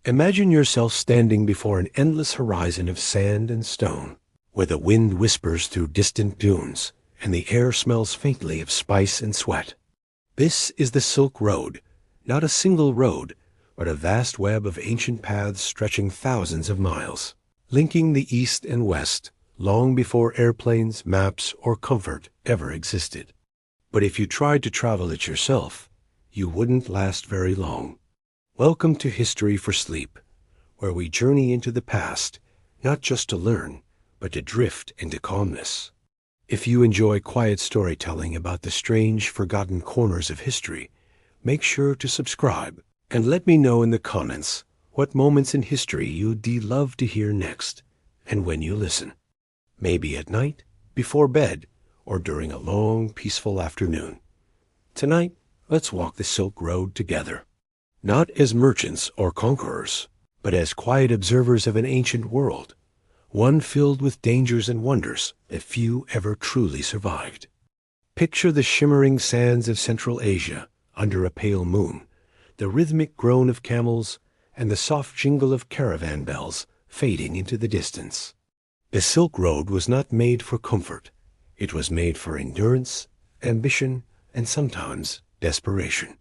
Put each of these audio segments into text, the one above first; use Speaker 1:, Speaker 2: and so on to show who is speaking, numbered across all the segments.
Speaker 1: Imagine yourself standing before an endless horizon of sand and stone, where the wind whispers through distant dunes, and the air smells faintly of spice and sweat. This is the Silk Road, not a single road, but a vast web of ancient paths stretching thousands of miles, linking the east and west, long before airplanes, maps, or comfort ever existed. But if you tried to travel it yourself, you wouldn't last very long. Welcome to History for Sleep, where we journey into the past, not just to learn, but to drift into calmness. If you enjoy quiet storytelling about the strange, forgotten corners of history, make sure to subscribe and let me know in the comments what moments in history you'd love to hear next and when you listen. Maybe at night, before bed, or during a long, peaceful afternoon. Tonight, let's walk the Silk Road together. Not as merchants or conquerors, but as quiet observers of an ancient world, one filled with dangers and wonders that few ever truly survived. Picture the shimmering sands of Central Asia under a pale moon, the rhythmic groan of camels, and the soft jingle of caravan bells fading into the distance. The Silk Road was not made for comfort. It was made for endurance, ambition, and sometimes desperation.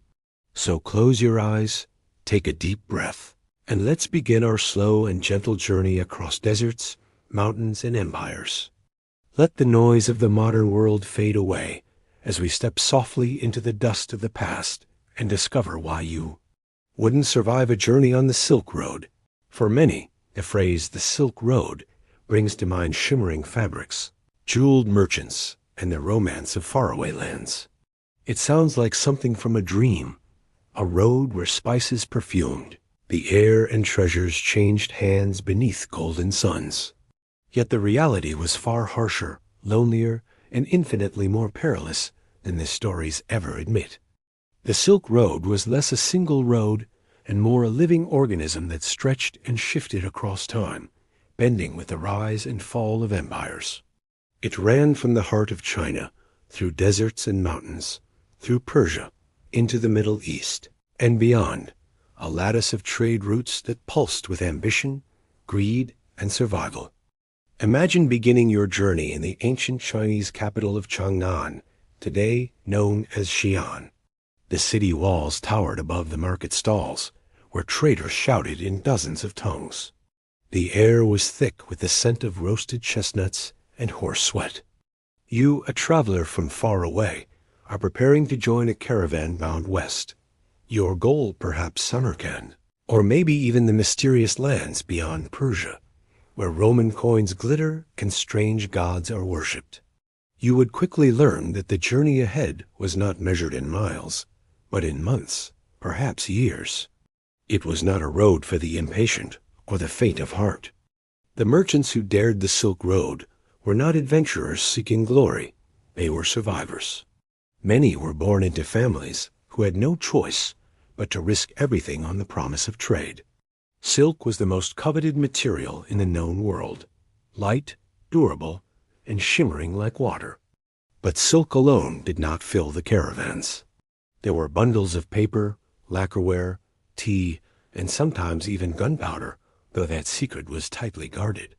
Speaker 1: So close your eyes, take a deep breath, and let's begin our slow and gentle journey across deserts, mountains, and empires. Let the noise of the modern world fade away as we step softly into the dust of the past and discover why you wouldn't survive a journey on the Silk Road. For many, the phrase "the Silk Road" brings to mind shimmering fabrics, jeweled merchants, and the romance of faraway lands. It sounds like something from a dream, a road where spices perfumed, the air and treasures changed hands beneath golden suns. Yet the reality was far harsher, lonelier, and infinitely more perilous than the stories ever admit. The Silk Road was less a single road and more a living organism that stretched and shifted across time, bending with the rise and fall of empires. It ran from the heart of China, through deserts and mountains, through Persia, into the Middle East, and beyond, a lattice of trade routes that pulsed with ambition, greed, and survival. Imagine beginning your journey in the ancient Chinese capital of Chang'an, today known as Xi'an. The city walls towered above the market stalls, where traders shouted in dozens of tongues. The air was thick with the scent of roasted chestnuts and horse sweat. You, a traveler from far away, are preparing to join a caravan bound west. Your goal perhaps Samarkand, or maybe even the mysterious lands beyond Persia, where Roman coins glitter and strange gods are worshipped. You would quickly learn that the journey ahead was not measured in miles, but in months, perhaps years. It was not a road for the impatient or the faint of heart. The merchants who dared the Silk Road were not adventurers seeking glory. They were survivors. Many were born into families who had no choice but to risk everything on the promise of trade. Silk was the most coveted material in the known world, light, durable, and shimmering like water. But silk alone did not fill the caravans. There were bundles of paper, lacquerware, tea, and sometimes even gunpowder, though that secret was tightly guarded.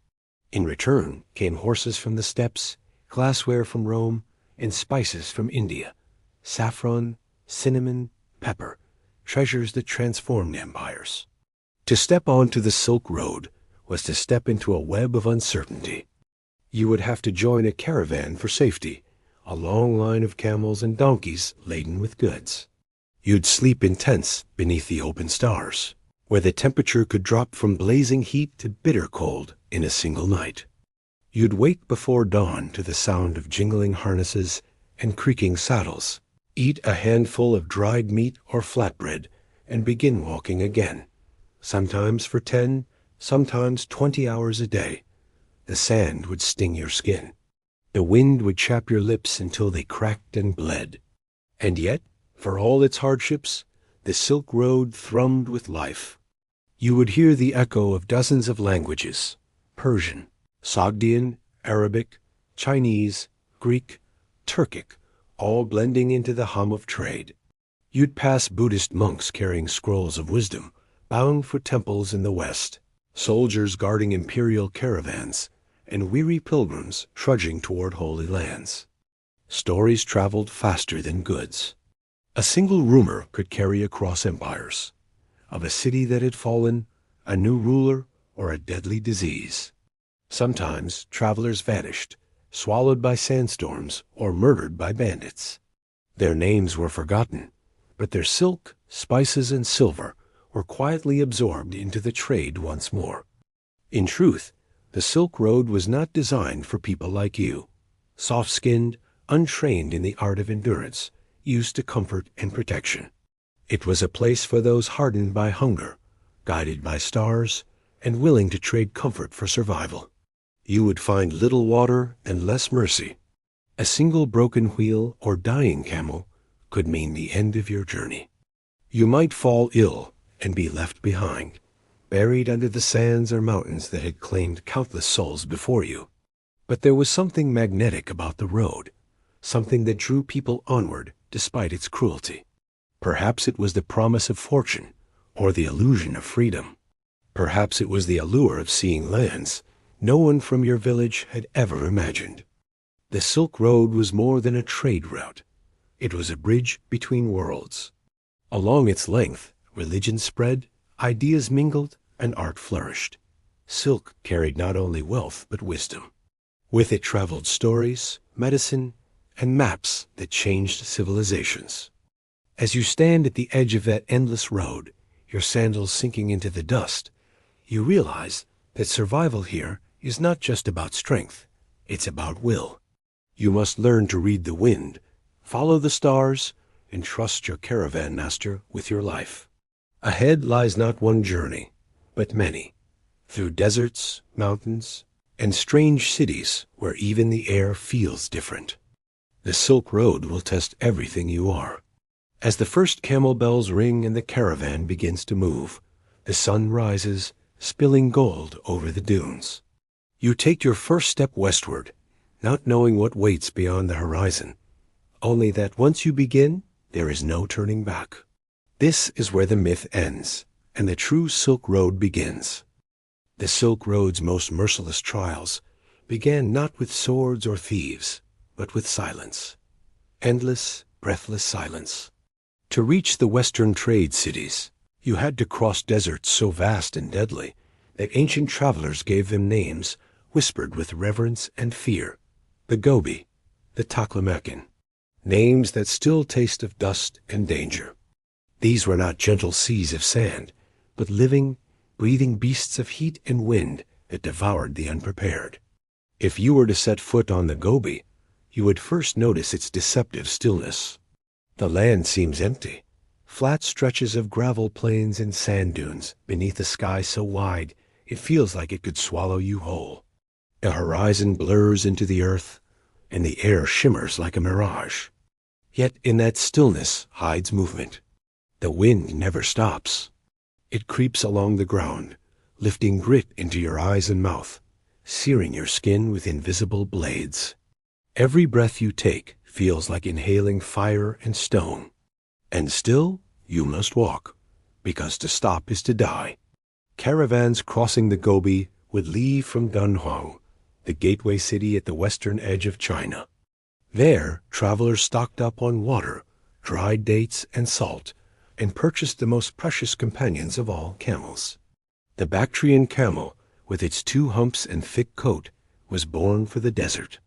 Speaker 1: In return came horses from the steppes, glassware from Rome, and spices from India, saffron, cinnamon, pepper, treasures that transformed empires. To step onto the Silk Road was to step into a web of uncertainty. You would have to join a caravan for safety, a long line of camels and donkeys laden with goods. You'd sleep in tents beneath the open stars, where the temperature could drop from blazing heat to bitter cold in a single night. You'd wake before dawn to the sound of jingling harnesses and creaking saddles, eat a handful of dried meat or flatbread, and begin walking again, sometimes for 10, sometimes 20 hours a day. The sand would sting your skin. The wind would chap your lips until they cracked and bled. And yet, for all its hardships, the Silk Road thrummed with life. You would hear the echo of dozens of languages: Persian, Sogdian, Arabic, Chinese, Greek, Turkic, all blending into the hum of trade. You'd pass Buddhist monks carrying scrolls of wisdom, bound for temples in the west, soldiers guarding imperial caravans, and weary pilgrims trudging toward holy lands. Stories traveled faster than goods. A single rumor could carry across empires, of a city that had fallen, a new ruler, or a deadly disease. Sometimes travelers vanished, swallowed by sandstorms or murdered by bandits. Their names were forgotten, but their silk, spices, and silver were quietly absorbed into the trade once more. In truth, the Silk Road was not designed for people like you, soft-skinned, untrained in the art of endurance, used to comfort and protection. It was a place for those hardened by hunger, guided by stars, and willing to trade comfort for survival. You would find little water and less mercy. A single broken wheel or dying camel could mean the end of your journey. You might fall ill and be left behind, buried under the sands or mountains that had claimed countless souls before you. But there was something magnetic about the road, something that drew people onward despite its cruelty. Perhaps it was the promise of fortune or the illusion of freedom. Perhaps it was the allure of seeing lands no one from your village had ever imagined. The Silk Road was more than a trade route. It was a bridge between worlds. Along its length, religion spread, ideas mingled, and art flourished. Silk carried not only wealth but wisdom. With it traveled stories, medicine, and maps that changed civilizations. As you stand at the edge of that endless road, your sandals sinking into the dust, you realize that survival here is not just about strength, it's about will. You must learn to read the wind, follow the stars, and trust your caravan master with your life. Ahead lies not one journey, but many, through deserts, mountains, and strange cities where even the air feels different. The Silk Road will test everything you are. As the first camel bells ring and the caravan begins to move, the sun rises, spilling gold over the dunes. You take your first step westward, not knowing what waits beyond the horizon, only that once you begin, there is no turning back. This is where the myth ends, and the true Silk Road begins. The Silk Road's most merciless trials began not with swords or thieves, but with silence. Endless, breathless silence. To reach the western trade cities, you had to cross deserts so vast and deadly that ancient travelers gave them names whispered with reverence and fear. The Gobi, the Taklamakan, names that still taste of dust and danger. These were not gentle seas of sand, but living, breathing beasts of heat and wind that devoured the unprepared. If you were to set foot on the Gobi, you would first notice its deceptive stillness. The land seems empty, flat stretches of gravel plains and sand dunes beneath a sky so wide it feels like it could swallow you whole. A horizon blurs into the earth, and the air shimmers like a mirage. Yet in that stillness hides movement. The wind never stops. It creeps along the ground, lifting grit into your eyes and mouth, searing your skin with invisible blades. Every breath you take feels like inhaling fire and stone. And still, you must walk, because to stop is to die. Caravans crossing the Gobi would leave from Dunhuang, the gateway city at the western edge of China. There, travelers stocked up on water, dried dates, and salt, and purchased the most precious companions of all, camels. The Bactrian camel, with its 2 humps and thick coat, was born for the desert.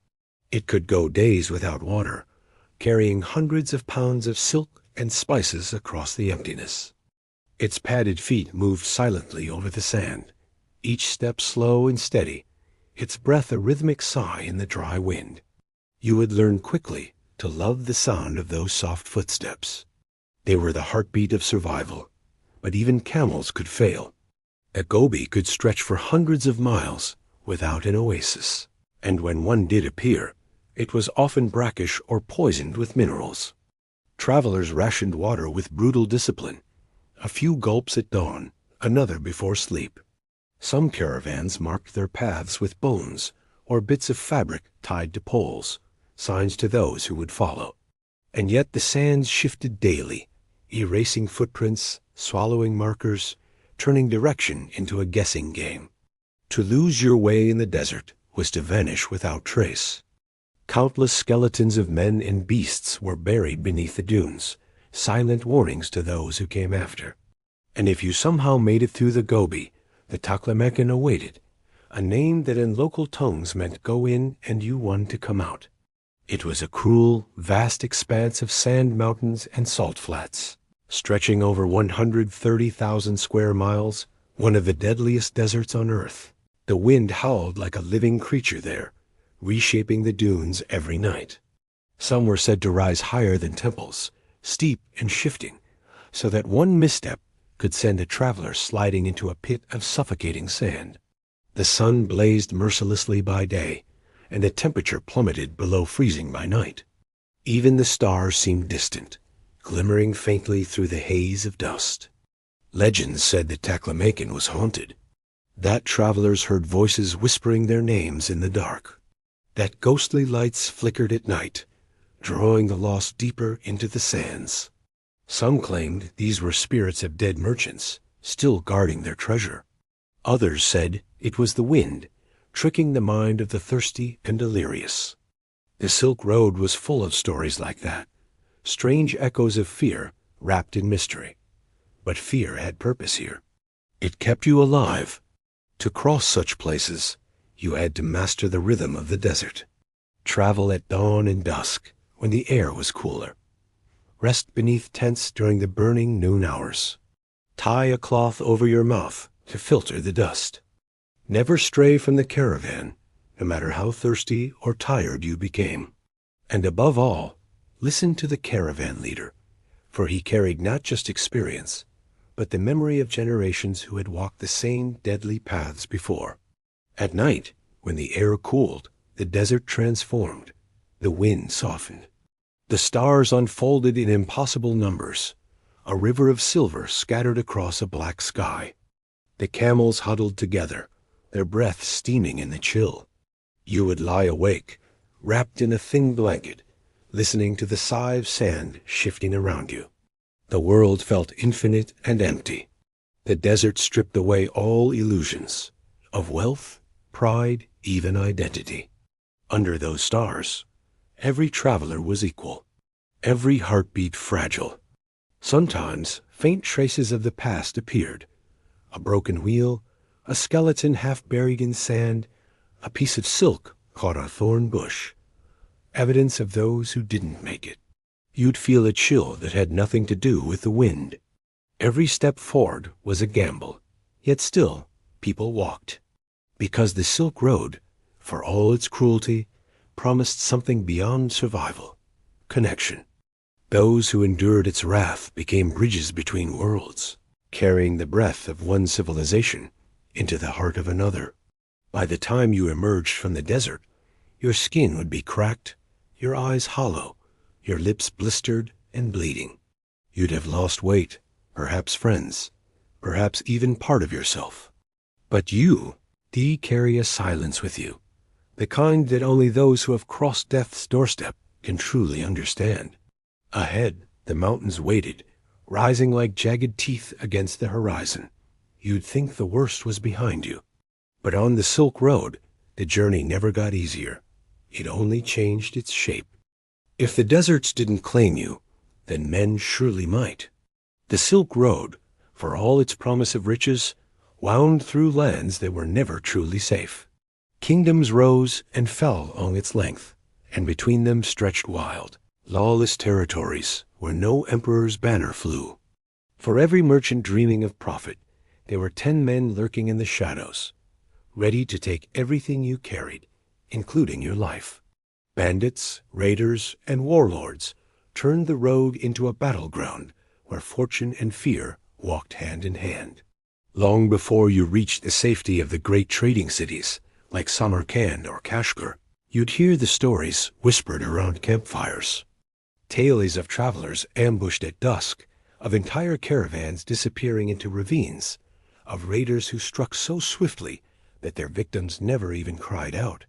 Speaker 1: It could go days without water, carrying hundreds of pounds of silk and spices across the emptiness. Its padded feet moved silently over the sand, each step slow and steady, its breath a rhythmic sigh in the dry wind. You would learn quickly to love the sound of those soft footsteps. They were the heartbeat of survival, but even camels could fail. A Gobi could stretch for hundreds of miles without an oasis, and when one did appear, it was often brackish or poisoned with minerals. Travelers rationed water with brutal discipline, a few gulps at dawn, another before sleep. Some caravans marked their paths with bones or bits of fabric tied to poles, signs to those who would follow. And yet the sands shifted daily, erasing footprints, swallowing markers, turning direction into a guessing game. To lose your way in the desert was to vanish without trace. Countless skeletons of men and beasts were buried beneath the dunes, silent warnings to those who came after. And if you somehow made it through the Gobi, the Taklamakan awaited, a name that in local tongues meant go in and you won to come out. It was a cruel, vast expanse of sand mountains and salt flats, stretching over 130,000 square miles, one of the deadliest deserts on earth. The wind howled like a living creature there, reshaping the dunes every night. Some were said to rise higher than temples, steep and shifting, so that one misstep could send a traveler sliding into a pit of suffocating sand. The sun blazed mercilessly by day, and the temperature plummeted below freezing by night. Even the stars seemed distant, glimmering faintly through the haze of dust. Legends said that Taklamakan was haunted, that travelers heard voices whispering their names in the dark, that ghostly lights flickered at night, drawing the lost deeper into the sands. Some claimed these were spirits of dead merchants, still guarding their treasure. Others said it was the wind, tricking the mind of the thirsty and delirious. The Silk Road was full of stories like that, strange echoes of fear wrapped in mystery. But fear had purpose here. It kept you alive. To cross such places, you had to master the rhythm of the desert. Travel at dawn and dusk, when the air was cooler. Rest beneath tents during the burning noon hours. Tie a cloth over your mouth to filter the dust. Never stray from the caravan, no matter how thirsty or tired you became. And above all, listen to the caravan leader, for he carried not just experience, but the memory of generations who had walked the same deadly paths before. At night, when the air cooled, the desert transformed, the wind softened. The stars unfolded in impossible numbers, a river of silver scattered across a black sky. The camels huddled together, their breath steaming in the chill. You would lie awake, wrapped in a thin blanket, listening to the sigh of sand shifting around you. The world felt infinite and empty. The desert stripped away all illusions of wealth, pride, even identity. Under those stars, every traveler was equal, every heartbeat fragile. Sometimes faint traces of the past appeared, a broken wheel, a skeleton half buried in sand, a piece of silk caught on a thorn bush, evidence of those who didn't make it. You'd feel a chill that had nothing to do with the wind. Every step forward was a gamble, yet still people walked. Because the Silk Road, for all its cruelty, promised something beyond survival, connection. Those who endured its wrath became bridges between worlds, carrying the breath of one civilization into the heart of another. By the time you emerged from the desert, your skin would be cracked, your eyes hollow, your lips blistered and bleeding. You'd have lost weight, perhaps friends, perhaps even part of yourself. But you carry a silence with you, the kind that only those who have crossed death's doorstep can truly understand. Ahead, the mountains waited, rising like jagged teeth against the horizon. You'd think the worst was behind you. But on the Silk Road, the journey never got easier. It only changed its shape. If the deserts didn't claim you, then men surely might. The Silk Road, for all its promise of riches, wound through lands that were never truly safe. Kingdoms rose and fell along its length, and between them stretched wild, lawless territories where no emperor's banner flew. For every merchant dreaming of profit, there were 10 men lurking in the shadows, ready to take everything you carried, including your life. Bandits, raiders, and warlords turned the road into a battleground where fortune and fear walked hand in hand. Long before you reached the safety of the great trading cities, like Samarkand or Kashgar, you'd hear the stories whispered around campfires. Tales of travelers ambushed at dusk, of entire caravans disappearing into ravines, of raiders who struck so swiftly that their victims never even cried out.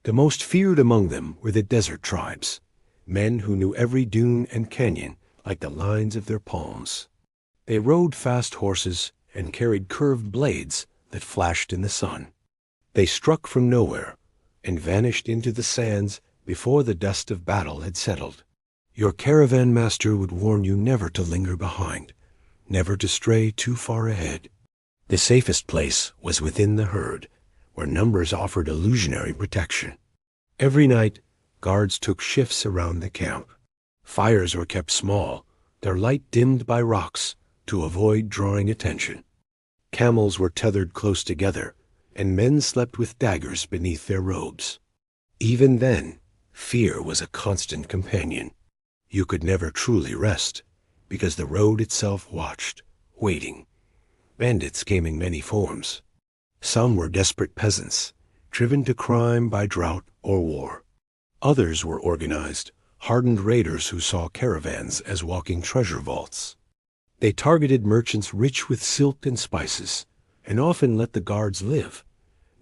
Speaker 1: The most feared among them were the desert tribes, men who knew every dune and canyon like the lines of their palms. They rode fast horses and carried curved blades that flashed in the sun. They struck from nowhere and vanished into the sands before the dust of battle had settled. Your caravan master would warn you never to linger behind, never to stray too far ahead. The safest place was within the herd, where numbers offered illusionary protection. Every night, guards took shifts around the camp. Fires were kept small, their light dimmed by rocks to avoid drawing attention. Camels were tethered close together, and men slept with daggers beneath their robes. Even then, fear was a constant companion. You could never truly rest, because the road itself watched, waiting. Bandits came in many forms. Some were desperate peasants, driven to crime by drought or war. Others were organized, hardened raiders who saw caravans as walking treasure vaults. They targeted merchants rich with silk and spices, and often let the guards live,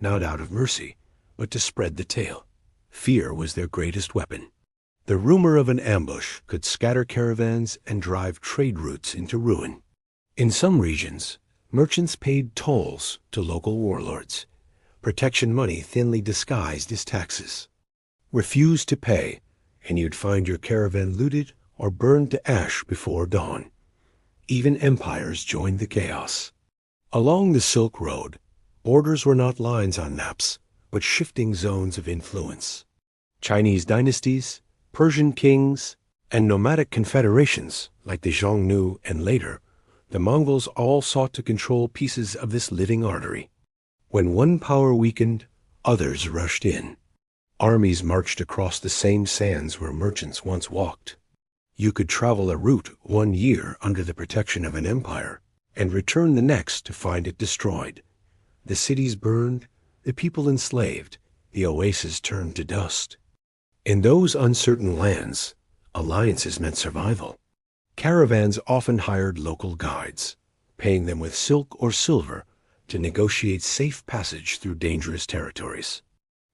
Speaker 1: not out of mercy, but to spread the tale. Fear was their greatest weapon. The rumor of an ambush could scatter caravans and drive trade routes into ruin. In some regions, merchants paid tolls to local warlords, protection money thinly disguised as taxes. Refuse to pay, and you'd find your caravan looted or burned to ash before dawn. Even empires joined the chaos. Along the Silk Road, borders were not lines on maps, but shifting zones of influence. Chinese dynasties, Persian kings, and nomadic confederations like the Xiongnu and later, the Mongols all sought to control pieces of this living artery. When one power weakened, others rushed in. Armies marched across the same sands where merchants once walked. You could travel a route 1 year under the protection of an empire and return the next to find it destroyed. The cities burned, the people enslaved, the oases turned to dust. In those uncertain lands, alliances meant survival. Caravans often hired local guides, paying them with silk or silver to negotiate safe passage through dangerous territories.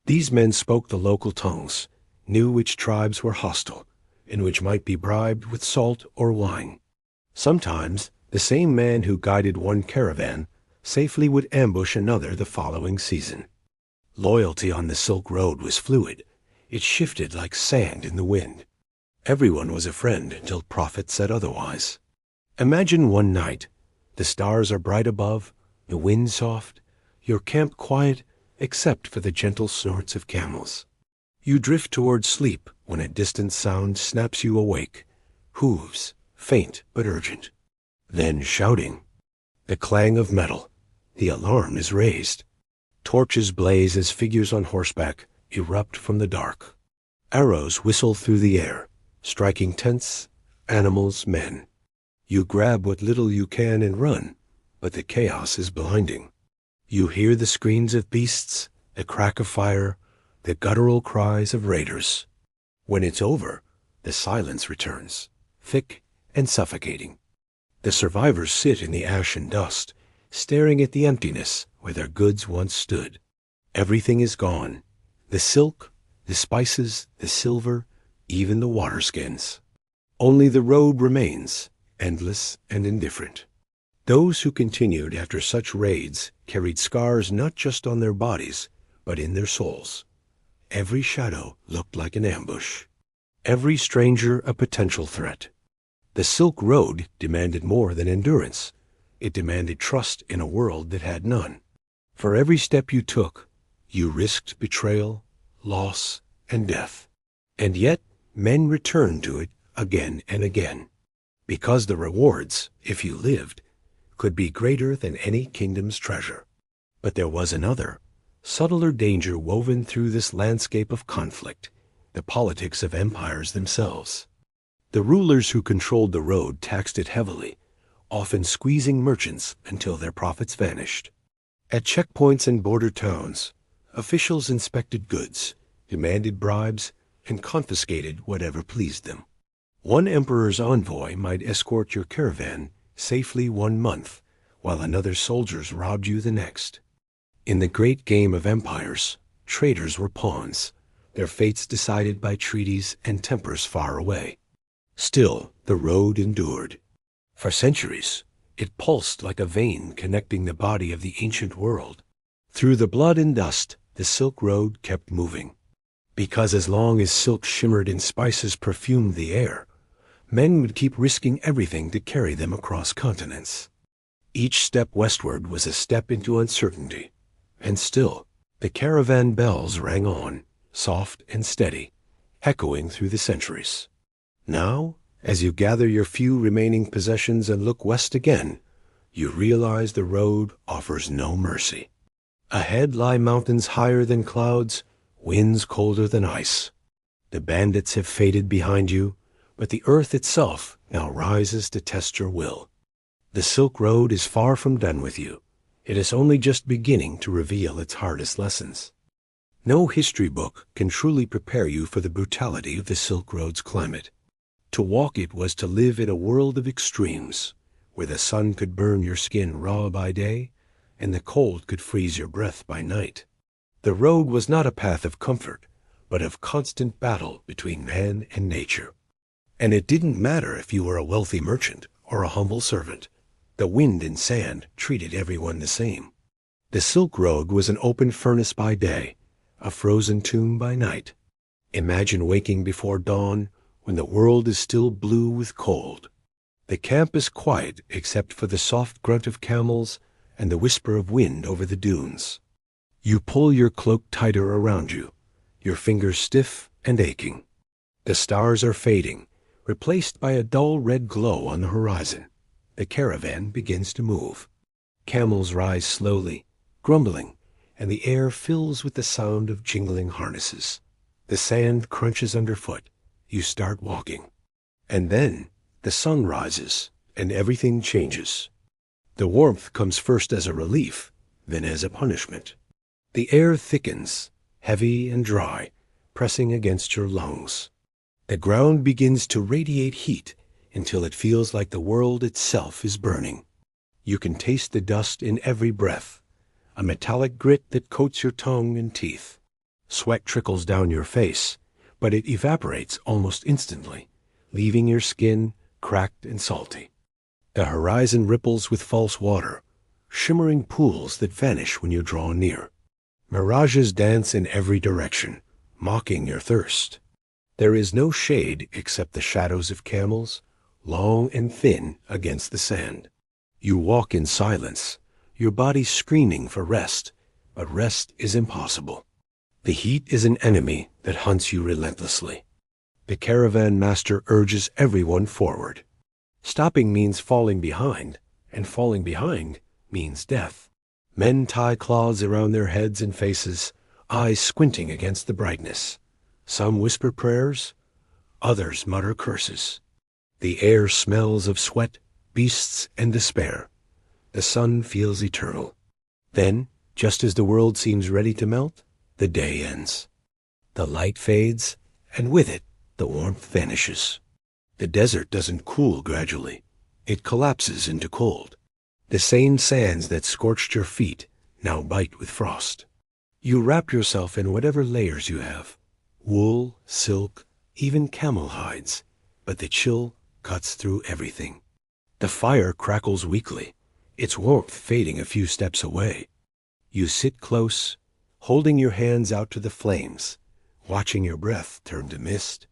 Speaker 1: These men spoke the local tongues, knew which tribes were hostile, and which might be bribed with salt or wine. Sometimes, the same man who guided one caravan safely would ambush another the following season. Loyalty on the Silk Road was fluid. It shifted like sand in the wind. Everyone was a friend until prophet said otherwise. Imagine one night. The stars are bright above, the wind soft, your camp quiet except for the gentle snorts of camels. You drift toward sleep when a distant sound snaps you awake. Hooves, faint but urgent. Then shouting. The clang of metal. The alarm is raised. Torches blaze as figures on horseback erupt from the dark. Arrows whistle through the air, striking tents, animals, men. You grab what little you can and run, but the chaos is blinding. You hear the screams of beasts, the crack of fire, the guttural cries of raiders. When it's over, the silence returns, thick and suffocating. The survivors sit in the ash and dust, staring at the emptiness where their goods once stood. Everything is gone. The silk, the spices, the silver, even the water skins. Only the road remains, endless and indifferent. Those who continued after such raids carried scars not just on their bodies, but in their souls. Every shadow looked like an ambush. Every stranger a potential threat. The Silk Road demanded more than endurance. It demanded trust in a world that had none. For every step you took, you risked betrayal, loss, and death. And yet, men returned to it again and again, because the rewards, if you lived, could be greater than any kingdom's treasure. But there was another, subtler danger woven through this landscape of conflict, the politics of empires themselves. The rulers who controlled the road taxed it heavily, often squeezing merchants until their profits vanished. At checkpoints and border towns, officials inspected goods, demanded bribes, and confiscated whatever pleased them. One emperor's envoy might escort your caravan safely 1 month, while another soldier's robbed you the next. In the great game of empires, traders were pawns, their fates decided by treaties and tempers far away. Still, the road endured. For centuries, It pulsed like a vein connecting the body of the ancient world. Through the blood and dust, the Silk Road kept moving. Because as long as silk shimmered and spices perfumed the air, men would keep risking everything to carry them across continents. Each step westward was a step into uncertainty. And still, the caravan bells rang on, soft and steady, echoing through the centuries. Now, as you gather your few remaining possessions and look west again, you realize the road offers no mercy. Ahead lie mountains higher than clouds, winds colder than ice. The bandits have faded behind you, but the earth itself now rises to test your will. The Silk Road is far from done with you. It is only just beginning to reveal its hardest lessons. No history book can truly prepare you for the brutality of the Silk Road's climate. To walk it was to live in a world of extremes, where the sun could burn your skin raw by day, and the cold could freeze your breath by night. The road was not a path of comfort, but of constant battle between man and nature. And it didn't matter if you were a wealthy merchant or a humble servant. The wind and sand treated everyone the same. The Silk Road was an open furnace by day, a frozen tomb by night. Imagine waking before dawn when the world is still blue with cold. The camp is quiet except for the soft grunt of camels and the whisper of wind over the dunes. You pull your cloak tighter around you, your fingers stiff and aching. The stars are fading, replaced by a dull red glow on the horizon. The caravan begins to move. Camels rise slowly, grumbling, and the air fills with the sound of jingling harnesses. The sand crunches underfoot. You start walking. And then the sun rises, and everything changes. The warmth comes first as a relief, then as a punishment. The air thickens, heavy and dry, pressing against your lungs. The ground begins to radiate heat until it feels like the world itself is burning. You can taste the dust in every breath, a metallic grit that coats your tongue and teeth. Sweat trickles down your face, but it evaporates almost instantly, leaving your skin cracked and salty. The horizon ripples with false water, shimmering pools that vanish when you draw near. Mirages dance in every direction, mocking your thirst. There is no shade except the shadows of camels, long and thin against the sand. You walk in silence, your body screaming for rest, but rest is impossible. The heat is an enemy that hunts you relentlessly. The caravan master urges everyone forward. Stopping means falling behind, and falling behind means death. Men tie cloths around their heads and faces, eyes squinting against the brightness. Some whisper prayers, others mutter curses. The air smells of sweat, beasts, and despair. The sun feels eternal. Then, just as the world seems ready to melt, the day ends. The light fades, and with it, the warmth vanishes. The desert doesn't cool gradually. It collapses into cold. The same sands that scorched your feet now bite with frost. You wrap yourself in whatever layers you have, wool, silk, even camel hides, but the chill cuts through everything. The fire crackles weakly, its warmth fading a few steps away. You sit close, holding your hands out to the flames, watching your breath turn to mist.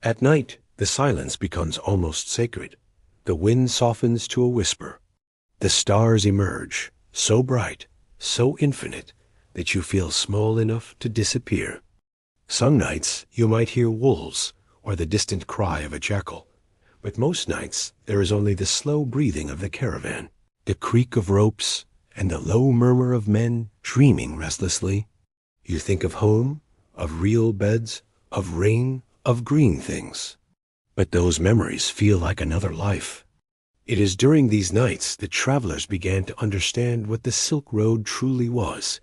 Speaker 1: At night, the silence becomes almost sacred. The wind softens to a whisper. The stars emerge, so bright, so infinite, that you feel small enough to disappear. Some nights you might hear wolves or the distant cry of a jackal, but most nights there is only the slow breathing of the caravan, the creak of ropes, and the low murmur of men dreaming restlessly. You think of home, of real beds, of rain, of green things. But those memories feel like another life. It is during these nights that travelers began to understand what the Silk Road truly was.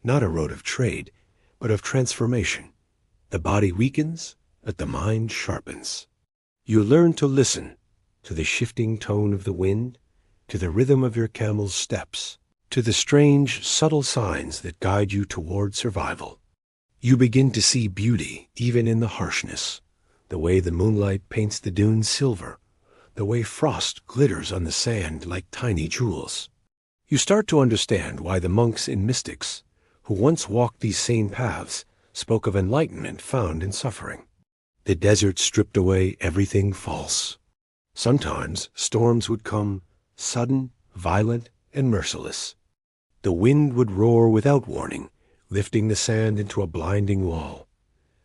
Speaker 1: Not a road of trade, but of transformation. The body weakens, but the mind sharpens. You learn to listen to the shifting tone of the wind, to the rhythm of your camel's steps, to the strange, subtle signs that guide you toward survival. You begin to see beauty even in the harshness, the way the moonlight paints the dunes silver, the way frost glitters on the sand like tiny jewels. You start to understand why the monks and mystics, who once walked these same paths, spoke of enlightenment found in suffering. The desert stripped away everything false. Sometimes storms would come, sudden, violent, and merciless. The wind would roar without warning, lifting the sand into a blinding wall.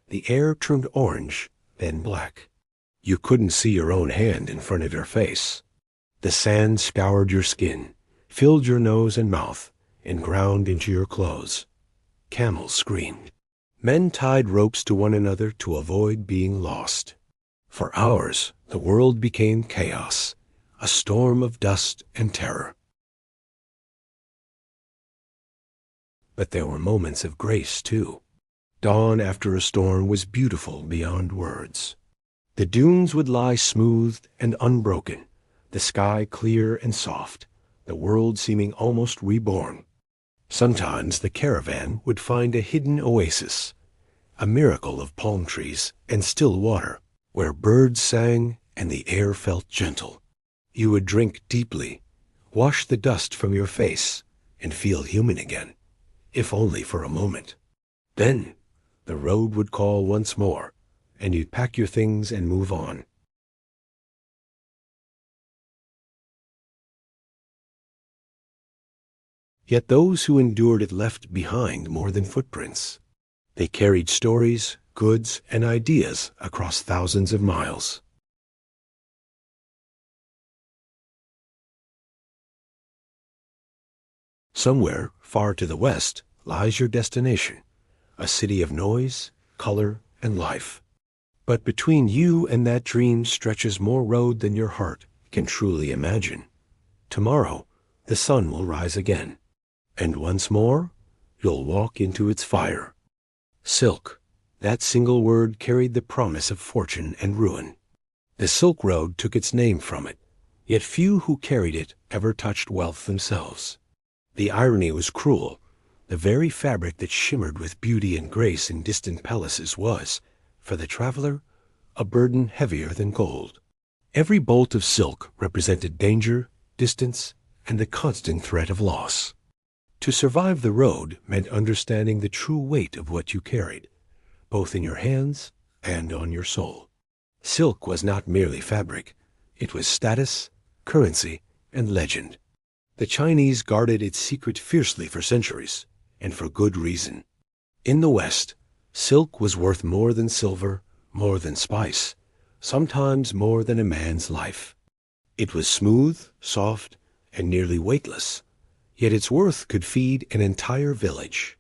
Speaker 1: The air turned orange, then black. You couldn't see your own hand in front of your face. The sand scoured your skin, filled your nose and mouth, and ground into your clothes. Camels screamed. Men tied ropes to one another to avoid being lost. For hours, the world became chaos, a storm of dust and terror. But there were moments of grace, too. Dawn after a storm was beautiful beyond words. The dunes would lie smoothed and unbroken, the sky clear and soft, the world seeming almost reborn. Sometimes the caravan would find a hidden oasis, a miracle of palm trees and still water, where birds sang and the air felt gentle. You would drink deeply, wash the dust from your face, and feel human again, if only for a moment. Then the road would call once more, and you'd pack your things and move on. Yet those who endured it left behind more than footprints. They carried stories, goods, and ideas across thousands of miles. Somewhere far to the west lies your destination, a city of noise, color, and life. But between you and that dream stretches more road than your heart can truly imagine. Tomorrow, the sun will rise again, and once more, you'll walk into its fire. Silk, that single word carried the promise of fortune and ruin. The Silk Road took its name from it, yet few who carried it ever touched wealth themselves. The irony was cruel. The very fabric that shimmered with beauty and grace in distant palaces was, for the traveler, a burden heavier than gold. Every bolt of silk represented danger, distance, and the constant threat of loss. To survive the road meant understanding the true weight of what you carried, both in your hands and on your soul. Silk was not merely fabric. It was status, currency, and legend. The Chinese guarded its secret fiercely for centuries, and for good reason. In the West, silk was worth more than silver, more than spice, sometimes more than a man's life. It was smooth, soft, and nearly weightless, yet its worth could feed an entire village.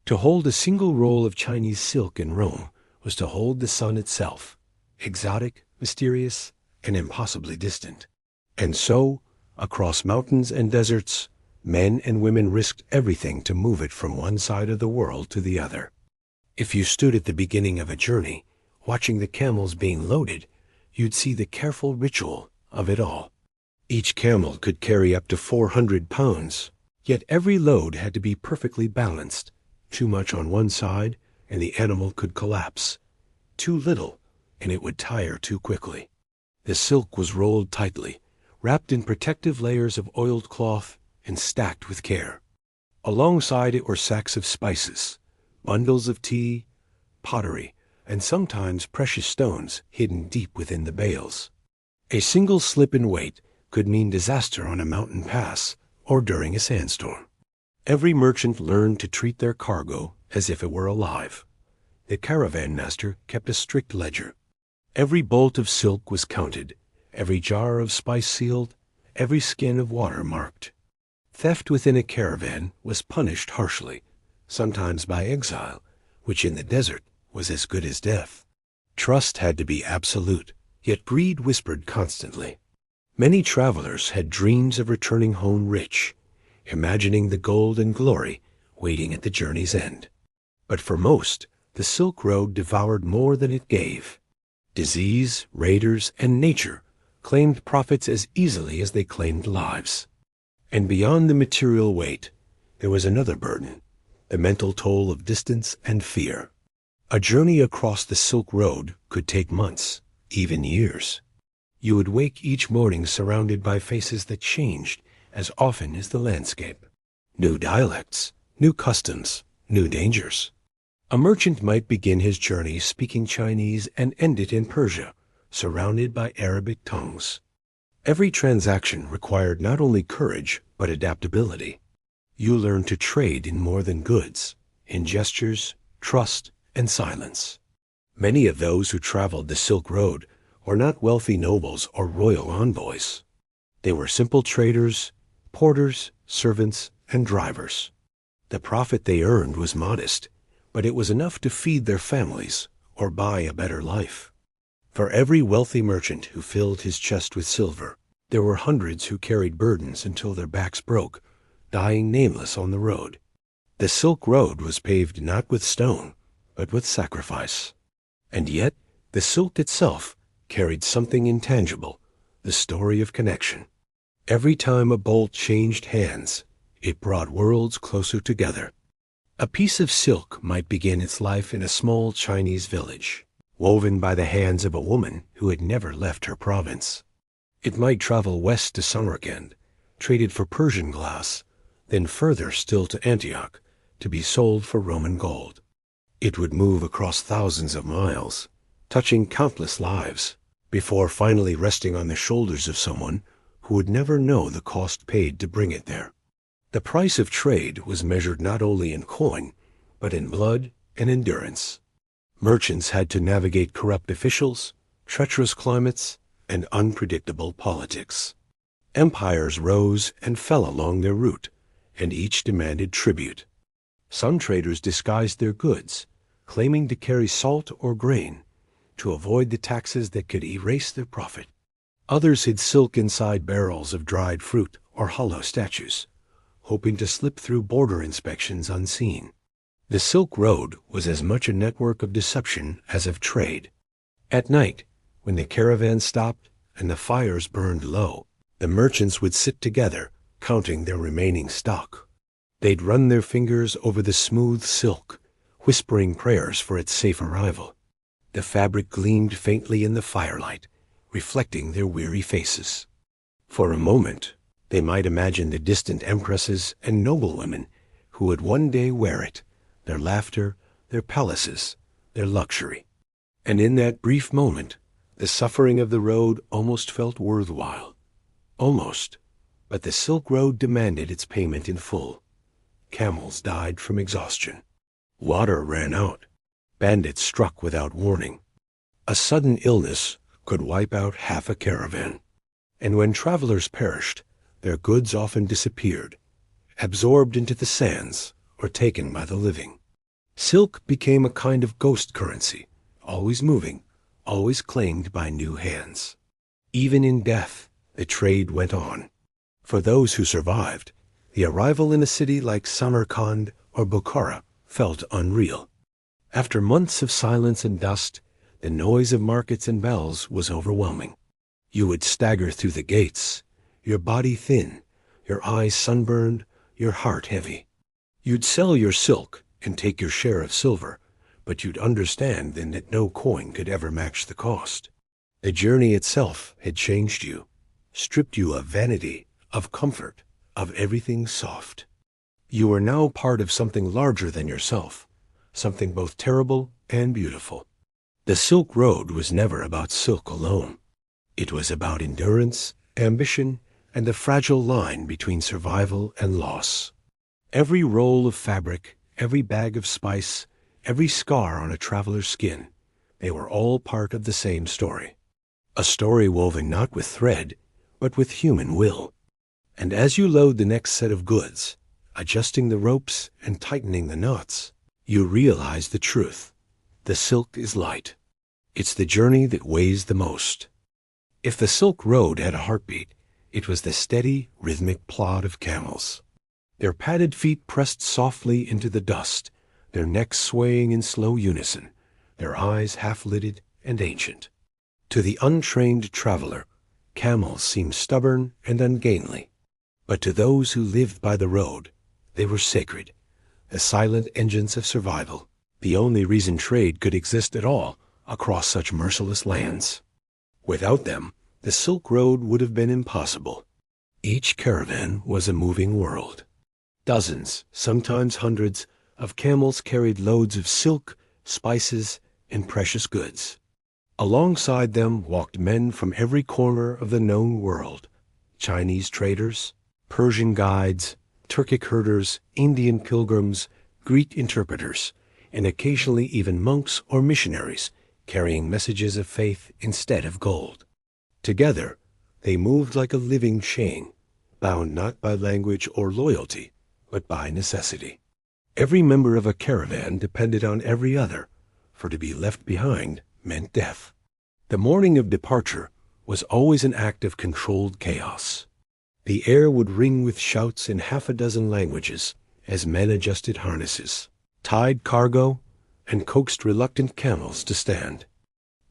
Speaker 1: To hold a single roll of Chinese silk in Rome was to hold the sun itself, exotic, mysterious, and impossibly distant. And so, across mountains and deserts, men and women risked everything to move it from one side of the world to the other. If you stood at the beginning of a journey, watching the camels being loaded, you'd see the careful ritual of it all. Each camel could carry up to 400 pounds, yet every load had to be perfectly balanced. Too much on one side, and the animal could collapse. Too little, and it would tire too quickly. The silk was rolled tightly, wrapped in protective layers of oiled cloth, and stacked with care. Alongside it were sacks of spices, bundles of tea, pottery, and sometimes precious stones hidden deep within the bales. A single slip in weight could mean disaster on a mountain pass or during a sandstorm. Every merchant learned to treat their cargo as if it were alive. The caravan master kept a strict ledger. Every bolt of silk was counted, every jar of spice sealed, every skin of water marked. Theft within a caravan was punished harshly, sometimes by exile, which in the desert was as good as death. Trust had to be absolute, yet greed whispered constantly. Many travelers had dreams of returning home rich, imagining the gold and glory waiting at the journey's end. But for most, the Silk Road devoured more than it gave. Disease, raiders, and nature claimed profits as easily as they claimed lives. And beyond the material weight, there was another burden, the mental toll of distance and fear. A journey across the Silk Road could take months, even years. You would wake each morning surrounded by faces that changed as often as the landscape. New dialects, new customs, new dangers. A merchant might begin his journey speaking Chinese and end it in Persia, surrounded by Arabic tongues. Every transaction required not only courage, but adaptability. You learned to trade in more than goods, in gestures, trust, and silence. Many of those who traveled the Silk Road were not wealthy nobles or royal envoys. They were simple traders, porters, servants, and drivers. The profit they earned was modest, but it was enough to feed their families or buy a better life. For every wealthy merchant who filled his chest with silver, there were hundreds who carried burdens until their backs broke, dying nameless on the road. The Silk Road was paved not with stone, but with sacrifice. And yet, the silk itself carried something intangible, the story of connection. Every time a bolt changed hands, it brought worlds closer together. A piece of silk might begin its life in a small Chinese village, woven by the hands of a woman who had never left her province. It might travel west to Samarkand, traded for Persian glass, then further still to Antioch, to be sold for Roman gold. It would move across thousands of miles, touching countless lives, before finally resting on the shoulders of someone who would never know the cost paid to bring it there. The price of trade was measured not only in coin, but in blood and endurance. Merchants had to navigate corrupt officials, treacherous climates, and unpredictable politics. Empires rose and fell along their route, and each demanded tribute. Some traders disguised their goods, claiming to carry salt or grain, to avoid the taxes that could erase their profit. Others hid silk inside barrels of dried fruit or hollow statues, hoping to slip through border inspections unseen. The Silk Road was as much a network of deception as of trade. At night, when the caravans stopped and the fires burned low, the merchants would sit together, counting their remaining stock. They'd run their fingers over the smooth silk, whispering prayers for its safe arrival. The fabric gleamed faintly in the firelight, reflecting their weary faces. For a moment, they might imagine the distant empresses and noblewomen who would one day wear it, their laughter, their palaces, their luxury. And in that brief moment, the suffering of the road almost felt worthwhile. Almost. But the Silk Road demanded its payment in full. Camels died from exhaustion. Water ran out. Bandits struck without warning. A sudden illness could wipe out half a caravan. And when travelers perished, their goods often disappeared, absorbed into the sands or taken by the living. Silk became a kind of ghost currency, always moving, always claimed by new hands. Even in death, the trade went on. For those who survived, the arrival in a city like Samarkand or Bukhara felt unreal. After months of silence and dust, the noise of markets and bells was overwhelming. You would stagger through the gates, your body thin, your eyes sunburned, your heart heavy. You'd sell your silk and take your share of silver, but you'd understand then that no coin could ever match the cost. The journey itself had changed you, stripped you of vanity, of comfort, of everything soft. You were now part of something larger than yourself, something both terrible and beautiful. The Silk Road was never about silk alone. It was about endurance, ambition, and the fragile line between survival and loss. Every roll of fabric, every bag of spice, every scar on a traveler's skin, they were all part of the same story. A story woven not with thread, but with human will. And as you load the next set of goods, adjusting the ropes and tightening the knots, you realize the truth. The silk is light. It's the journey that weighs the most. If the Silk Road had a heartbeat, it was the steady, rhythmic plod of camels. Their padded feet pressed softly into the dust, their necks swaying in slow unison, their eyes half-lidded and ancient. To the untrained traveler, camels seemed stubborn and ungainly. But to those who lived by the road, they were sacred, the silent engines of survival, the only reason trade could exist at all across such merciless lands. Without them, the Silk Road would have been impossible. Each caravan was a moving world. Dozens, sometimes hundreds, of camels carried loads of silk, spices, and precious goods. Alongside them walked men from every corner of the known world: Chinese traders, Persian guides, Turkic herders, Indian pilgrims, Greek interpreters, and occasionally even monks or missionaries carrying messages of faith instead of gold. Together, they moved like a living chain, bound not by language or loyalty, but by necessity. Every member of a caravan depended on every other, for to be left behind meant death. The morning of departure was always an act of controlled chaos. The air would ring with shouts in half a dozen languages as men adjusted harnesses, tied cargo, and coaxed reluctant camels to stand.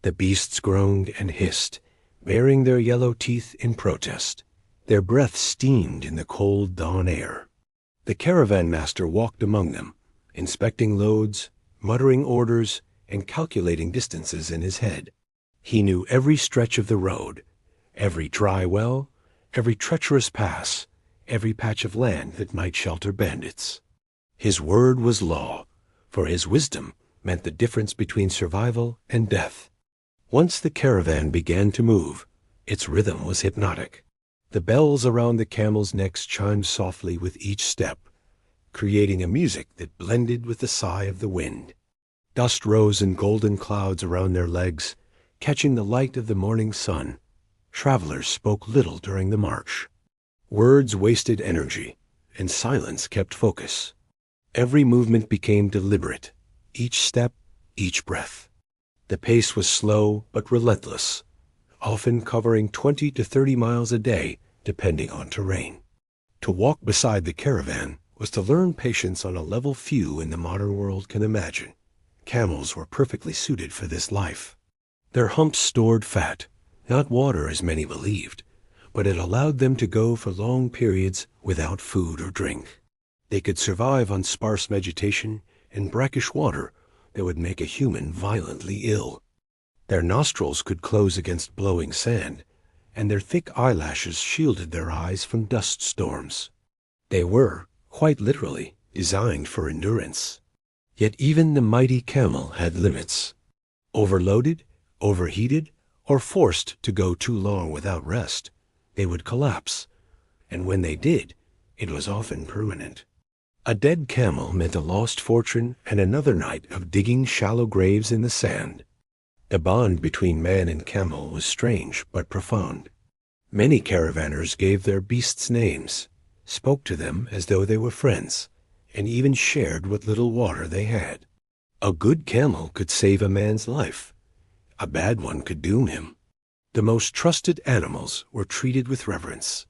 Speaker 1: The beasts groaned and hissed, baring their yellow teeth in protest. Their breath steamed in the cold dawn air. The caravan master walked among them, inspecting loads, muttering orders, and calculating distances in his head. He knew every stretch of the road, every dry well, every treacherous pass, every patch of land that might shelter bandits. His word was law, for his wisdom meant the difference between survival and death. Once the caravan began to move, its rhythm was hypnotic. The bells around the camels' necks chimed softly with each step, creating a music that blended with the sigh of the wind. Dust rose in golden clouds around their legs, catching the light of the morning sun. Travelers spoke little during the march. Words wasted energy, and silence kept focus. Every movement became deliberate, each step, each breath. The pace was slow but relentless, often covering 20 to 30 miles a day, depending on terrain. To walk beside the caravan was to learn patience on a level few in the modern world can imagine. Camels were perfectly suited for this life. Their humps stored fat, not water as many believed, but it allowed them to go for long periods without food or drink. They could survive on sparse vegetation and brackish water that would make a human violently ill. Their nostrils could close against blowing sand, and their thick eyelashes shielded their eyes from dust storms. They were, quite literally, designed for endurance. Yet even the mighty camel had limits. Overloaded, overheated, or forced to go too long without rest, they would collapse, and when they did, it was often permanent. A dead camel meant a lost fortune and another night of digging shallow graves in the sand. The bond between man and camel was strange but profound. Many caravanners gave their beasts names, spoke to them as though they were friends, and even shared what little water they had. A good camel could save a man's life. A bad one could doom him. The most trusted animals were treated with reverence,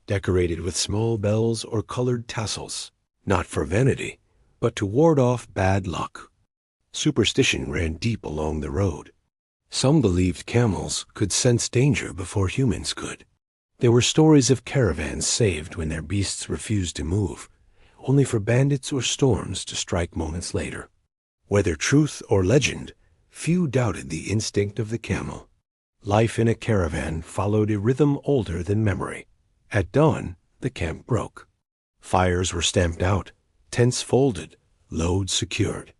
Speaker 1: decorated with small bells or colored tassels, not for vanity, but to ward off bad luck. Superstition ran deep along the road. Some believed camels could sense danger before humans could. There were stories of caravans saved when their beasts refused to move, only for bandits or storms to strike moments later. Whether truth or legend, few doubted the instinct of the camel. Life in a caravan followed a rhythm older than memory. At dawn, the camp broke. Fires were stamped out, tents folded, loads secured.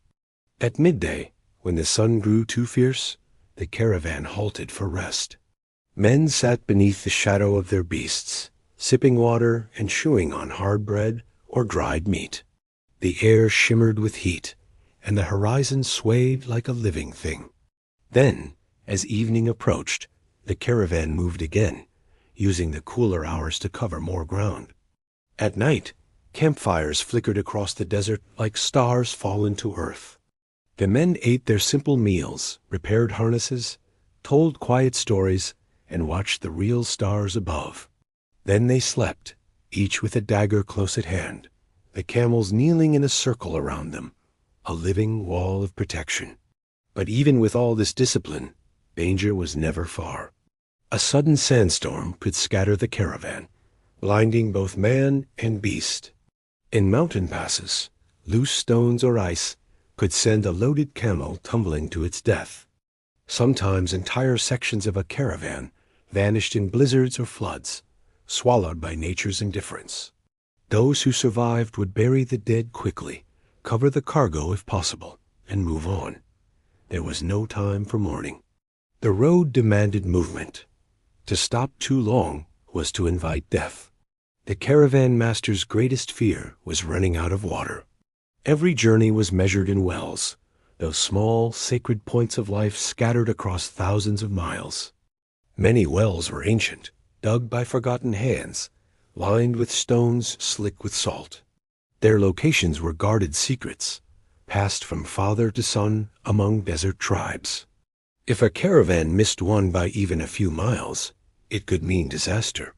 Speaker 1: At midday, when the sun grew too fierce, the caravan halted for rest. Men sat beneath the shadow of their beasts, sipping water and chewing on hard bread or dried meat. The air shimmered with heat, and the horizon swayed like a living thing. Then, as evening approached, the caravan moved again, using the cooler hours to cover more ground. At night, campfires flickered across the desert like stars fallen to earth. The men ate their simple meals, repaired harnesses, told quiet stories, and watched the real stars above. Then they slept, each with a dagger close at hand, the camels kneeling in a circle around them, a living wall of protection. But even with all this discipline, danger was never far. A sudden sandstorm could scatter the caravan, blinding both man and beast. In mountain passes, loose stones or ice could send a loaded camel tumbling to its death. Sometimes entire sections of a caravan vanished in blizzards or floods, swallowed by nature's indifference. Those who survived would bury the dead quickly, cover the cargo if possible, and move on. There was no time for mourning. The road demanded movement. To stop too long was to invite death. The caravan master's greatest fear was running out of water. Every journey was measured in wells, those small, sacred points of life scattered across thousands of miles. Many wells were ancient, dug by forgotten hands, lined with stones slick with salt. Their locations were guarded secrets, passed from father to son among desert tribes. If a caravan missed one by even a few miles, it could mean disaster.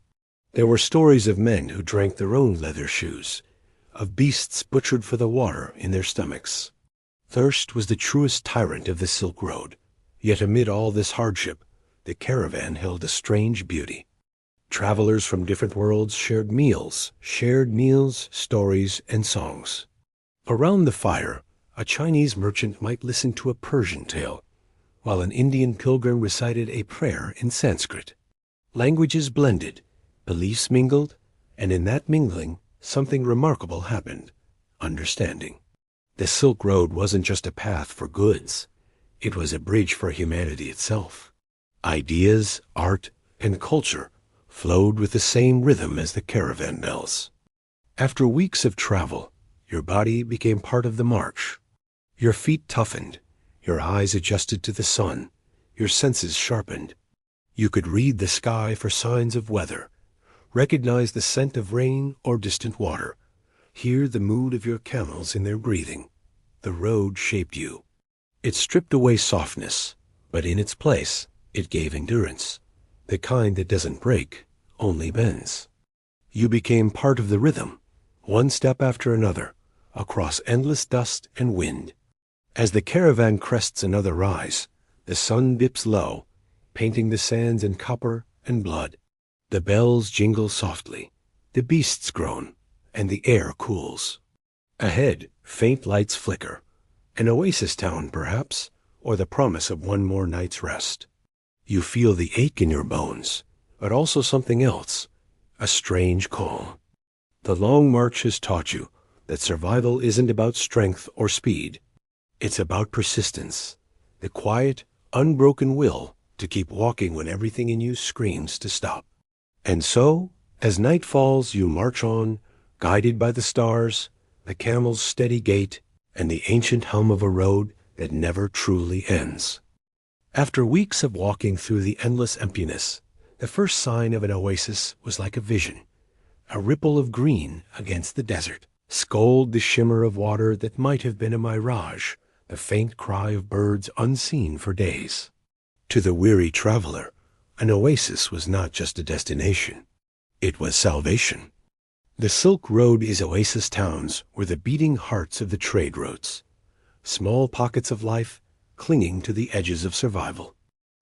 Speaker 1: There were stories of men who drank their own leather shoes, of beasts butchered for the water in their stomachs. Thirst was the truest tyrant of the Silk Road, yet amid all this hardship, the caravan held a strange beauty. Travelers from different worlds shared meals, stories, and songs. Around the fire, a Chinese merchant might listen to a Persian tale, while an Indian pilgrim recited a prayer in Sanskrit. Languages blended, beliefs mingled, and in that mingling, something remarkable happened: understanding. The Silk Road wasn't just a path for goods. It was a bridge for humanity itself. Ideas, art, and culture flowed with the same rhythm as the caravan bells. After weeks of travel, your body became part of the march. Your feet toughened, your eyes adjusted to the sun, your senses sharpened. You could read the sky for signs of weather, recognize the scent of rain or distant water, hear the mood of your camels in their breathing. The road shaped you. It stripped away softness, but in its place, it gave endurance, the kind that doesn't break, only bends. You became part of the rhythm, one step after another, across endless dust and wind. As the caravan crests another rise, the sun dips low, painting the sands in copper and blood. The bells jingle softly, the beasts groan, and the air cools. Ahead, faint lights flicker, an oasis town perhaps, or the promise of one more night's rest. You feel the ache in your bones, but also something else, a strange calm. The long march has taught you that survival isn't about strength or speed. It's about persistence, the quiet, unbroken will to keep walking when everything in you screams to stop. And so, as night falls, you march on, guided by the stars, the camel's steady gait, and the ancient hum of a road that never truly ends. After weeks of walking through the endless emptiness, the first sign of an oasis was like a vision, a ripple of green against the desert, scold the shimmer of water that might have been a mirage, the faint cry of birds unseen for days. To the weary traveler, an oasis was not just a destination. It was salvation. The Silk Road is oasis towns were the beating hearts of the trade routes, small pockets of life clinging to the edges of survival.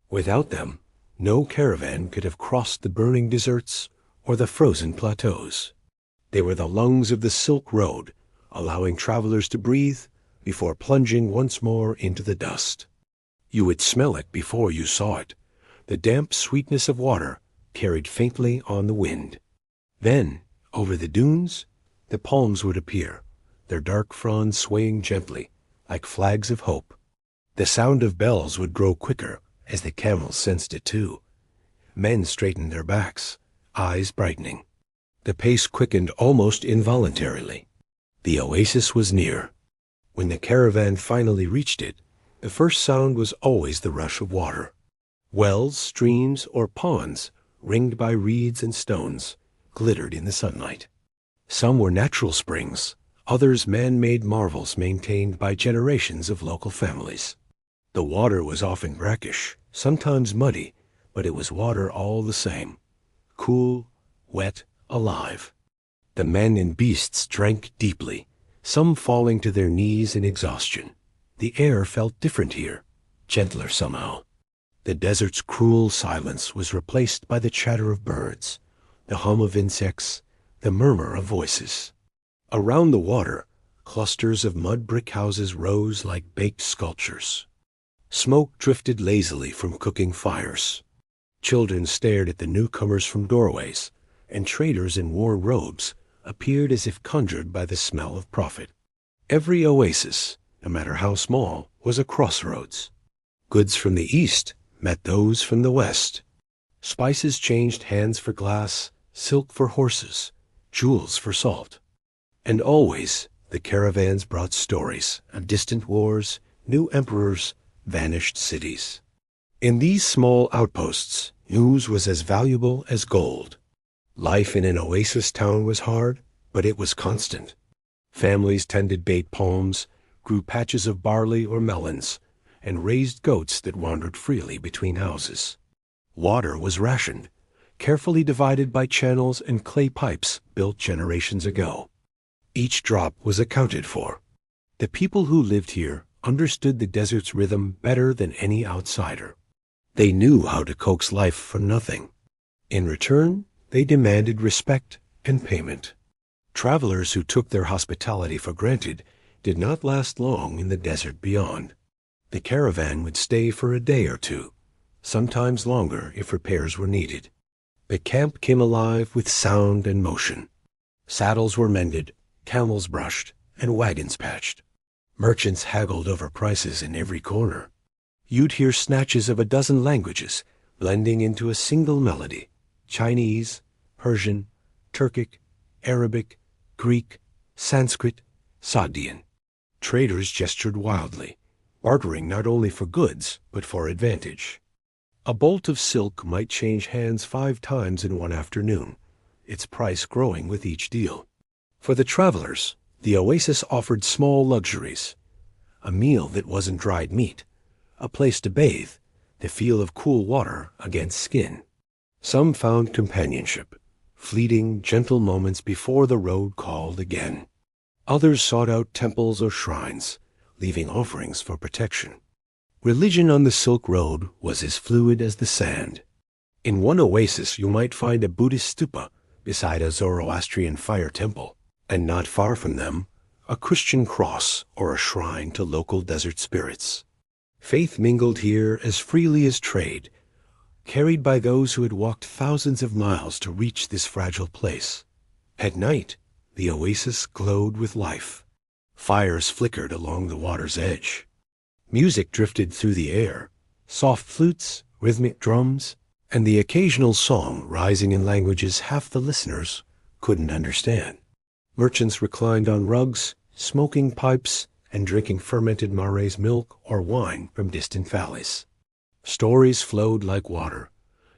Speaker 1: Without them, no caravan could have crossed the burning deserts or the frozen plateaus. They were the lungs of the Silk Road, allowing travelers to breathe before plunging once more into the dust. You would smell it before you saw it, the damp sweetness of water carried faintly on the wind. Then, over the dunes, the palms would appear, their dark fronds swaying gently, like flags of hope. The sound of bells would grow quicker as the camels sensed it too. Men straightened their backs, eyes brightening. The pace quickened almost involuntarily. The oasis was near. When the caravan finally reached it, the first sound was always the rush of water. Wells, streams, or ponds, ringed by reeds and stones, glittered in the sunlight. Some were natural springs, others man-made marvels maintained by generations of local families. The water was often brackish, sometimes muddy, but it was water all the same. Cool, wet, alive. The men and beasts drank deeply, some falling to their knees in exhaustion. The air felt different here, gentler somehow. The desert's cruel silence was replaced by the chatter of birds, the hum of insects, the murmur of voices. Around the water, clusters of mud brick houses rose like baked sculptures. Smoke drifted lazily from cooking fires. Children stared at the newcomers from doorways, and traders in worn robes appeared as if conjured by the smell of profit. Every oasis, no matter how small, was a crossroads. Goods from the east met those from the west. Spices changed hands for glass, silk for horses, jewels for salt. And always the caravans brought stories of distant wars, new emperors, vanished cities. In these small outposts, news was as valuable as gold. Life in an oasis town was hard, but it was constant. Families tended date palms, grew patches of barley or melons, and raised goats that wandered freely between houses. Water was rationed, carefully divided by channels and clay pipes built generations ago. Each drop was accounted for. The people who lived here understood the desert's rhythm better than any outsider. They knew how to coax life from nothing. In return, they demanded respect and payment. Travelers who took their hospitality for granted did not last long in the desert beyond. The caravan would stay for a day or two, sometimes longer if repairs were needed. The camp came alive with sound and motion. Saddles were mended, camels brushed, and wagons patched. Merchants haggled over prices in every corner. You'd hear snatches of a dozen languages blending into a single melody: Chinese, Persian, Turkic, Arabic, Greek, Sanskrit, Sogdian. Traders gestured wildly, bartering not only for goods, but for advantage. A bolt of silk might change hands 5 times in one afternoon, its price growing with each deal. For the travelers, the oasis offered small luxuries: a meal that wasn't dried meat, a place to bathe, the feel of cool water against skin. Some found companionship, fleeting, gentle moments before the road called again. Others sought out temples or shrines, leaving offerings for protection. Religion on the Silk Road was as fluid as the sand. In one oasis you might find a Buddhist stupa beside a Zoroastrian fire temple, and not far from them, a Christian cross or a shrine to local desert spirits. Faith mingled here as freely as trade, carried by those who had walked thousands of miles to reach this fragile place. At night, the oasis glowed with life. Fires flickered along the water's edge. Music drifted through the air, soft flutes, rhythmic drums, and the occasional song rising in languages half the listeners couldn't understand. Merchants reclined on rugs, smoking pipes, and drinking fermented maize milk or wine from distant valleys. Stories flowed like water,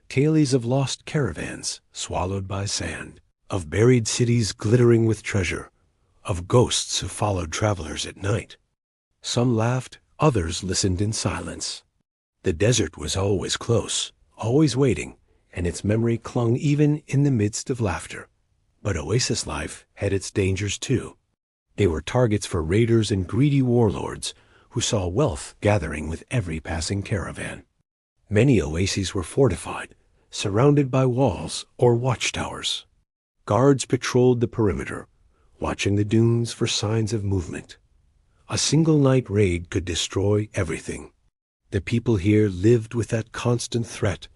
Speaker 1: tales of lost caravans swallowed by sand, of buried cities glittering with treasure, of ghosts who followed travelers at night. Some laughed, others listened in silence. The desert was always close, always waiting, and its memory clung even in the midst of laughter. But oasis life had its dangers too. They were targets for raiders and greedy warlords who saw wealth gathering with every passing caravan. Many oases were fortified, surrounded by walls or watchtowers. Guards patrolled the perimeter, watching the dunes for signs of movement. A single night raid could destroy everything. The people here lived with that constant threat,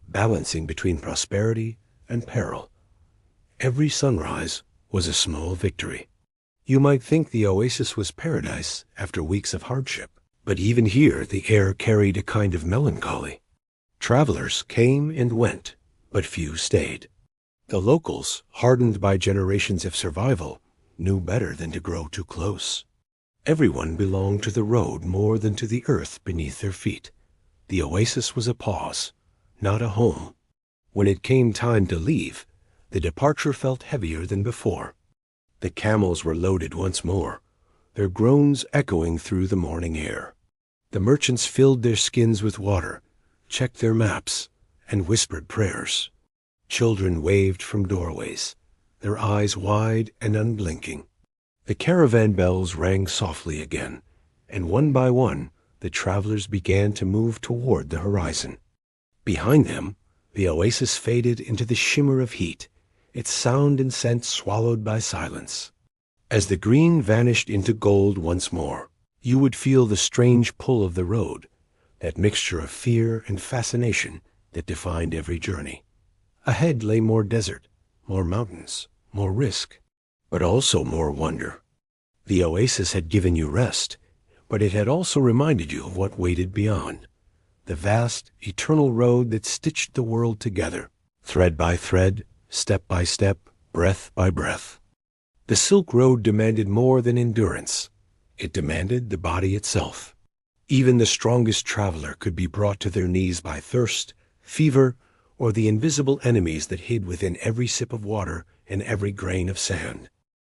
Speaker 1: balancing between prosperity and peril. Every sunrise was a small victory. You might think the oasis was paradise after weeks of hardship, but even here the air carried a kind of melancholy. Travelers came and went, but few stayed. The locals, hardened by generations of survival, knew better than to grow too close. Everyone belonged to the road more than to the earth beneath their feet. The oasis was a pause, not a home. When it came time to leave, the departure felt heavier than before. The camels were loaded once more, their groans echoing through the morning air. The merchants filled their skins with water, checked their maps, and whispered prayers. Children waved from doorways, their eyes wide and unblinking. The caravan bells rang softly again, and one by one the travelers began to move toward the horizon. Behind them, the oasis faded into the shimmer of heat, its sound and scent swallowed by silence. As the green vanished into gold once more, you would feel the strange pull of the road, that mixture of fear and fascination that defined every journey. Ahead lay more desert, more mountains, more risk, but also more wonder. The oasis had given you rest, but it had also reminded you of what waited beyond. The vast, eternal road that stitched the world together, thread by thread, step by step, breath by breath. The Silk Road demanded more than endurance. It demanded the body itself. Even the strongest traveler could be brought to their knees by thirst, fever, or the invisible enemies that hid within every sip of water and every grain of sand.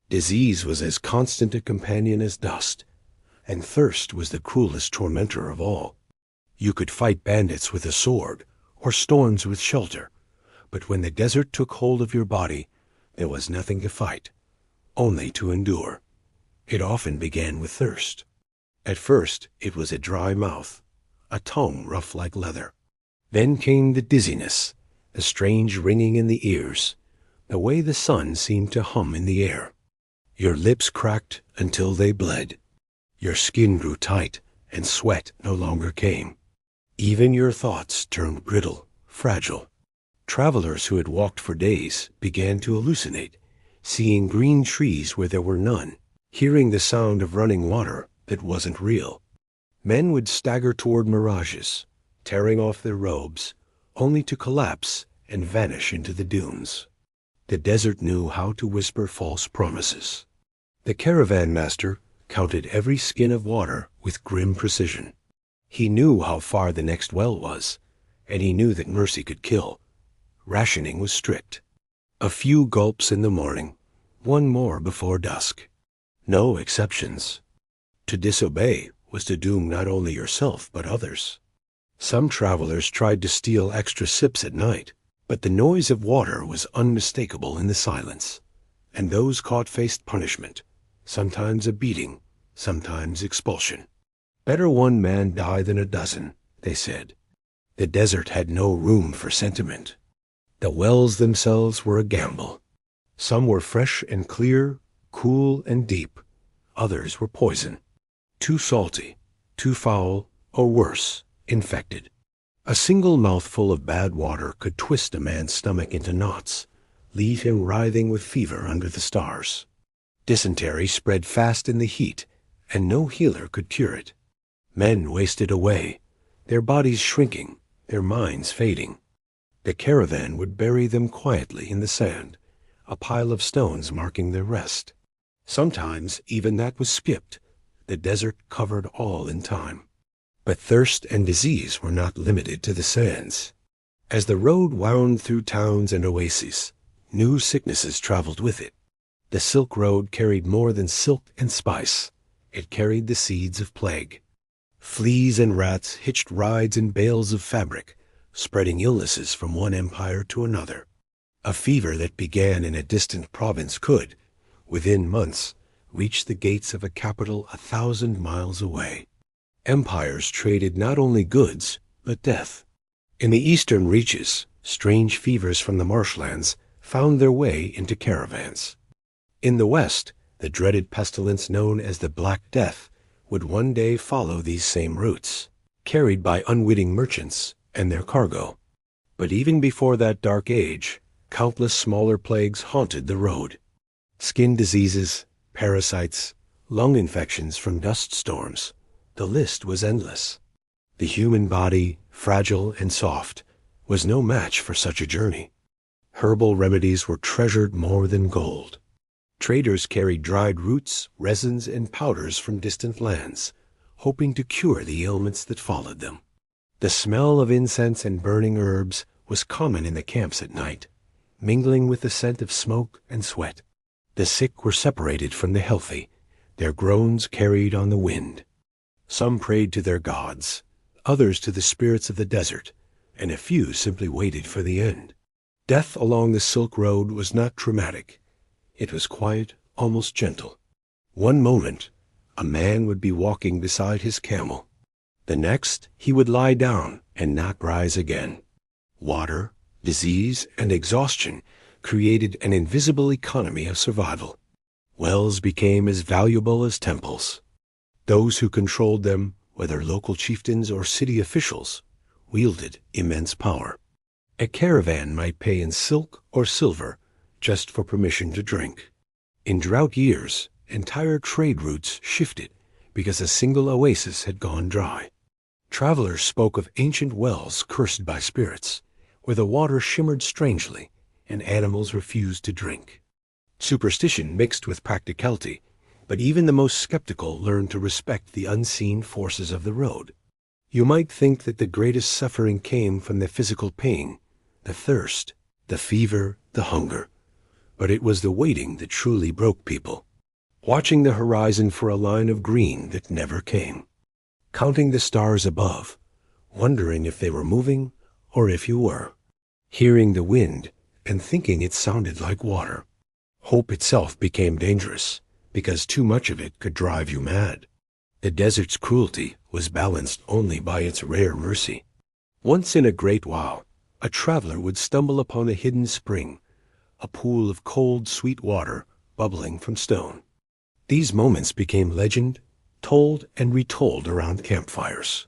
Speaker 1: Disease was as constant a companion as dust, and thirst was the cruelest tormentor of all. You could fight bandits with a sword, or storms with shelter, but when the desert took hold of your body, there was nothing to fight, only to endure. It often began with thirst. At first, it was a dry mouth, a tongue rough like leather. Then came the dizziness, a strange ringing in the ears, the way the sun seemed to hum in the air. Your lips cracked until they bled. Your skin grew tight, and sweat no longer came. Even your thoughts turned brittle, fragile. Travelers who had walked for days began to hallucinate, seeing green trees where there were none, hearing the sound of running water that wasn't real. Men would stagger toward mirages, tearing off their robes, only to collapse and vanish into the dunes. The desert knew how to whisper false promises. The caravan master counted every skin of water with grim precision. He knew how far the next well was, and he knew that mercy could kill. Rationing was strict. A few gulps in the morning, one more before dusk. No exceptions. To disobey was to doom not only yourself but others. Some travelers tried to steal extra sips at night, but the noise of water was unmistakable in the silence, and those caught faced punishment, sometimes a beating, sometimes expulsion. Better one man die than a dozen, they said. The desert had no room for sentiment. The wells themselves were a gamble. Some were fresh and clear, cool and deep. Others were poison. Too salty, too foul, or worse, infected. A single mouthful of bad water could twist a man's stomach into knots, leave him writhing with fever under the stars. Dysentery spread fast in the heat, and no healer could cure it. Men wasted away, their bodies shrinking, their minds fading. The caravan would bury them quietly in the sand, a pile of stones marking their rest. Sometimes even that was skipped. The desert covered all in time. But thirst and disease were not limited to the sands. As the road wound through towns and oases, new sicknesses traveled with it. The Silk Road carried more than silk and spice. It carried the seeds of plague. Fleas and rats hitched rides in bales of fabric, spreading illnesses from one empire to another. A fever that began in a distant province could, within months, reach the gates of a capital 1,000 miles away. Empires traded not only goods, but death. In the eastern reaches, strange fevers from the marshlands found their way into caravans. In the west, the dreaded pestilence known as the Black Death would one day follow these same routes, carried by unwitting merchants and their cargo. But even before that dark age, countless smaller plagues haunted the road. Skin diseases, parasites, lung infections from dust storms. The list was endless. The human body, fragile and soft, was no match for such a journey. Herbal remedies were treasured more than gold. Traders carried dried roots, resins, and powders from distant lands, hoping to cure the ailments that followed them. The smell of incense and burning herbs was common in the camps at night, mingling with the scent of smoke and sweat. The sick were separated from the healthy, their groans carried on the wind. Some prayed to their gods, others to the spirits of the desert, and a few simply waited for the end. Death along the Silk Road was not traumatic. It was quiet, almost gentle. One moment, a man would be walking beside his camel. The next, he would lie down and not rise again. Water, disease, and exhaustion created an invisible economy of survival. Wells became as valuable as temples. Those who controlled them, whether local chieftains or city officials, wielded immense power. A caravan might pay in silk or silver just for permission to drink. In drought years, entire trade routes shifted because a single oasis had gone dry. Travelers spoke of ancient wells cursed by spirits, where the water shimmered strangely and animals refused to drink. Superstition mixed with practicality, but even the most skeptical learned to respect the unseen forces of the road. You might think that the greatest suffering came from the physical pain, the thirst, the fever, the hunger, but it was the waiting that truly broke people. Watching the horizon for a line of green that never came. Counting the stars above, wondering if they were moving or if you were. Hearing the wind and thinking it sounded like water. Hope itself became dangerous because too much of it could drive you mad. The desert's cruelty was balanced only by its rare mercy. Once in a great while, a traveler would stumble upon a hidden spring, a pool of cold, sweet water bubbling from stone. These moments became legend, told and retold around campfires.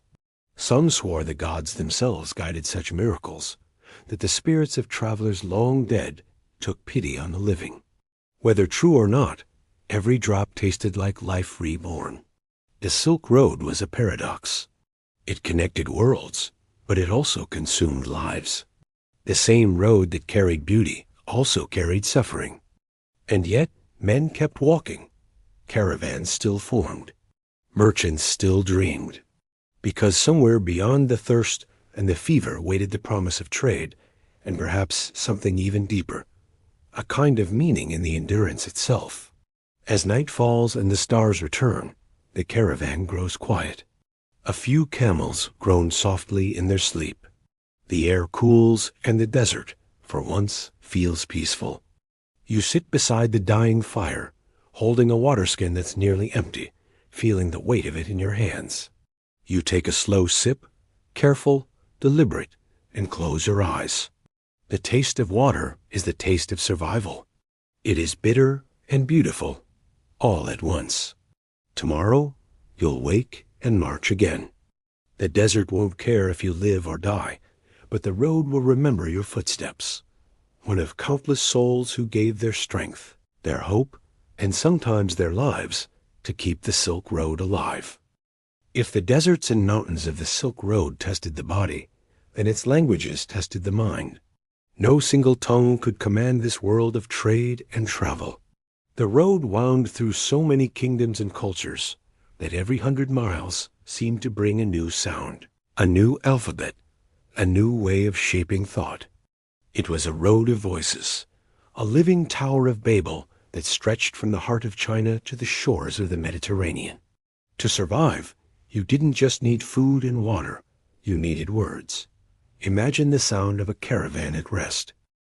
Speaker 1: Some swore the gods themselves guided such miracles, that the spirits of travelers long dead took pity on the living. Whether true or not, every drop tasted like life reborn. The Silk Road was a paradox. It connected worlds, but it also consumed lives. The same road that carried beauty also carried suffering. And yet, men kept walking. Caravans still formed. Merchants still dreamed. Because somewhere beyond the thirst and the fever waited the promise of trade, and perhaps something even deeper, a kind of meaning in the endurance itself. As night falls and the stars return, the caravan grows quiet. A few camels groan softly in their sleep. The air cools and the desert, for once, feels peaceful. You sit beside the dying fire, holding a water skin that's nearly empty, feeling the weight of it in your hands. You take a slow sip, careful, deliberate, and close your eyes. The taste of water is the taste of survival. It is bitter and beautiful, all at once. Tomorrow, you'll wake and march again. The desert won't care if you live or die, but the road will remember your footsteps. One of countless souls who gave their strength, their hope, and sometimes their lives to keep the Silk Road alive. If the deserts and mountains of the Silk Road tested the body, then its languages tested the mind. No single tongue could command this world of trade and travel. The road wound through so many kingdoms and cultures that every 100 miles seemed to bring a new sound, a new alphabet, a new way of shaping thought. It was a road of voices, a living Tower of Babel that stretched from the heart of China to the shores of the Mediterranean. To survive, you didn't just need food and water, you needed words. Imagine the sound of a caravan at rest,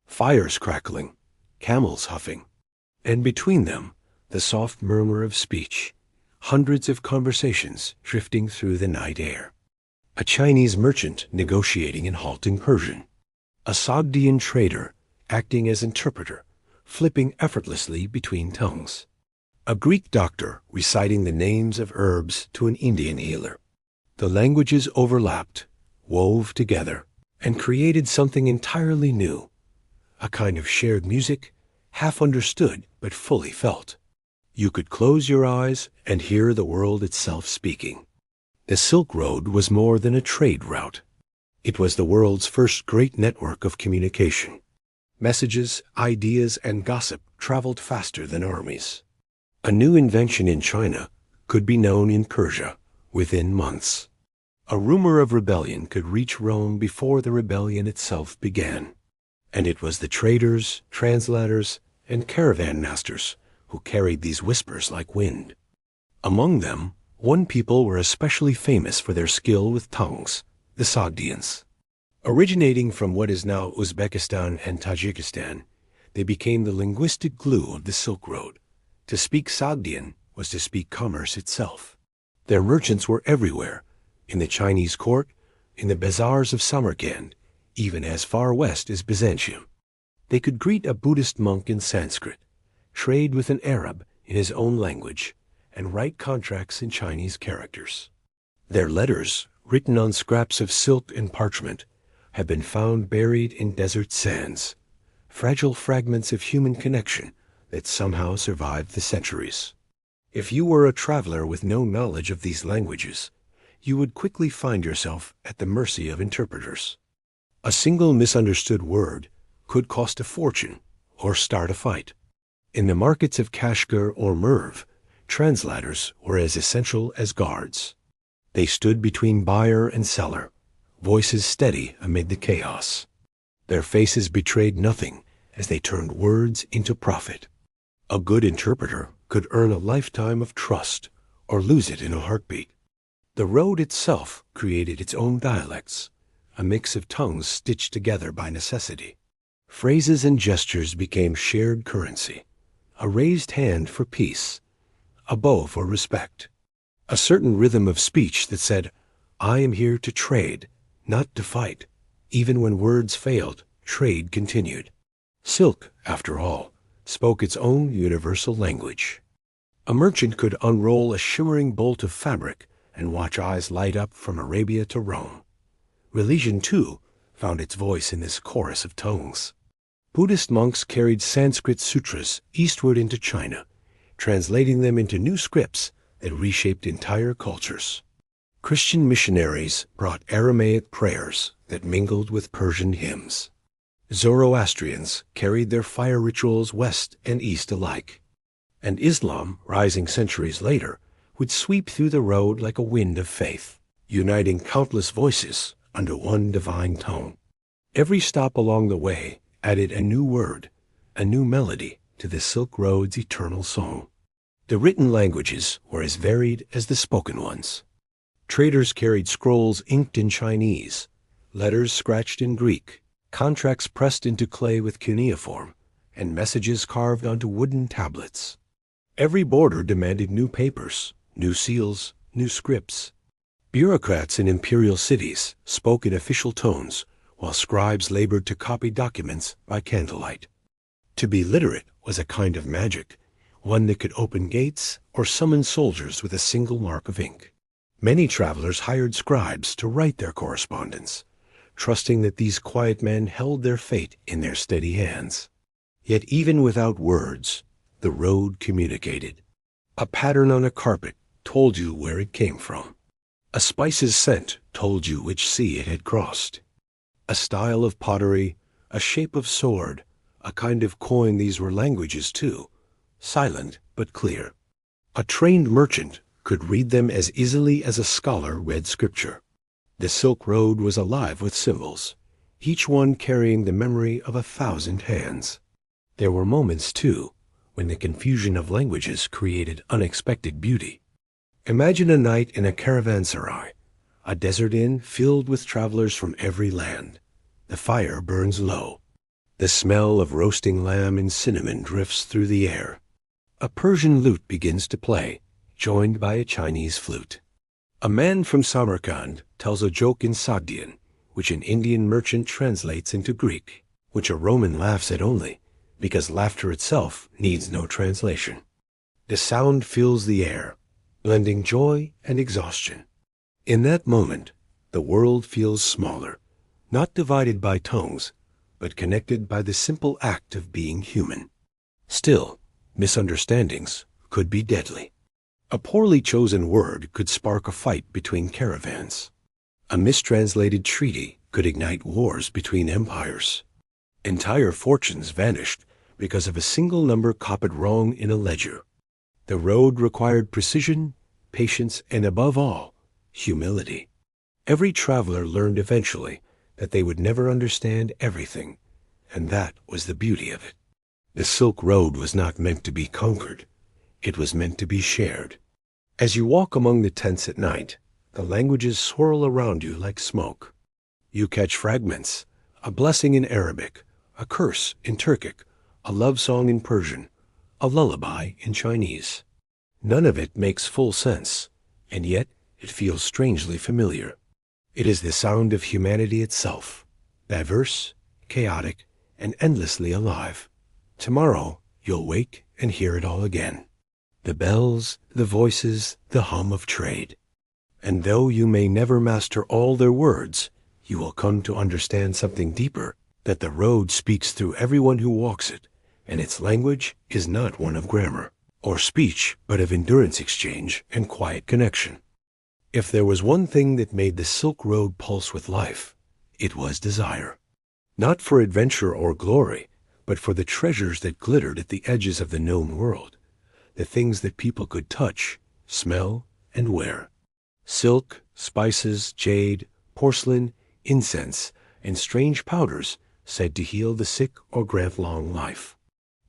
Speaker 1: fires crackling, camels huffing, and between them, the soft murmur of speech, hundreds of conversations drifting through the night air. A Chinese merchant negotiating in halting Persian, a Sogdian trader acting as interpreter, flipping effortlessly between tongues. A Greek doctor reciting the names of herbs to an Indian healer. The languages overlapped, wove together, and created something entirely new, a kind of shared music, half understood but fully felt. You could close your eyes and hear the world itself speaking. The Silk Road was more than a trade route. It was the world's first great network of communication. Messages, ideas, and gossip traveled faster than armies. A new invention in China could be known in Persia within months. A rumor of rebellion could reach Rome before the rebellion itself began. And it was the traders, translators, and caravan masters who carried these whispers like wind. Among them, one people were especially famous for their skill with tongues, the Sogdians. Originating from what is now Uzbekistan and Tajikistan, they became the linguistic glue of the Silk Road. To speak Sogdian was to speak commerce itself. Their merchants were everywhere, in the Chinese court, in the bazaars of Samarkand, even as far west as Byzantium. They could greet a Buddhist monk in Sanskrit, trade with an Arab in his own language, and write contracts in Chinese characters. Their letters, written on scraps of silk and parchment, have been found buried in desert sands, fragile fragments of human connection that somehow survived the centuries. If you were a traveler with no knowledge of these languages, you would quickly find yourself at the mercy of interpreters. A single misunderstood word could cost a fortune or start a fight. In the markets of Kashgar or Merv, translators were as essential as guards. They stood between buyer and seller, voices steady amid the chaos. Their faces betrayed nothing as they turned words into profit. A good interpreter could earn a lifetime of trust or lose it in a heartbeat. The road itself created its own dialects, a mix of tongues stitched together by necessity. Phrases and gestures became shared currency, a raised hand for peace, a bow for respect, a certain rhythm of speech that said, "I am here to trade, not to fight." Even when words failed, trade continued. Silk, after all, spoke its own universal language. A merchant could unroll a shimmering bolt of fabric and watch eyes light up from Arabia to Rome. Religion, too, found its voice in this chorus of tongues. Buddhist monks carried Sanskrit sutras eastward into China, translating them into new scripts that reshaped entire cultures. Christian missionaries brought Aramaic prayers that mingled with Persian hymns. Zoroastrians carried their fire rituals west and east alike. And Islam, rising centuries later, would sweep through the road like a wind of faith, uniting countless voices under one divine tone. Every stop along the way added a new word, a new melody to the Silk Road's eternal song. The written languages were as varied as the spoken ones. Traders carried scrolls inked in Chinese, letters scratched in Greek, contracts pressed into clay with cuneiform, and messages carved onto wooden tablets. Every border demanded new papers, new seals, new scripts. Bureaucrats in imperial cities spoke in official tones, while scribes labored to copy documents by candlelight. To be literate was a kind of magic, one that could open gates or summon soldiers with a single mark of ink. Many travelers hired scribes to write their correspondence, trusting that these quiet men held their fate in their steady hands. Yet even without words, the road communicated. A pattern on a carpet told you where it came from. A spice's scent told you which sea it had crossed. A style of pottery, a shape of sword, a kind of coin. These were languages too, silent but clear. A trained merchant could read them as easily as a scholar read scripture. The Silk Road was alive with symbols, each one carrying the memory of 1,000 hands. There were moments, too, when the confusion of languages created unexpected beauty. Imagine a night in a caravanserai, a desert inn filled with travelers from every land. The fire burns low. The smell of roasting lamb and cinnamon drifts through the air. A Persian lute begins to play, joined by a Chinese flute. A man from Samarkand tells a joke in Sogdian, which an Indian merchant translates into Greek, which a Roman laughs at only, because laughter itself needs no translation. The sound fills the air, blending joy and exhaustion. In that moment, the world feels smaller, not divided by tongues, but connected by the simple act of being human. Still, misunderstandings could be deadly. A poorly chosen word could spark a fight between caravans. A mistranslated treaty could ignite wars between empires. Entire fortunes vanished because of a single number copied wrong in a ledger. The road required precision, patience, and above all, humility. Every traveler learned eventually that they would never understand everything, and that was the beauty of it. The Silk Road was not meant to be conquered. It was meant to be shared. As you walk among the tents at night, the languages swirl around you like smoke. You catch fragments, a blessing in Arabic, a curse in Turkic, a love song in Persian, a lullaby in Chinese. None of it makes full sense, and yet it feels strangely familiar. It is the sound of humanity itself, diverse, chaotic, and endlessly alive. Tomorrow you'll wake and hear it all again. The bells, the voices, the hum of trade. And though you may never master all their words, you will come to understand something deeper, that the road speaks through everyone who walks it, and its language is not one of grammar or speech, but of endurance exchange and quiet connection. If there was one thing that made the Silk Road pulse with life, it was desire. Not for adventure or glory, but for the treasures that glittered at the edges of the known world, the things that people could touch, smell, and wear. Silk, spices, jade, porcelain, incense, and strange powders said to heal the sick or grant long life.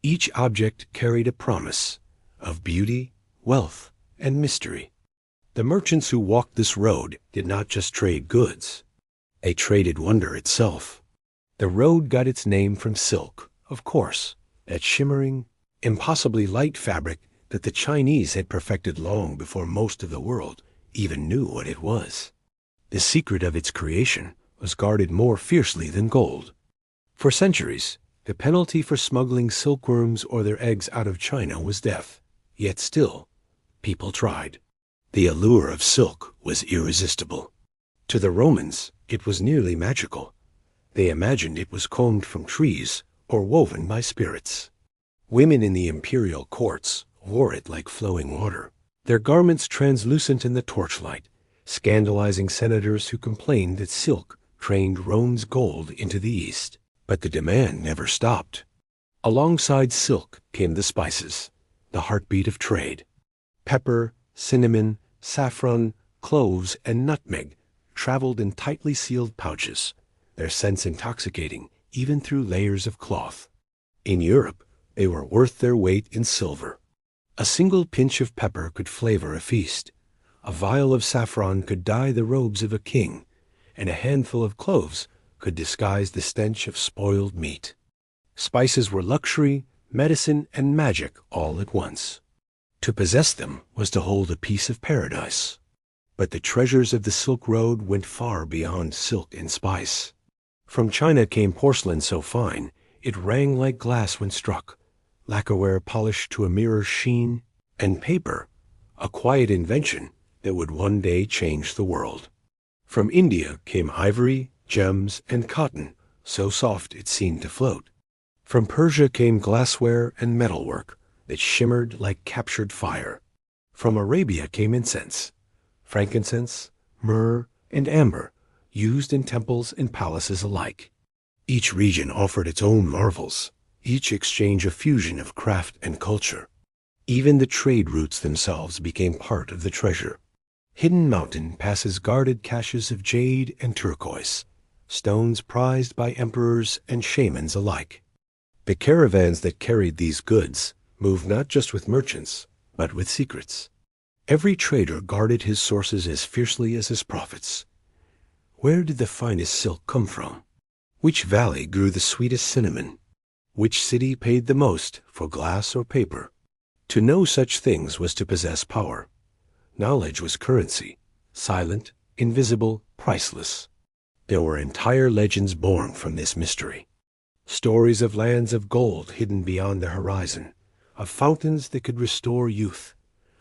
Speaker 1: Each object carried a promise of beauty, wealth, and mystery. The merchants who walked this road did not just trade goods. They traded wonder itself. The road got its name from silk, of course, that shimmering, impossibly light fabric that the Chinese had perfected long before most of the world even knew what it was. The secret of its creation was guarded more fiercely than gold. For centuries, the penalty for smuggling silkworms or their eggs out of China was death. Yet still, people tried. The allure of silk was irresistible. To the Romans, it was nearly magical. They imagined it was combed from trees or woven by spirits. Women in the imperial courts wore it like flowing water, their garments translucent in the torchlight, scandalizing senators who complained that silk trained Rome's gold into the east. But the demand never stopped. Alongside silk came the spices, the heartbeat of trade. Pepper, cinnamon, saffron, cloves, and nutmeg traveled in tightly sealed pouches, their scents intoxicating even through layers of cloth. In Europe, they were worth their weight in silver. A single pinch of pepper could flavor a feast. A vial of saffron could dye the robes of a king, and a handful of cloves could disguise the stench of spoiled meat. Spices were luxury, medicine, and magic all at once. To possess them was to hold a piece of paradise. But the treasures of the Silk Road went far beyond silk and spice. From China came porcelain so fine it rang like glass when struck, lacquerware polished to a mirror's sheen, and paper, a quiet invention that would one day change the world. From India came ivory, gems, and cotton, so soft it seemed to float. From Persia came glassware and metalwork that shimmered like captured fire. From Arabia came incense, frankincense, myrrh, and amber, used in temples and palaces alike. Each region offered its own marvels, each exchange a fusion of craft and culture. Even the trade routes themselves became part of the treasure. Hidden Mountain passes guarded caches of jade and turquoise, stones prized by emperors and shamans alike. The caravans that carried these goods moved not just with merchants, but with secrets. Every trader guarded his sources as fiercely as his profits. Where did the finest silk come from? Which valley grew the sweetest cinnamon? Which city paid the most for glass or paper? To know such things was to possess power. Knowledge was currency, silent, invisible, priceless. There were entire legends born from this mystery. Stories of lands of gold hidden beyond the horizon, of fountains that could restore youth,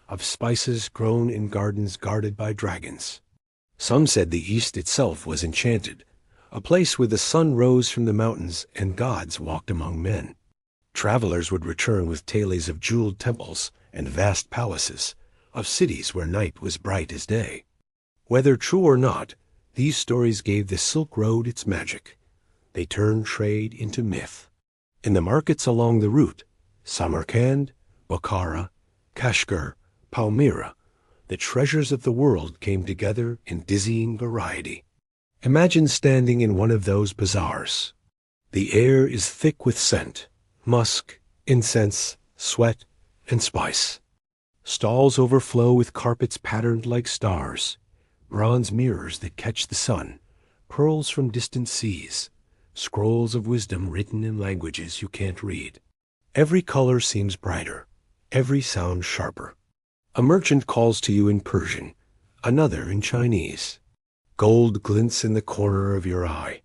Speaker 1: of spices grown in gardens guarded by dragons. Some said the East itself was enchanted, a place where the sun rose from the mountains and gods walked among men. Travelers would return with tales of jeweled temples and vast palaces, of cities where night was bright as day. Whether true or not, these stories gave the Silk Road its magic. They turned trade into myth. In the markets along the route, Samarkand, Bokhara, Kashgar, Palmyra, the treasures of the world came together in dizzying variety. Imagine standing in one of those bazaars. The air is thick with scent, musk, incense, sweat, and spice. Stalls overflow with carpets patterned like stars, bronze mirrors that catch the sun, pearls from distant seas, scrolls of wisdom written in languages you can't read. Every color seems brighter, every sound sharper. A merchant calls to you in Persian, another in Chinese. Gold glints in the corner of your eye.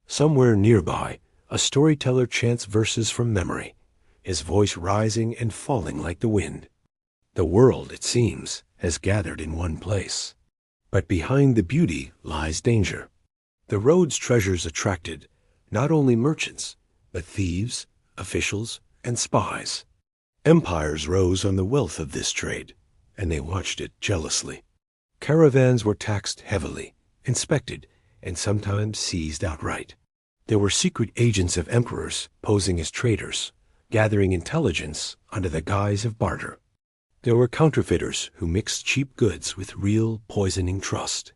Speaker 1: Somewhere nearby, a storyteller chants verses from memory, his voice rising and falling like the wind. The world, it seems, has gathered in one place. But behind the beauty lies danger. The road's treasures attracted not only merchants, but thieves, officials, and spies. Empires rose on the wealth of this trade, and they watched it jealously. Caravans were taxed heavily, inspected, and sometimes seized outright. There were secret agents of emperors posing as traders, gathering intelligence under the guise of barter. There were counterfeiters who mixed cheap goods with real poisoning trust.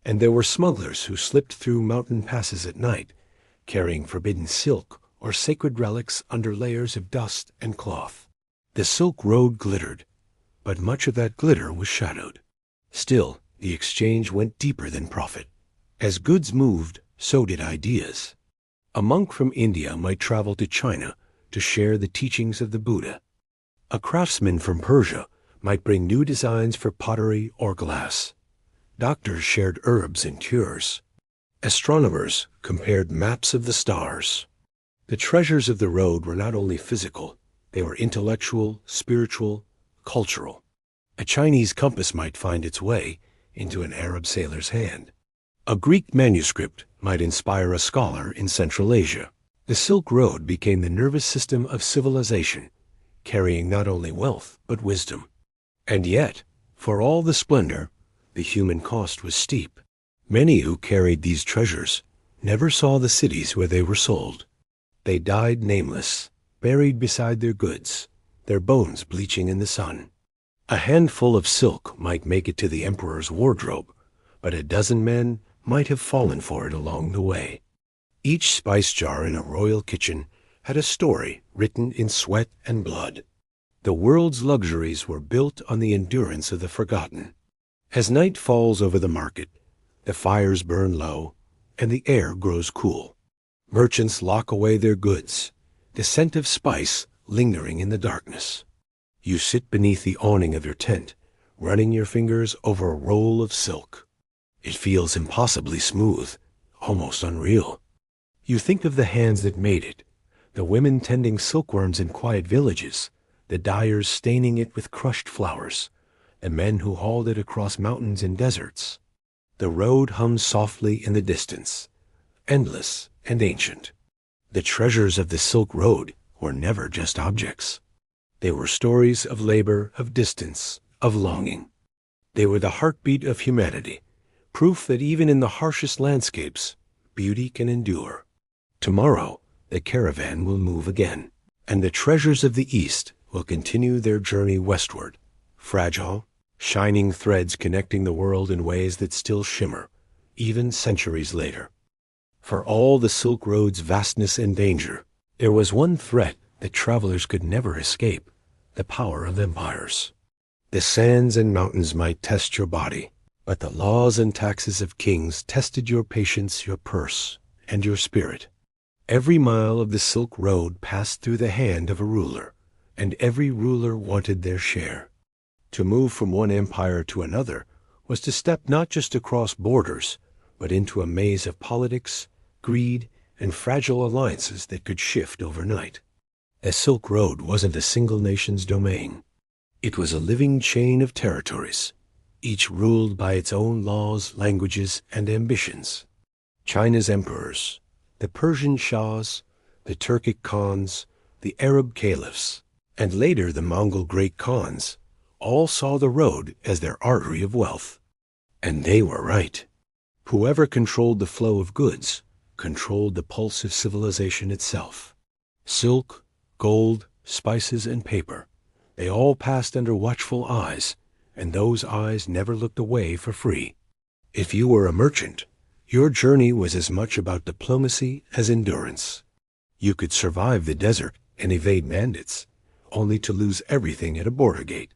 Speaker 1: And there were smugglers who slipped through mountain passes at night, carrying forbidden silk or sacred relics under layers of dust and cloth. The Silk Road glittered, but much of that glitter was shadowed. Still, the exchange went deeper than profit. As goods moved, so did ideas. A monk from India might travel to China to share the teachings of the Buddha. A craftsman from Persia might bring new designs for pottery or glass. Doctors shared herbs and cures. Astronomers compared maps of the stars. The treasures of the road were not only physical, they were intellectual, spiritual, cultural. A Chinese compass might find its way into an Arab sailor's hand. A Greek manuscript might inspire a scholar in Central Asia. The Silk Road became the nervous system of civilization, carrying not only wealth but wisdom. And yet, for all the splendor, the human cost was steep. Many who carried these treasures never saw the cities where they were sold. They died nameless, buried beside their goods, their bones bleaching in the sun. A handful of silk might make it to the emperor's wardrobe, but a dozen men might have fallen for it along the way. Each spice jar in a royal kitchen had a story written in sweat and blood. The world's luxuries were built on the endurance of the forgotten. As night falls over the market, the fires burn low, and the air grows cool. Merchants lock away their goods, the scent of spice lingering in the darkness. You sit beneath the awning of your tent, running your fingers over a roll of silk. It feels impossibly smooth, almost unreal. You think of the hands that made it, the women tending silkworms in quiet villages, the dyers staining it with crushed flowers, the men who hauled it across mountains and deserts. The road hums softly in the distance, endless and ancient. The treasures of the Silk Road were never just objects. They were stories of labor, of distance, of longing. They were the heartbeat of humanity, proof that even in the harshest landscapes, beauty can endure. Tomorrow, the caravan will move again, and the treasures of the East will continue their journey westward, fragile, shining threads connecting the world in ways that still shimmer, even centuries later. For all the Silk Road's vastness and danger, there was one threat that travelers could never escape: the power of empires. The sands and mountains might test your body, but the laws and taxes of kings tested your patience, your purse, and your spirit. Every mile of the Silk Road passed through the hand of a ruler, and every ruler wanted their share. To move from one empire to another was to step not just across borders, but into a maze of politics, greed, and fragile alliances that could shift overnight. The Silk Road wasn't a single nation's domain. It was a living chain of territories, each ruled by its own laws, languages, and ambitions. China's emperors, the Persian shahs, the Turkic khans, the Arab caliphs, and later the Mongol great khans, all saw the road as their artery of wealth. And they were right. Whoever controlled the flow of goods controlled the pulse of civilization itself. Silk, gold, spices, and paper, they all passed under watchful eyes, and those eyes never looked away for free. If you were a merchant, your journey was as much about diplomacy as endurance. You could survive the desert and evade bandits, only to lose everything at a border gate.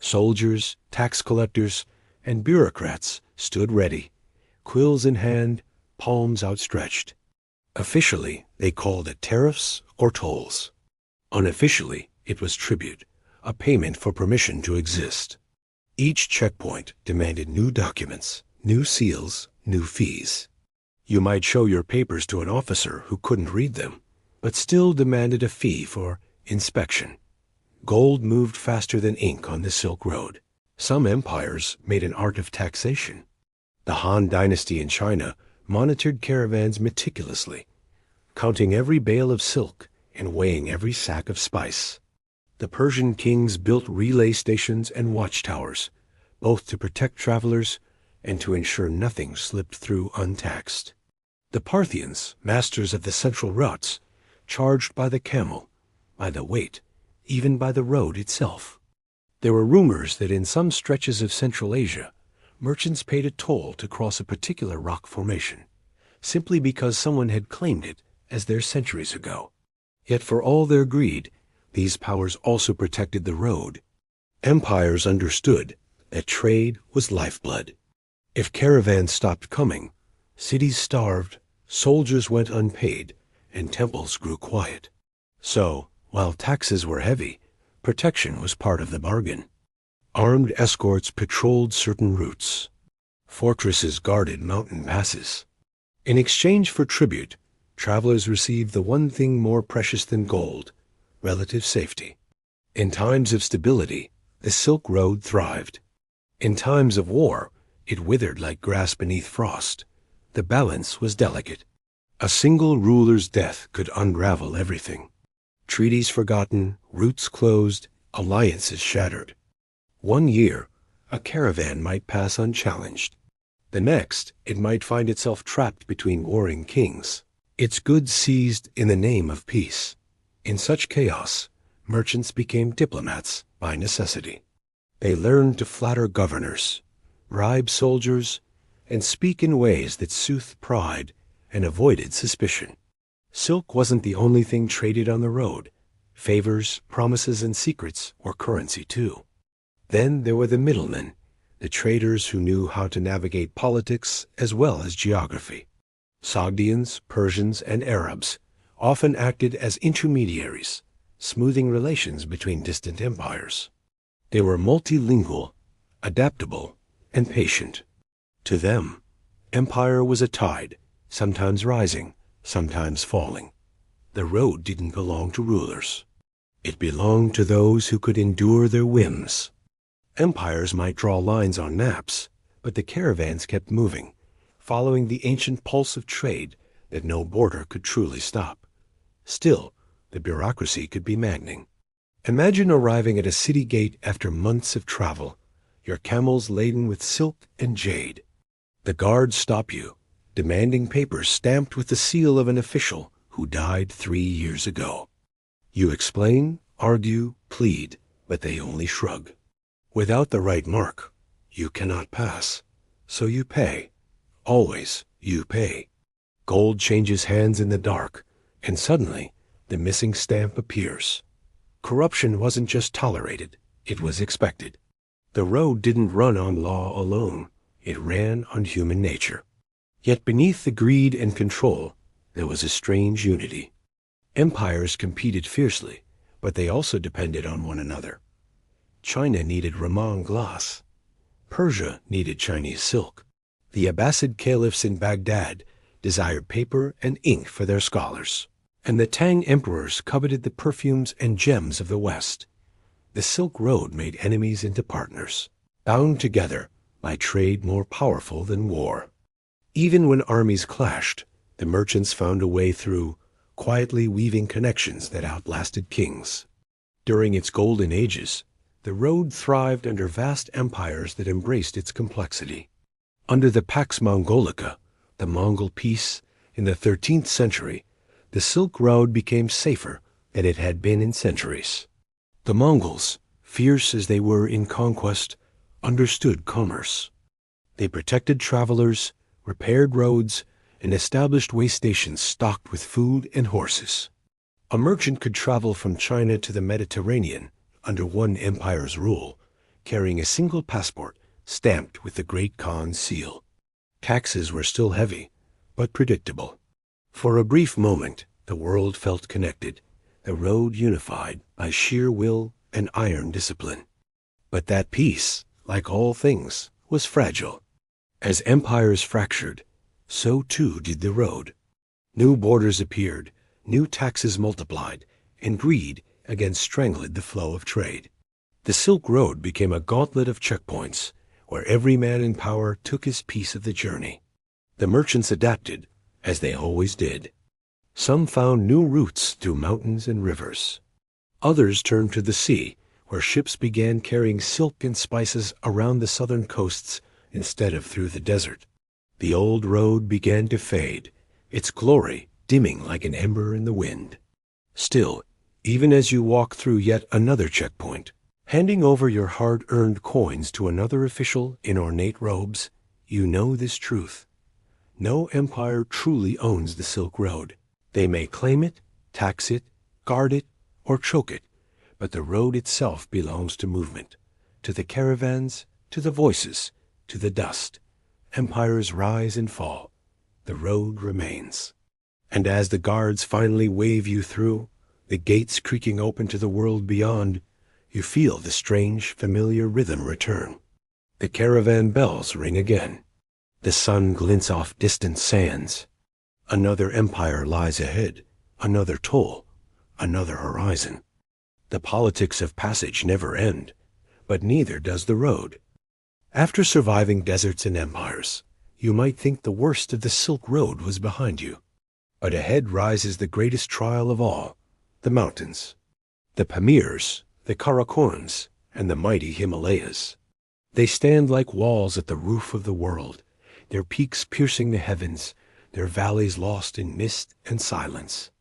Speaker 1: Soldiers, tax collectors, and bureaucrats stood ready, quills in hand, palms outstretched. Officially, they called it tariffs or tolls. Unofficially, it was tribute, a payment for permission to exist. Each checkpoint demanded new documents, new seals, new fees. You might show your papers to an officer who couldn't read them, but still demanded a fee for inspection. Gold moved faster than ink on the Silk Road. Some empires made an art of taxation. The Han dynasty in China monitored caravans meticulously, counting every bale of silk and weighing every sack of spice. The Persian kings built relay stations and watchtowers, both to protect travelers and to ensure nothing slipped through untaxed. The Parthians, masters of the central routes, charged by the camel, by the weight, even by the road itself. There were rumors that in some stretches of Central Asia, merchants paid a toll to cross a particular rock formation, simply because someone had claimed it as theirs centuries ago. Yet for all their greed, these powers also protected the road. Empires understood that trade was lifeblood. If caravans stopped coming, cities starved, soldiers went unpaid, and temples grew quiet. So, while taxes were heavy, protection was part of the bargain. Armed escorts patrolled certain routes. Fortresses guarded mountain passes. In exchange for tribute, travelers received the one thing more precious than gold: relative safety. In times of stability, the Silk Road thrived. In times of war, it withered like grass beneath frost. The balance was delicate. A single ruler's death could unravel everything. Treaties forgotten, routes closed, alliances shattered. One year, a caravan might pass unchallenged. The next, it might find itself trapped between warring kings, its goods seized in the name of peace. In such chaos, merchants became diplomats by necessity. They learned to flatter governors, bribe soldiers, and speak in ways that soothed pride and avoided suspicion. Silk wasn't the only thing traded on the road. Favors, promises, and secrets were currency too. Then there were the middlemen, the traders who knew how to navigate politics as well as geography. Sogdians, Persians, and Arabs often acted as intermediaries, smoothing relations between distant empires. They were multilingual, adaptable, and patient. To them, empire was a tide, sometimes rising, sometimes falling. The road didn't belong to rulers. It belonged to those who could endure their whims. Empires might draw lines on maps, but the caravans kept moving, following the ancient pulse of trade that no border could truly stop. Still, the bureaucracy could be maddening. Imagine arriving at a city gate after months of travel, your camels laden with silk and jade. The guards stop you, demanding papers stamped with the seal of an official who died 3 years ago. You explain, argue, plead, but they only shrug. Without the right mark, you cannot pass. So you pay. Always you pay. Gold changes hands in the dark, and suddenly the missing stamp appears. Corruption wasn't just tolerated, it was expected. The road didn't run on law alone, it ran on human nature. Yet beneath the greed and control, there was a strange unity. Empires competed fiercely, but they also depended on one another. China needed Raman glass. Persia needed Chinese silk. The Abbasid caliphs in Baghdad desired paper and ink for their scholars, and the Tang emperors coveted the perfumes and gems of the West. The Silk Road made enemies into partners, bound together by trade more powerful than war. Even when armies clashed, the merchants found a way through, quietly weaving connections that outlasted kings. During its golden ages, the road thrived under vast empires that embraced its complexity. Under the Pax Mongolica, the Mongol peace, in the 13th century, the Silk Road became safer than it had been in centuries. The Mongols, fierce as they were in conquest, understood commerce. They protected travelers, repaired roads, and established way stations stocked with food and horses. A merchant could travel from China to the Mediterranean under one empire's rule, carrying a single passport stamped with the Great Khan's seal. Taxes were still heavy, but predictable. For a brief moment, the world felt connected, the road unified by sheer will and iron discipline. But that peace, like all things, was fragile. As empires fractured, so too did the road. New borders appeared, new taxes multiplied, and greed again strangled the flow of trade. The Silk Road became a gauntlet of checkpoints, where every man in power took his piece of the journey. The merchants adapted, as they always did. Some found new routes through mountains and rivers. Others turned to the sea, where ships began carrying silk and spices around the southern coasts instead of through the desert. The old road began to fade, its glory dimming like an ember in the wind. Still, even as you walk through yet another checkpoint, handing over your hard-earned coins to another official in ornate robes, you know this truth. No empire truly owns the Silk Road. They may claim it, tax it, guard it, or choke it, but the road itself belongs to movement, to the caravans, to the voices, to the dust. Empires rise and fall. The road remains. And as the guards finally wave you through, the gates creaking open to the world beyond, you feel the strange, familiar rhythm return. The caravan bells ring again. The sun glints off distant sands. Another empire lies ahead, another toll, another horizon. The politics of passage never end, but neither does the road. After surviving deserts and empires, you might think the worst of the Silk Road was behind you. But ahead rises the greatest trial of all, the mountains. The Pamirs, the Karakorums, and the mighty Himalayas. They stand like walls at the roof of the world, their peaks piercing the heavens, their valleys lost in mist and silence.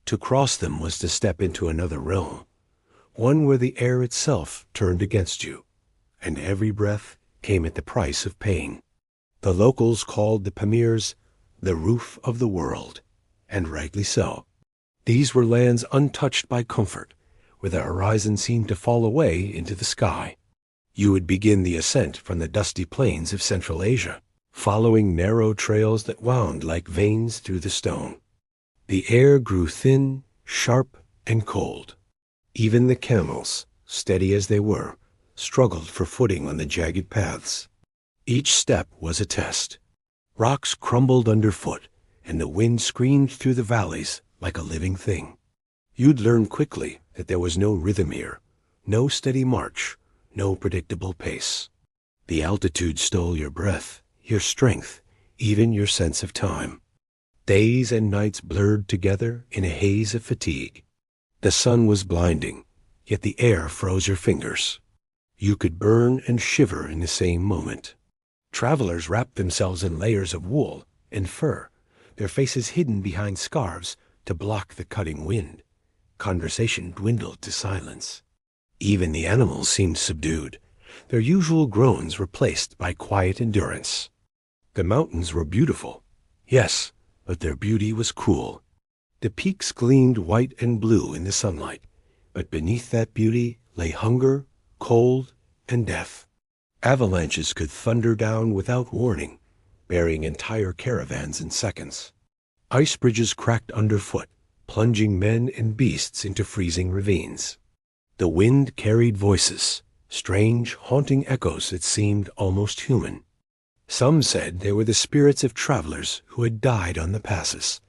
Speaker 1: To cross them was to step into another realm, one where the air itself turned against you, and every breath came at the price of pain. The locals called the Pamirs the roof of the world, and rightly so. These were lands untouched by comfort, where the horizon seemed to fall away into the sky. You would begin the ascent from the dusty plains of Central Asia, following narrow trails that wound like veins through the stone. The air grew thin, sharp, and cold. Even the camels, steady as they were, struggled for footing on the jagged paths. Each step was a test. Rocks crumbled underfoot, and the wind screamed through the valleys like a living thing. You'd learn quickly that there was no rhythm here, no steady march, no predictable pace. The altitude stole your breath, your strength, even your sense of time. Days and nights blurred together in a haze of fatigue. The sun was blinding, yet the air froze your fingers. You could burn and shiver in the same moment. Travelers wrapped themselves in layers of wool and fur, their faces hidden behind scarves to block the cutting wind. Conversation dwindled to silence. Even the animals seemed subdued, their usual groans replaced by quiet endurance. The mountains were beautiful, yes, but their beauty was cruel. The peaks gleamed white and blue in the sunlight, but beneath that beauty lay hunger, cold, and death. Avalanches could thunder down without warning, burying entire caravans in seconds. Ice bridges cracked underfoot, plunging men and beasts into freezing ravines. The wind carried voices, strange, haunting echoes that seemed almost human. Some said they were the spirits of travelers who had died on the passes,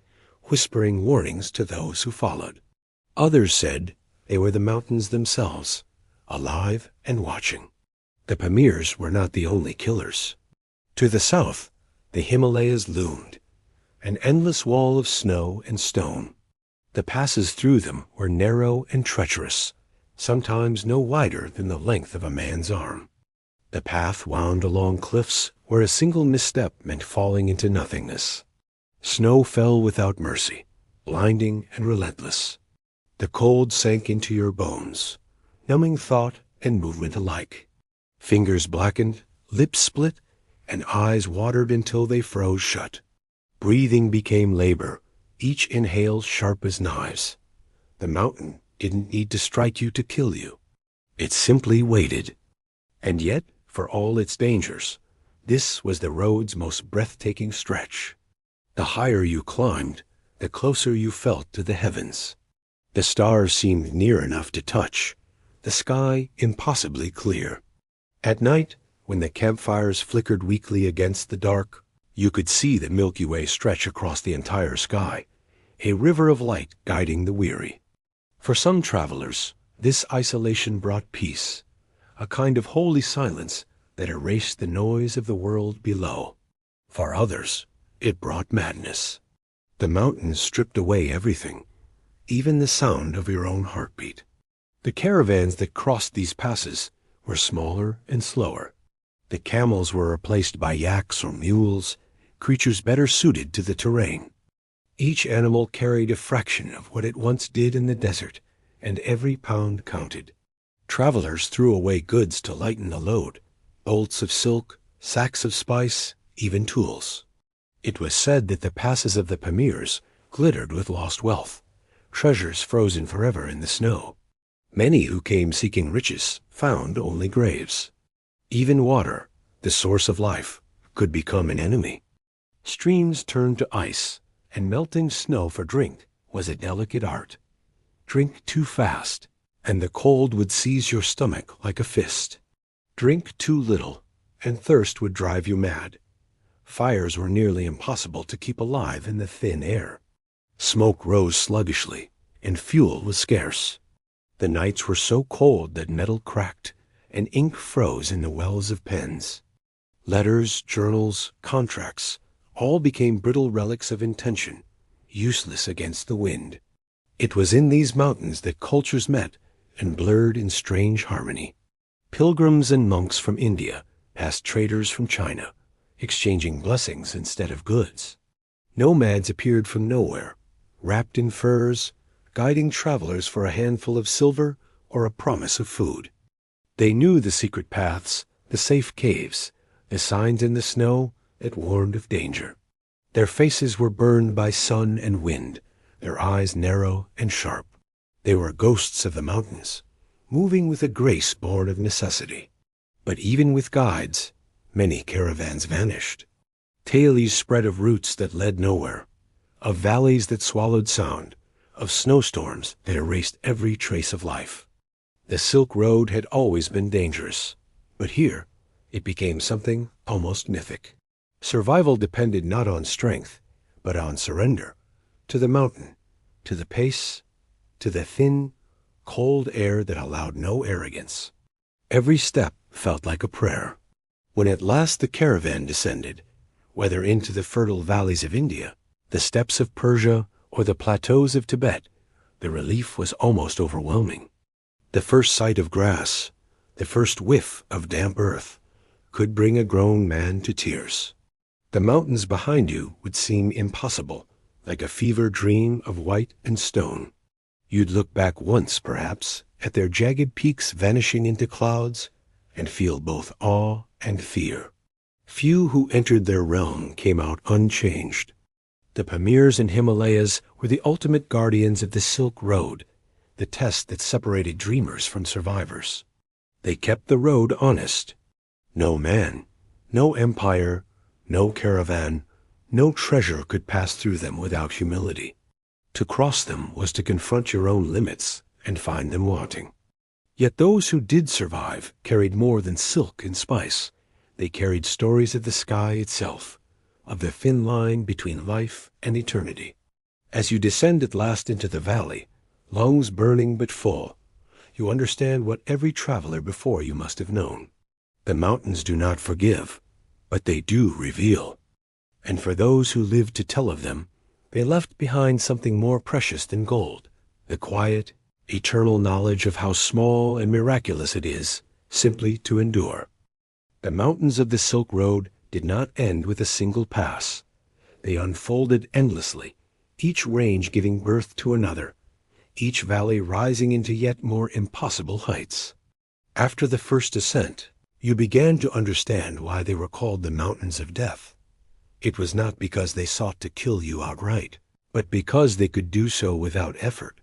Speaker 1: whispering warnings to those who followed. Others said they were the mountains themselves, alive and watching. The Pamirs were not the only killers. To the south, the Himalayas loomed, an endless wall of snow and stone. The passes through them were narrow and treacherous, sometimes no wider than the length of a man's arm. The path wound along cliffs where a single misstep meant falling into nothingness. Snow fell without mercy, blinding and relentless. The cold sank into your bones, numbing thought and movement alike. Fingers blackened, lips split, and eyes watered until they froze shut. Breathing became labor, each inhale sharp as knives. The mountain didn't need to strike you to kill you. It simply waited. And yet, for all its dangers, this was the road's most breathtaking stretch. The higher you climbed, the closer you felt to the heavens. The stars seemed near enough to touch, the sky impossibly clear. At night, when the campfires flickered weakly against the dark, you could see the Milky Way stretch across the entire sky, a river of light guiding the weary. For some travelers, this isolation brought peace, a kind of holy silence that erased the noise of the world below. For others, it brought madness. The mountains stripped away everything, even the sound of your own heartbeat. The caravans that crossed these passes were smaller and slower. The camels were replaced by yaks or mules, creatures better suited to the terrain. Each animal carried a fraction of what it once did in the desert, and every pound counted. Travelers threw away goods to lighten the load, bolts of silk, sacks of spice, even tools. It was said that the passes of the Pamirs glittered with lost wealth, treasures frozen forever in the snow. Many who came seeking riches found only graves. Even water, the source of life, could become an enemy. Streams turned to ice, and melting snow for drink was a delicate art. Drink too fast, and the cold would seize your stomach like a fist. Drink too little, and thirst would drive you mad. Fires were nearly impossible to keep alive in the thin air. Smoke rose sluggishly, and fuel was scarce. The nights were so cold that metal cracked, and ink froze in the wells of pens. Letters, journals, contracts, all became brittle relics of intention, useless against the wind. It was in these mountains that cultures met and blurred in strange harmony. Pilgrims and monks from India passed traders from China, exchanging blessings instead of goods. Nomads appeared from nowhere, wrapped in furs, guiding travelers for a handful of silver or a promise of food. They knew the secret paths, the safe caves, the signs in the snow that warned of danger. Their faces were burned by sun and wind, their eyes narrow and sharp. They were ghosts of the mountains, moving with a grace born of necessity. But even with guides, many caravans vanished. Tales spread of routes that led nowhere, of valleys that swallowed sound, of snowstorms that erased every trace of life. The Silk Road had always been dangerous, but here it became something almost mythic. Survival depended not on strength, but on surrender, to the mountain, to the pace, to the thin, cold air that allowed no arrogance. Every step felt like a prayer. When at last the caravan descended, whether into the fertile valleys of India, the steppes of Persia, or the plateaus of Tibet, the relief was almost overwhelming. The first sight of grass, the first whiff of damp earth, could bring a grown man to tears. The mountains behind you would seem impossible, like a fever dream of white and stone. You'd look back once, perhaps, at their jagged peaks vanishing into clouds, and feel both awe and fear. Few who entered their realm came out unchanged. The Pamirs and Himalayas were the ultimate guardians of the Silk Road, the test that separated dreamers from survivors. They kept the road honest. No man, no empire, no caravan, no treasure could pass through them without humility. To cross them was to confront your own limits and find them wanting. Yet those who did survive carried more than silk and spice. They carried stories of the sky itself, of the thin line between life and eternity. As you descend at last into the valley, lungs burning but full, you understand what every traveler before you must have known. The mountains do not forgive, but they do reveal. And for those who lived to tell of them, they left behind something more precious than gold, the quiet, eternal knowledge of how small and miraculous it is simply to endure. The mountains of the Silk Road did not end with a single pass. They unfolded endlessly, each range giving birth to another, each valley rising into yet more impossible heights. After the first ascent, you began to understand why they were called the Mountains of Death. It was not because they sought to kill you outright, but because they could do so without effort,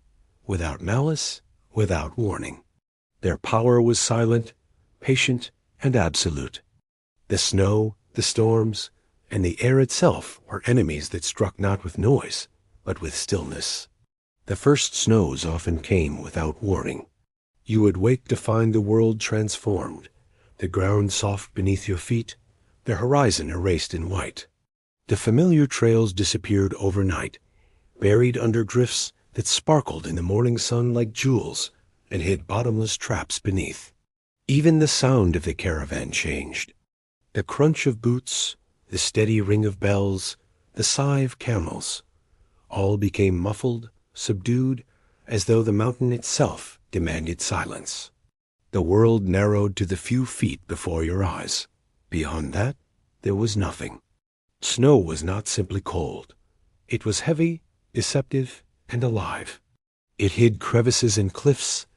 Speaker 1: without malice, without warning. Their power was silent, patient, and absolute. The snow, the storms, and the air itself were enemies that struck not with noise, but with stillness. The first snows often came without warning. You would wake to find the world transformed, the ground soft beneath your feet, the horizon erased in white. The familiar trails disappeared overnight, buried under drifts that sparkled in the morning sun like jewels and hid bottomless traps beneath. Even the sound of the caravan changed. The crunch of boots, the steady ring of bells, the sigh of camels. All became muffled, subdued, as though the mountain itself demanded silence. The world narrowed to the few feet before your eyes. Beyond that, there was nothing. Snow was not simply cold. It was heavy, deceptive, and alive. It hid crevices in cliffs,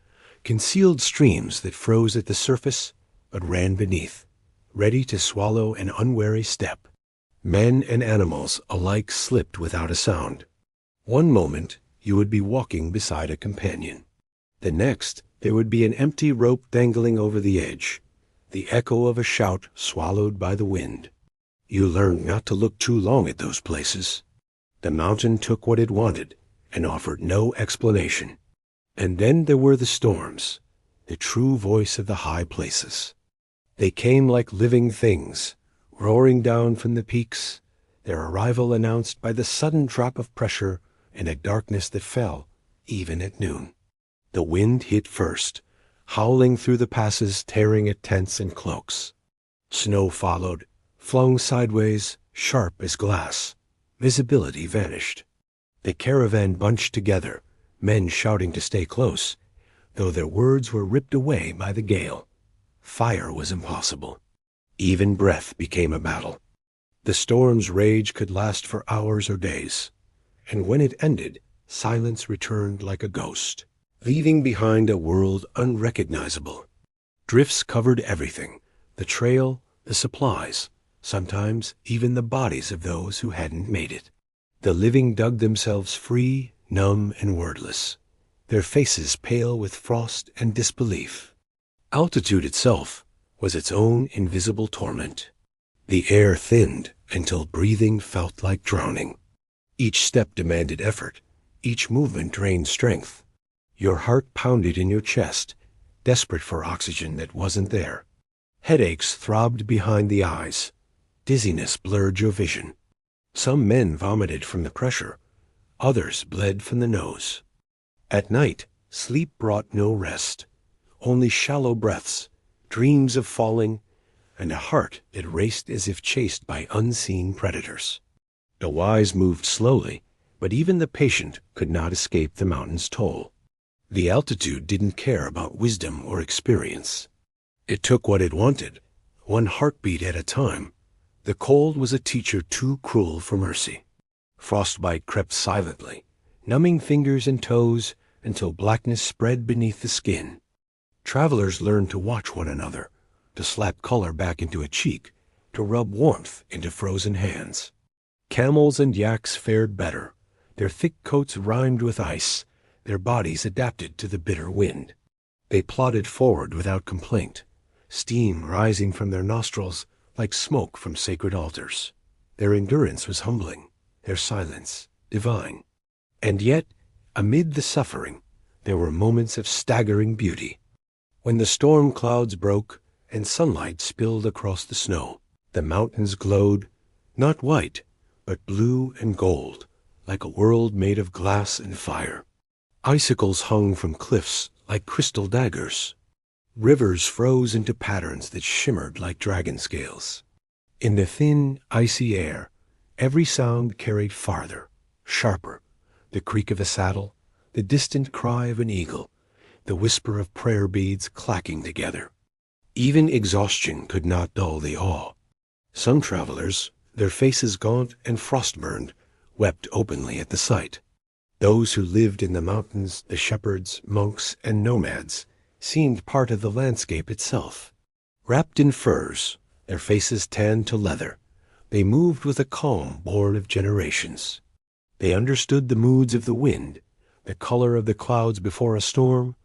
Speaker 1: concealed streams that froze at the surface but ran beneath, ready to swallow an unwary step. Men and animals alike slipped without a sound. One moment you would be walking beside a companion. The next there would be an empty rope dangling over the edge, the echo of a shout swallowed by the wind. You learned not to look too long at those places. The mountain took what it wanted and offered no explanation. And then there were the storms, the true voice of the high places. They came like living things, roaring down from the peaks, their arrival announced by the sudden drop of pressure in a darkness that fell, even at noon. The wind hit first, howling through the passes, tearing at tents and cloaks. Snow followed, flung sideways, sharp as glass. Visibility vanished. The caravan bunched together, men shouting to stay close, though their words were ripped away by the gale. Fire was impossible. Even breath became a battle. The storm's rage could last for hours or days, and when it ended, silence returned like a ghost, leaving behind a world unrecognizable. Drifts covered everything, the trail, the supplies, sometimes even the bodies of those who hadn't made it. The living dug themselves free, numb and wordless, their faces pale with frost and disbelief. Altitude itself was its own invisible torment. The air thinned until breathing felt like drowning. Each step demanded effort, each movement drained strength. Your heart pounded in your chest, desperate for oxygen that wasn't there. Headaches throbbed behind the eyes. Dizziness blurred your vision. Some men vomited from the pressure. Others bled from the nose. At night, sleep brought no rest. Only shallow breaths, dreams of falling, and a heart that raced as if chased by unseen predators. The wise moved slowly, but even the patient could not escape the mountain's toll. The altitude didn't care about wisdom or experience. It took what it wanted, one heartbeat at a time. The cold was a teacher too cruel for mercy. Frostbite crept silently, numbing fingers and toes until blackness spread beneath the skin. Travelers learned to watch one another, to slap color back into a cheek, to rub warmth into frozen hands. Camels and yaks fared better. Their thick coats rimed with ice, their bodies adapted to the bitter wind. They plodded forward without complaint, steam rising from their nostrils like smoke from sacred altars. Their endurance was humbling, their silence divine. And yet, amid the suffering, there were moments of staggering beauty. When the storm clouds broke and sunlight spilled across the snow, the mountains glowed, not white, but blue and gold, like a world made of glass and fire. Icicles hung from cliffs like crystal daggers. Rivers froze into patterns that shimmered like dragon scales. In the thin, icy air, every sound carried farther, sharper, the creak of a saddle, the distant cry of an eagle, the whisper of prayer beads clacking together. Even exhaustion could not dull the awe. Some travelers, their faces gaunt and frost-burned, wept openly at the sight. Those who lived in the mountains, the shepherds, monks, and nomads, seemed part of the landscape itself. Wrapped in furs, their faces tanned to leather, they moved with a calm born of generations. They understood the moods of the wind, the color of the clouds before a storm,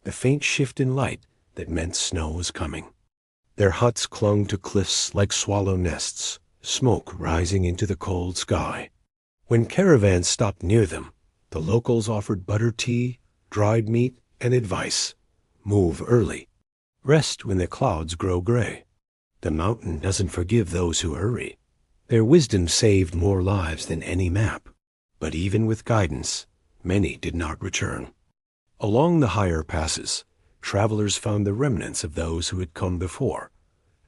Speaker 1: the faint shift in light that meant snow was coming. Their huts clung to cliffs like swallow nests, smoke rising into the cold sky. When caravans stopped near them, the locals offered butter tea, dried meat, and advice. Move early. Rest when the clouds grow gray. The mountain doesn't forgive those who hurry. Their wisdom saved more lives than any map. But even with guidance, many did not return. Along the higher passes, travelers found the remnants of those who had come before.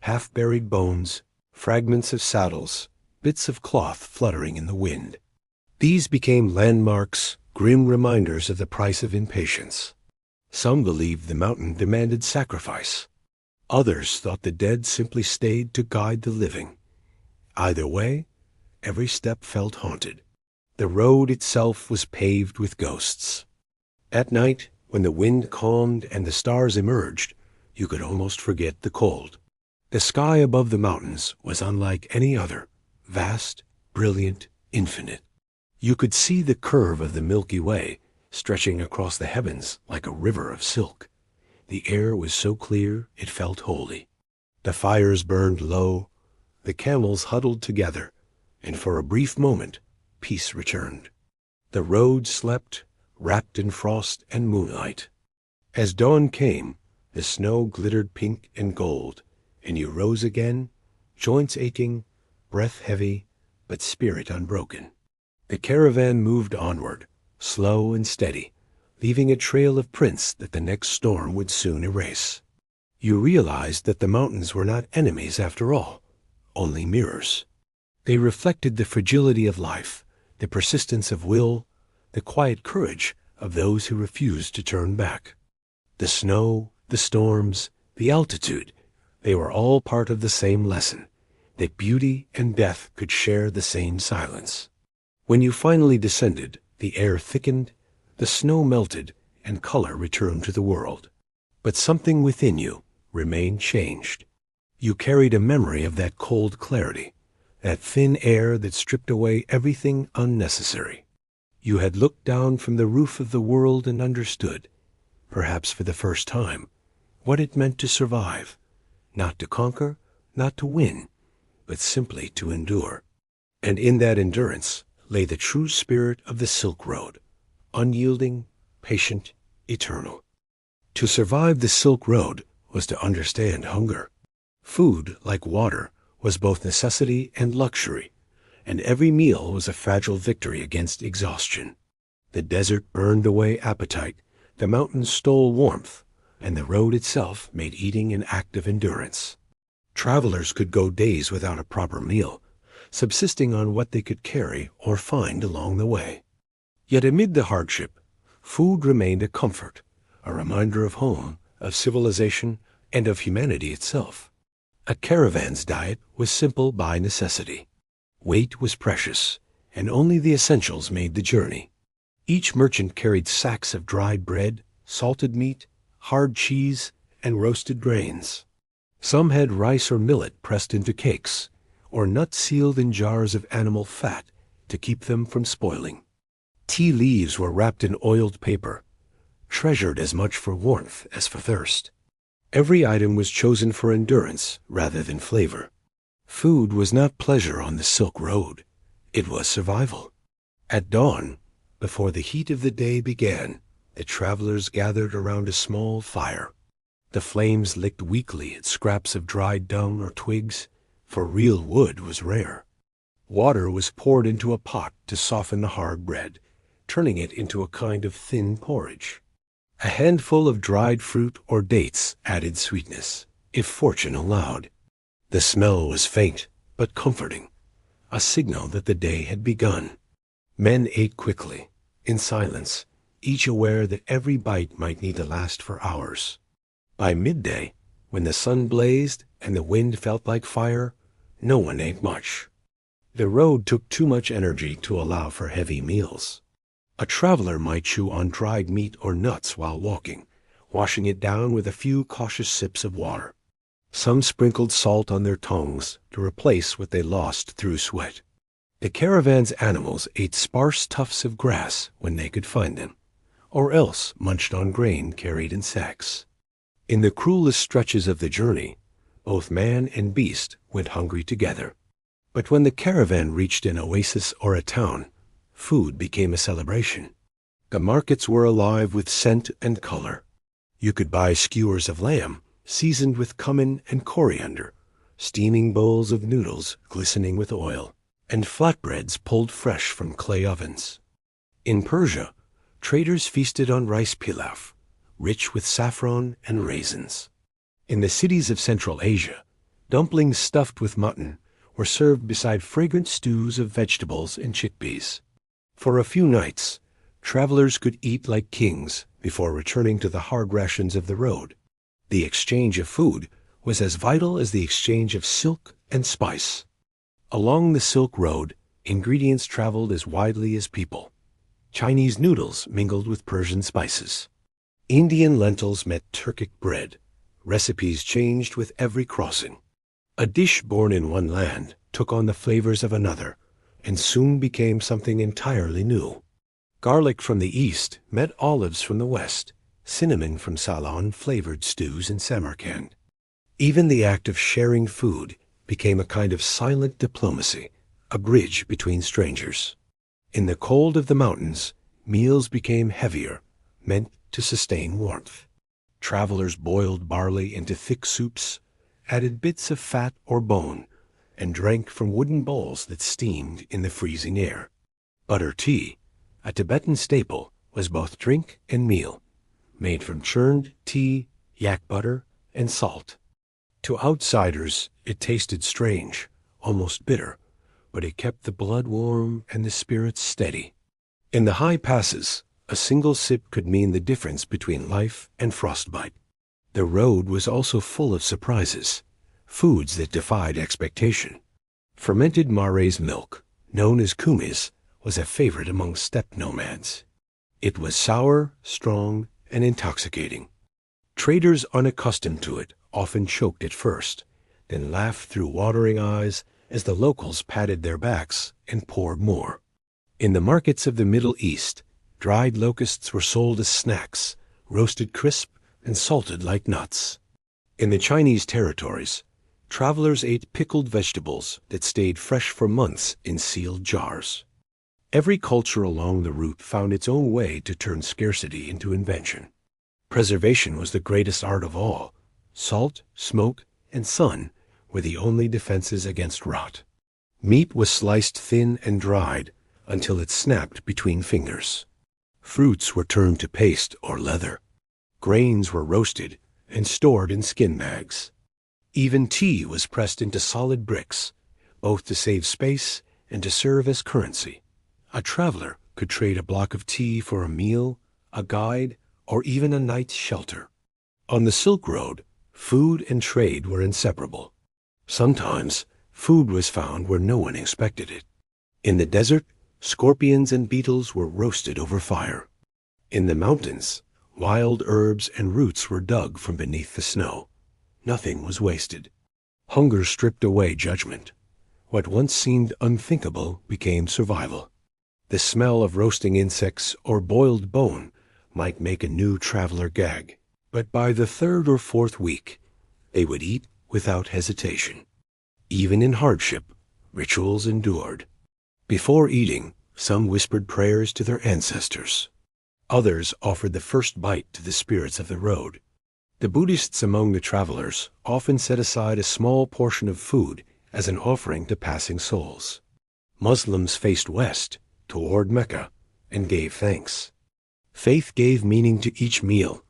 Speaker 1: Half-buried bones, fragments of saddles, bits of cloth fluttering in the wind. These became landmarks, grim reminders of the price of impatience. Some believed the mountain demanded sacrifice. Others thought the dead simply stayed to guide the living. Either way, every step felt haunted. The road itself was paved with ghosts. At night, when the wind calmed and the stars emerged, you could almost forget the cold. The sky above the mountains was unlike any other, vast, brilliant, infinite. You could see the curve of the Milky Way stretching across the heavens like a river of silk. The air was so clear it felt holy. The fires burned low, the camels huddled together, and for a brief moment, peace returned. The road slept, wrapped in frost and moonlight. As dawn came, the snow glittered pink and gold, and you rose again, joints aching, breath heavy, but spirit unbroken. The caravan moved onward, slow and steady, leaving a trail of prints that the next storm would soon erase. You realized that the mountains were not enemies after all, only mirrors. They reflected the fragility of life, the persistence of will, the quiet courage of those who refused to turn back. The snow, the storms, the altitude, they were all part of the same lesson, that beauty and death could share the same silence. When you finally descended, the air thickened, the snow melted, and color returned to the world. But something within you remained changed. You carried a memory of that cold clarity, that thin air that stripped away everything unnecessary. You had looked down from the roof of the world and understood, perhaps for the first time, what it meant to survive, not to conquer, not to win, but simply to endure. And in that endurance lay the true spirit of the Silk Road, unyielding, patient, eternal. To survive the Silk Road was to understand hunger. Food, like water, was both necessity and luxury, and every meal was a fragile victory against exhaustion. The desert burned away appetite, the mountains stole warmth, and the road itself made eating an act of endurance. Travelers could go days without a proper meal, subsisting on what they could carry or find along the way. Yet amid the hardship, food remained a comfort, a reminder of home, of civilization, and of humanity itself. A caravan's diet was simple by necessity. Weight was precious, and only the essentials made the journey. Each merchant carried sacks of dried bread, salted meat, hard cheese, and roasted grains. Some had rice or millet pressed into cakes, or nuts sealed in jars of animal fat to keep them from spoiling. Tea leaves were wrapped in oiled paper, treasured as much for warmth as for thirst. Every item was chosen for endurance rather than flavor. Food was not pleasure on the Silk Road. It was survival. At dawn, before the heat of the day began, the travelers gathered around a small fire. The flames licked weakly at scraps of dried dung or twigs, for real wood was rare. Water was poured into a pot to soften the hard bread, turning it into a kind of thin porridge. A handful of dried fruit or dates added sweetness, if fortune allowed. The smell was faint, but comforting, a signal that the day had begun. Men ate quickly, in silence, each aware that every bite might need to last for hours. By midday, when the sun blazed and the wind felt like fire, no one ate much. The road took too much energy to allow for heavy meals. A traveler might chew on dried meat or nuts while walking, washing it down with a few cautious sips of water. Some sprinkled salt on their tongues to replace what they lost through sweat. The caravan's animals ate sparse tufts of grass when they could find them, or else munched on grain carried in sacks. In the cruelest stretches of the journey, both man and beast went hungry together. But when the caravan reached an oasis or a town, food became a celebration. The markets were alive with scent and color. You could buy skewers of lamb, seasoned with cumin and coriander, steaming bowls of noodles glistening with oil, and flatbreads pulled fresh from clay ovens. In Persia, traders feasted on rice pilaf, rich with saffron and raisins. In the cities of Central Asia, dumplings stuffed with mutton were served beside fragrant stews of vegetables and chickpeas. For a few nights, travelers could eat like kings before returning to the hard rations of the road. The exchange of food was as vital as the exchange of silk and spice. Along the Silk Road, ingredients traveled as widely as people. Chinese noodles mingled with Persian spices. Indian lentils met Turkic bread. Recipes changed with every crossing. A dish born in one land took on the flavors of another, and soon became something entirely new. Garlic from the east met olives from the west. Cinnamon from Ceylon flavored stews in Samarkand. Even the act of sharing food became a kind of silent diplomacy, a bridge between strangers. In the cold of the mountains, meals became heavier, meant to sustain warmth. Travelers boiled barley into thick soups, added bits of fat or bone, and drank from wooden bowls that steamed in the freezing air. Butter tea, a Tibetan staple, was both drink and meal, made from churned tea, yak butter, and salt. To outsiders, it tasted strange, almost bitter, but it kept the blood warm and the spirits steady. In the high passes, a single sip could mean the difference between life and frostbite. The road was also full of surprises, foods that defied expectation. Fermented Mare's milk, known as kumis, was a favorite among steppe nomads. It was sour, strong, and intoxicating. Traders unaccustomed to it often choked at first, then laughed through watering eyes as the locals patted their backs and poured more. In the markets of the Middle East, dried locusts were sold as snacks, roasted crisp and salted like nuts. In the Chinese territories, travelers ate pickled vegetables that stayed fresh for months in sealed jars. Every culture along the route found its own way to turn scarcity into invention. Preservation was the greatest art of all. Salt, smoke, and sun were the only defenses against rot. Meat was sliced thin and dried until it snapped between fingers. Fruits were turned to paste or leather. Grains were roasted and stored in skin bags. Even tea was pressed into solid bricks, both to save space and to serve as currency. A traveler could trade a block of tea for a meal, a guide, or even a night's shelter. On the Silk Road, food and trade were inseparable. Sometimes, food was found where no one expected it. In the desert, scorpions and beetles were roasted over fire. In the mountains, wild herbs and roots were dug from beneath the snow. Nothing was wasted. Hunger stripped away judgment. What once seemed unthinkable became survival. The smell of roasting insects or boiled bone might make a new traveler gag, but by the third or fourth week, they would eat without hesitation. Even in hardship, rituals endured. Before eating, some whispered prayers to their ancestors. Others offered the first bite to the spirits of the road. The Buddhists among the travelers often set aside a small portion of food as an offering to passing souls. Muslims faced west, toward Mecca, and gave thanks. Faith gave meaning to each meal,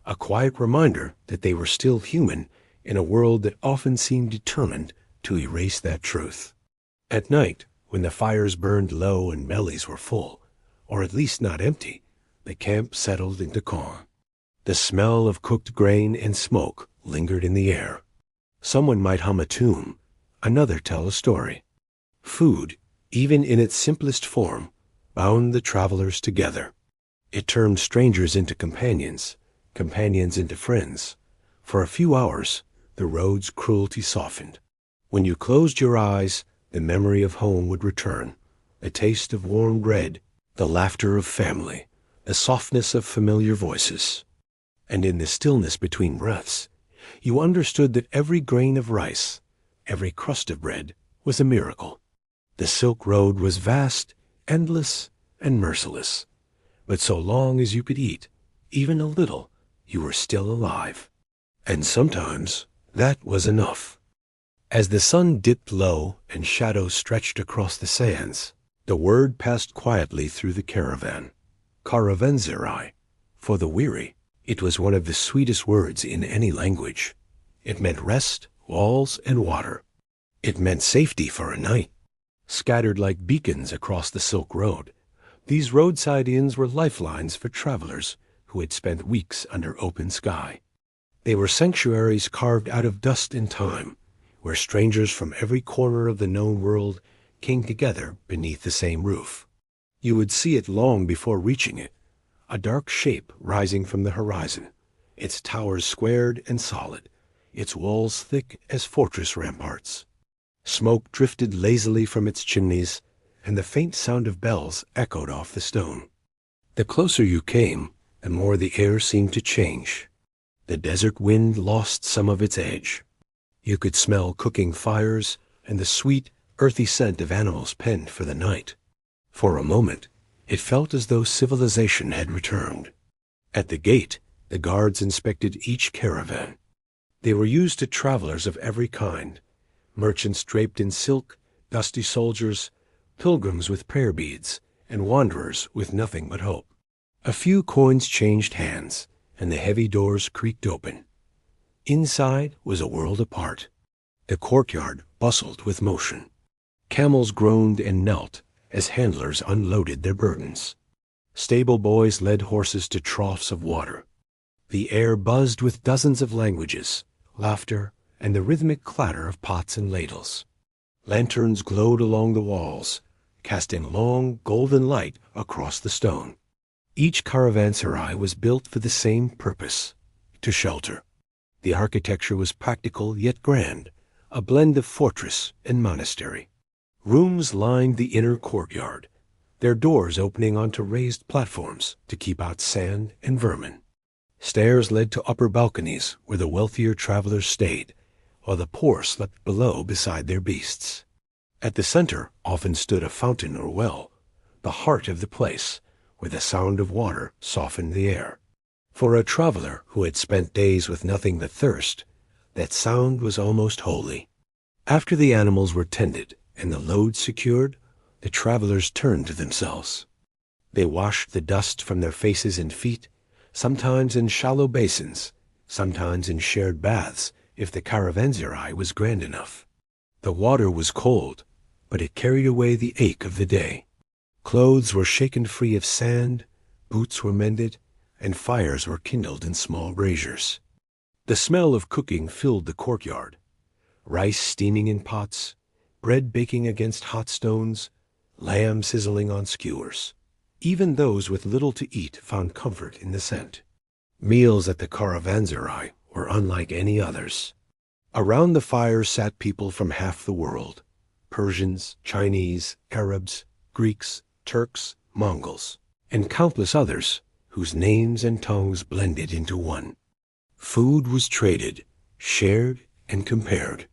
Speaker 1: a quiet reminder that they were still human in a world that often seemed determined to erase that truth. At night, when the fires burned low and bellies were full, or at least not empty, the camp settled into calm. The smell of cooked grain and smoke lingered in the air. Someone might hum a tune, another tell a story. Food, even in its simplest form, bound the travelers together. It turned strangers into companions, companions into friends. For a few hours, the road's cruelty softened. When you closed your eyes, the memory of home would return, the taste of warm bread, the laughter of family, the softness of familiar voices. And in the stillness between breaths, you understood that every grain of rice, every crust of bread, was a miracle. The Silk Road was vast, endless, and merciless. But so long as you could eat, even a little, you were still alive. And sometimes that was enough. As the sun dipped low and shadows stretched across the sands, the word passed quietly through the caravan. Caravanserai. For the weary, it was one of the sweetest words in any language. It meant rest, walls, and water. It meant safety for a night. Scattered like beacons across the Silk Road, these roadside inns were lifelines for travelers who had spent weeks under open sky. They were sanctuaries carved out of dust and time, where strangers from every corner of the known world came together beneath the same roof. You would see it long before reaching it, a dark shape rising from the horizon, its towers squared and solid, its walls thick as fortress ramparts. Smoke drifted lazily from its chimneys, and the faint sound of bells echoed off the stone. The closer you came, the more the air seemed to change. The desert wind lost some of its edge. You could smell cooking fires and the sweet, earthy scent of animals penned for the night. For a moment, it felt as though civilization had returned. At the gate, the guards inspected each caravan. They were used to travelers of every kind, merchants draped in silk, dusty soldiers, pilgrims with prayer beads, and wanderers with nothing but hope. A few coins changed hands, and the heavy doors creaked open. Inside was a world apart. The courtyard bustled with motion. Camels groaned and knelt as handlers unloaded their burdens. Stable boys led horses to troughs of water. The air buzzed with dozens of languages, laughter, and the rhythmic clatter of pots and ladles. Lanterns glowed along the walls, casting long, golden light across the stone. Each caravanserai was built for the same purpose, to shelter. The architecture was practical yet grand, a blend of fortress and monastery. Rooms lined the inner courtyard, their doors opening onto raised platforms to keep out sand and vermin. Stairs led to upper balconies where the wealthier travelers stayed, while the poor slept below beside their beasts. At the center often stood a fountain or well, the heart of the place, where the sound of water softened the air. For a traveler who had spent days with nothing but thirst, that sound was almost holy. After the animals were tended and the load secured, the travelers turned to themselves. They washed the dust from their faces and feet, sometimes in shallow basins, sometimes in shared baths if the caravanserai was grand enough. The water was cold, but it carried away the ache of the day. Clothes were shaken free of sand, boots were mended, and fires were kindled in small braziers. The smell of cooking filled the courtyard. Rice steaming in pots, bread baking against hot stones, lamb sizzling on skewers. Even those with little to eat found comfort in the scent. Meals at the caravanserai were unlike any others. Around the fire sat people from half the world: Persians, Chinese, Arabs, Greeks, Turks, Mongols, and countless others whose names and tongues blended into one. Food was traded, shared, and compared.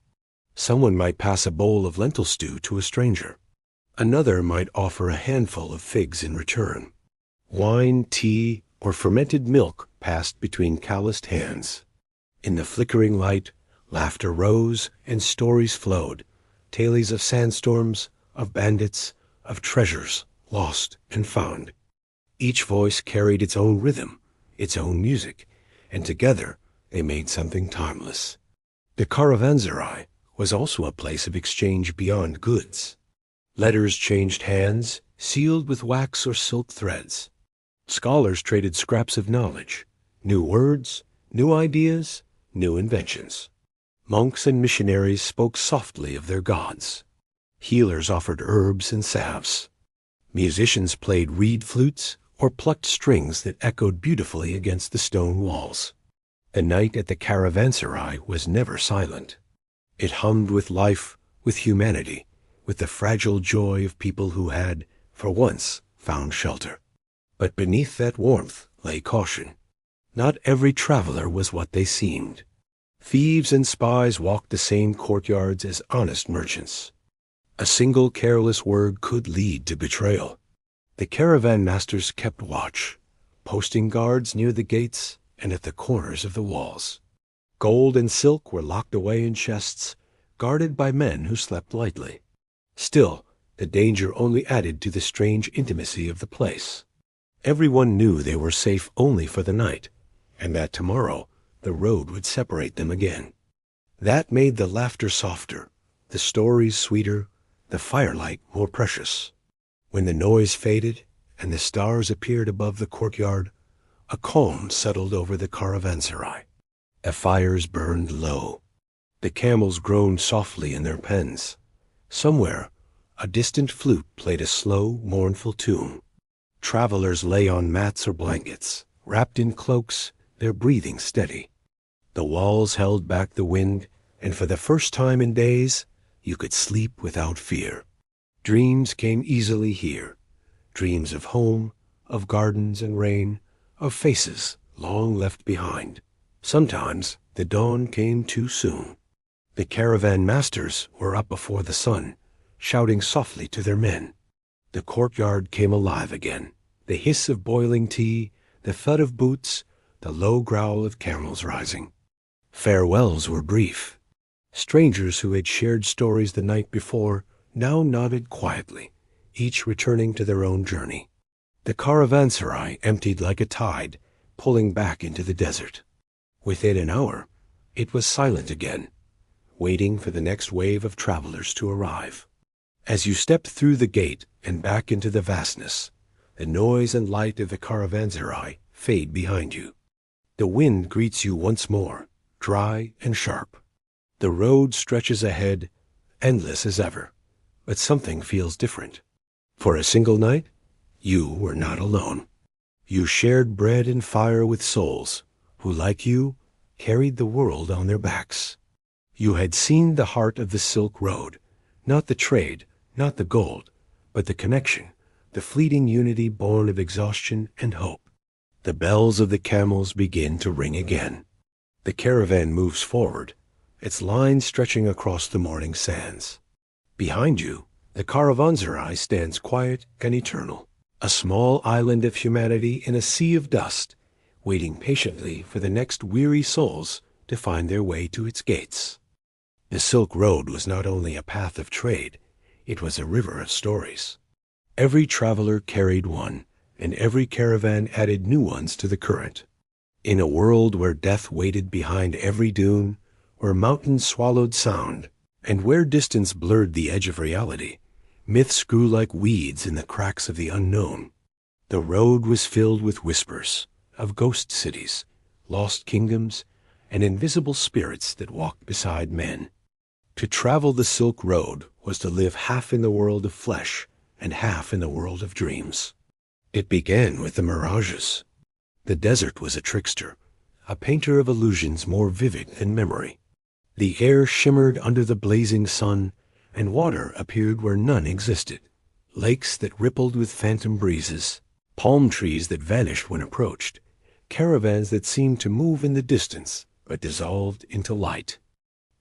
Speaker 1: Someone might pass a bowl of lentil stew to a stranger. Another might offer a handful of figs in return. Wine, tea, or fermented milk passed between calloused hands. In the flickering light, laughter rose and stories flowed, tales of sandstorms, of bandits, of treasures lost and found. Each voice carried its own rhythm, its own music, and together they made something timeless. The caravanserai was also a place of exchange beyond goods. Letters changed hands, sealed with wax or silk threads. Scholars traded scraps of knowledge, new words, new ideas, new inventions. Monks and missionaries spoke softly of their gods. Healers offered herbs and salves. Musicians played reed flutes or plucked strings that echoed beautifully against the stone walls. The night at the caravanserai was never silent. It hummed with life, with humanity, with the fragile joy of people who had, for once, found shelter. But beneath that warmth lay caution. Not every traveler was what they seemed. Thieves and spies walked the same courtyards as honest merchants. A single careless word could lead to betrayal. The caravan masters kept watch, posting guards near the gates and at the corners of the walls. Gold and silk were locked away in chests, guarded by men who slept lightly. Still, the danger only added to the strange intimacy of the place. Everyone knew they were safe only for the night, and that tomorrow the road would separate them again. That made the laughter softer, the stories sweeter, the firelight more precious. When the noise faded and the stars appeared above the courtyard, a calm settled over the caravanserai. The fires burned low. The camels groaned softly in their pens. Somewhere, a distant flute played a slow, mournful tune. Travelers lay on mats or blankets, wrapped in cloaks, their breathing steady. The walls held back the wind, and for the first time in days, you could sleep without fear. Dreams came easily here. Dreams of home, of gardens and rain, of faces long left behind. Sometimes the dawn came too soon. The caravan masters were up before the sun, shouting softly to their men. The courtyard came alive again. The hiss of boiling tea, the thud of boots, the low growl of camels rising. Farewells were brief. Strangers who had shared stories the night before now nodded quietly, each returning to their own journey. The caravanserai emptied like a tide, pulling back into the desert. Within an hour, it was silent again, waiting for the next wave of travelers to arrive. As you stepped through the gate and back into the vastness, the noise and light of the caravanserai fade behind you. The wind greets you once more, dry and sharp. The road stretches ahead, endless as ever, but something feels different. For a single night, you were not alone. You shared bread and fire with souls who, like you, carried the world on their backs. You had seen the heart of the Silk Road, not the trade, not the gold, but the connection, the fleeting unity born of exhaustion and hope. The bells of the camels begin to ring again. The caravan moves forward, its line stretching across the morning sands. Behind you, the caravanserai stands quiet and eternal, a small island of humanity in a sea of dust, waiting patiently for the next weary souls to find their way to its gates. The Silk Road was not only a path of trade, it was a river of stories. Every traveler carried one, and every caravan added new ones to the current. In a world where death waited behind every dune, where mountains swallowed sound, and where distance blurred the edge of reality, myths grew like weeds in the cracks of the unknown. The road was filled with whispers of ghost cities, lost kingdoms, and invisible spirits that walked beside men. To travel the Silk Road was to live half in the world of flesh and half in the world of dreams. It began with the mirages. The desert was a trickster, a painter of illusions more vivid than memory. The air shimmered under the blazing sun, and water appeared where none existed. Lakes that rippled with phantom breezes, palm trees that vanished when approached, caravans that seemed to move in the distance but dissolved into light.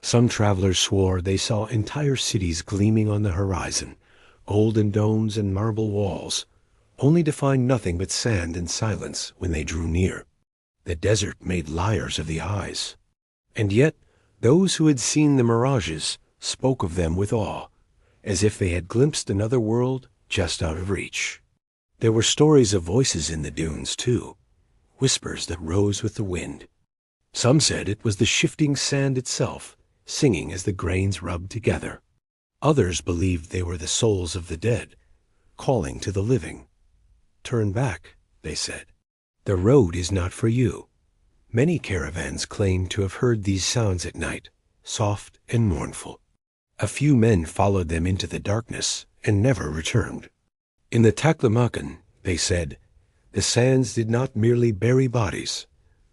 Speaker 1: Some travelers swore they saw entire cities gleaming on the horizon, golden domes and marble walls, only to find nothing but sand and silence when they drew near. The desert made liars of the eyes. And yet, those who had seen the mirages spoke of them with awe, as if they had glimpsed another world just out of reach. There were stories of voices in the dunes, too, whispers that rose with the wind. Some said it was the shifting sand itself, singing as the grains rubbed together. Others believed they were the souls of the dead, calling to the living. "Turn back," they said. "The road is not for you." Many caravans claimed to have heard these sounds at night, soft and mournful. A few men followed them into the darkness and never returned. In the Taklamakan, they said, the sands did not merely bury bodies,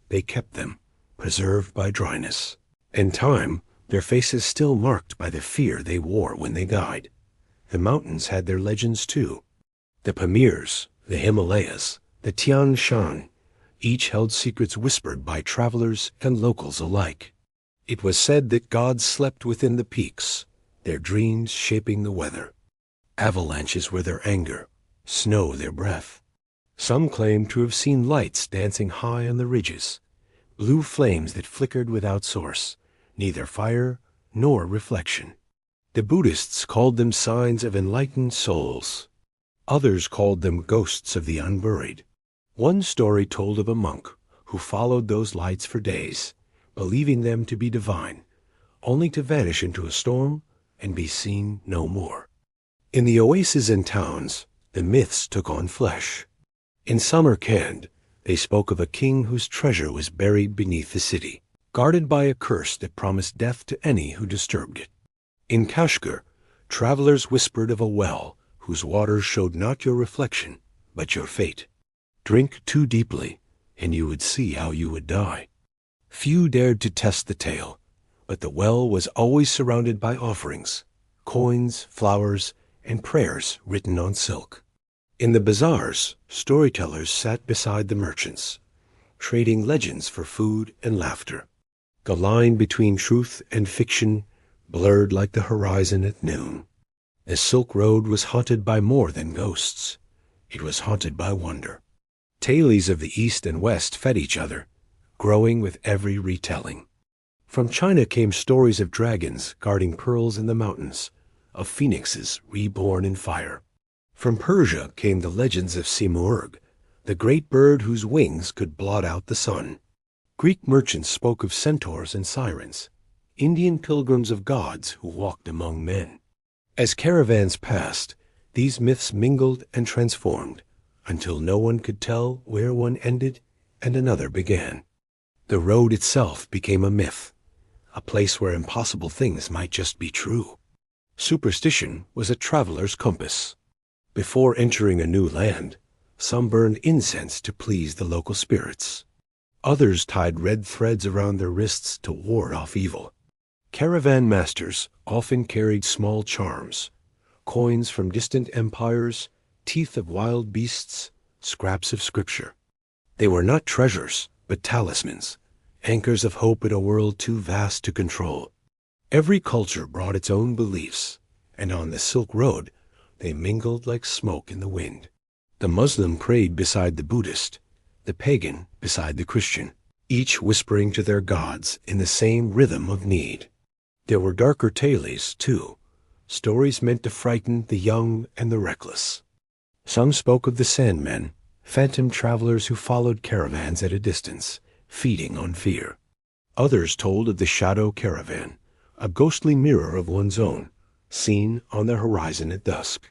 Speaker 1: they kept them, preserved by dryness. In time, their faces still marked by the fear they wore when they died. The mountains had their legends too. The Pamirs, the Himalayas, the Tian Shan, each held secrets whispered by travelers and locals alike. It was said that gods slept within the peaks, their dreams shaping the weather. Avalanches were their anger, snow their breath. Some claimed to have seen lights dancing high on the ridges, blue flames that flickered without source, neither fire nor reflection. The Buddhists called them signs of enlightened souls. Others called them ghosts of the unburied. One story told of a monk who followed those lights for days, believing them to be divine, only to vanish into a storm and be seen no more. In the oases and towns, the myths took on flesh. In Samarkand, they spoke of a king whose treasure was buried beneath the city, guarded by a curse that promised death to any who disturbed it. In Kashgar, travelers whispered of a well whose waters showed not your reflection, but your fate. Drink too deeply, and you would see how you would die. Few dared to test the tale, but the well was always surrounded by offerings, coins, flowers, and prayers written on silk. In the bazaars, storytellers sat beside the merchants, trading legends for food and laughter. The line between truth and fiction blurred like the horizon at noon. The Silk Road was haunted by more than ghosts. It was haunted by wonder. Tales of the East and West fed each other, growing with every retelling. From China came stories of dragons guarding pearls in the mountains, of phoenixes reborn in fire. From Persia came the legends of Simurgh, the great bird whose wings could blot out the sun. Greek merchants spoke of centaurs and sirens, Indian pilgrims of gods who walked among men. As caravans passed, these myths mingled and transformed, until no one could tell where one ended and another began. The road itself became a myth, a place where impossible things might just be true. Superstition was a traveler's compass. Before entering a new land, some burned incense to please the local spirits. Others tied red threads around their wrists to ward off evil. Caravan masters often carried small charms, coins from distant empires, teeth of wild beasts, scraps of scripture. They were not treasures, but talismans, anchors of hope in a world too vast to control. Every culture brought its own beliefs, and on the Silk Road they mingled like smoke in the wind. The Muslim prayed beside the Buddhist, the pagan beside the Christian, each whispering to their gods in the same rhythm of need. There were darker tales, too, stories meant to frighten the young and the reckless. Some spoke of the Sandmen, phantom travelers who followed caravans at a distance, feeding on fear. Others told of the Shadow Caravan, a ghostly mirror of one's own, seen on the horizon at dusk.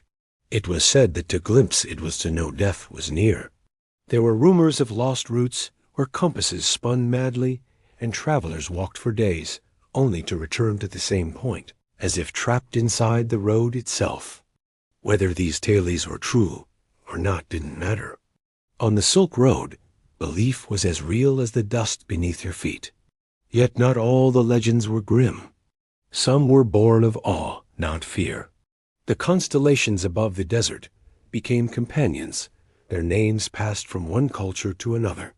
Speaker 1: It was said that to glimpse it was to know death was near. There were rumors of lost routes where compasses spun madly and travelers walked for days, only to return to the same point, as if trapped inside the road itself. Whether these tales were true or not didn't matter. On the Silk Road, belief was as real as the dust beneath your feet. Yet not all the legends were grim. Some were born of awe, not fear. The constellations above the desert became companions. Their names passed from one culture to another.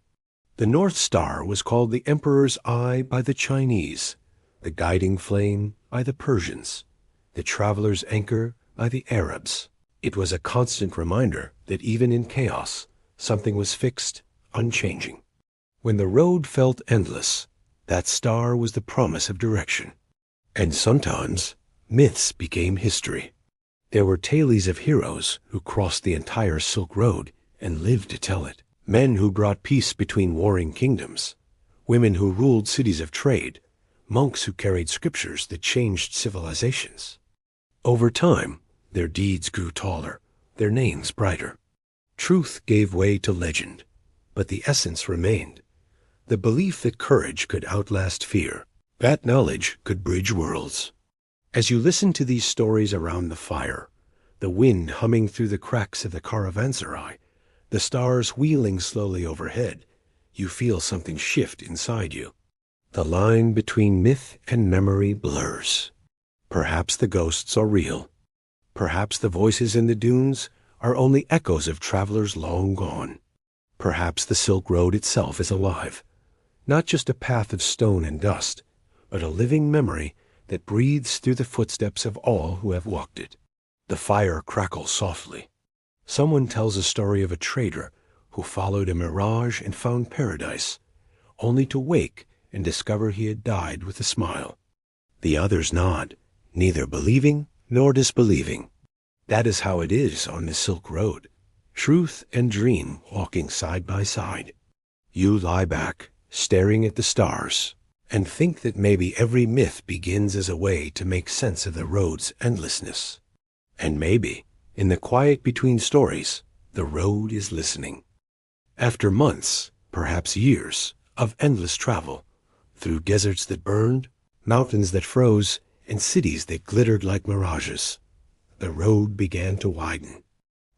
Speaker 1: The North Star was called the Emperor's Eye by the Chinese, the guiding flame by the Persians, the traveler's anchor by the Arabs. It was a constant reminder that even in chaos, something was fixed, unchanging. When the road felt endless, that star was the promise of direction. And sometimes, myths became history. There were tales of heroes who crossed the entire Silk Road and lived to tell it. Men who brought peace between warring kingdoms. Women who ruled cities of trade. Monks who carried scriptures that changed civilizations. Over time, their deeds grew taller, their names brighter. Truth gave way to legend, but the essence remained. The belief that courage could outlast fear, that knowledge could bridge worlds. As you listen to these stories around the fire, the wind humming through the cracks of the caravanserai, the stars wheeling slowly overhead, you feel something shift inside you. The line between myth and memory blurs. Perhaps the ghosts are real. Perhaps the voices in the dunes are only echoes of travelers long gone. Perhaps the Silk Road itself is alive, not just a path of stone and dust, but a living memory that breathes through the footsteps of all who have walked it. The fire crackles softly. Someone tells a story of a trader who followed a mirage and found paradise, only to wake and discover he had died with a smile. The others nod, neither believing nor disbelieving. That is how it is on the Silk Road. Truth and dream walking side by side. You lie back, staring at the stars, and think that maybe every myth begins as a way to make sense of the road's endlessness. And maybe, in the quiet between stories, the road is listening. After months, perhaps years, of endless travel, through deserts that burned, mountains that froze, and cities that glittered like mirages, the road began to widen.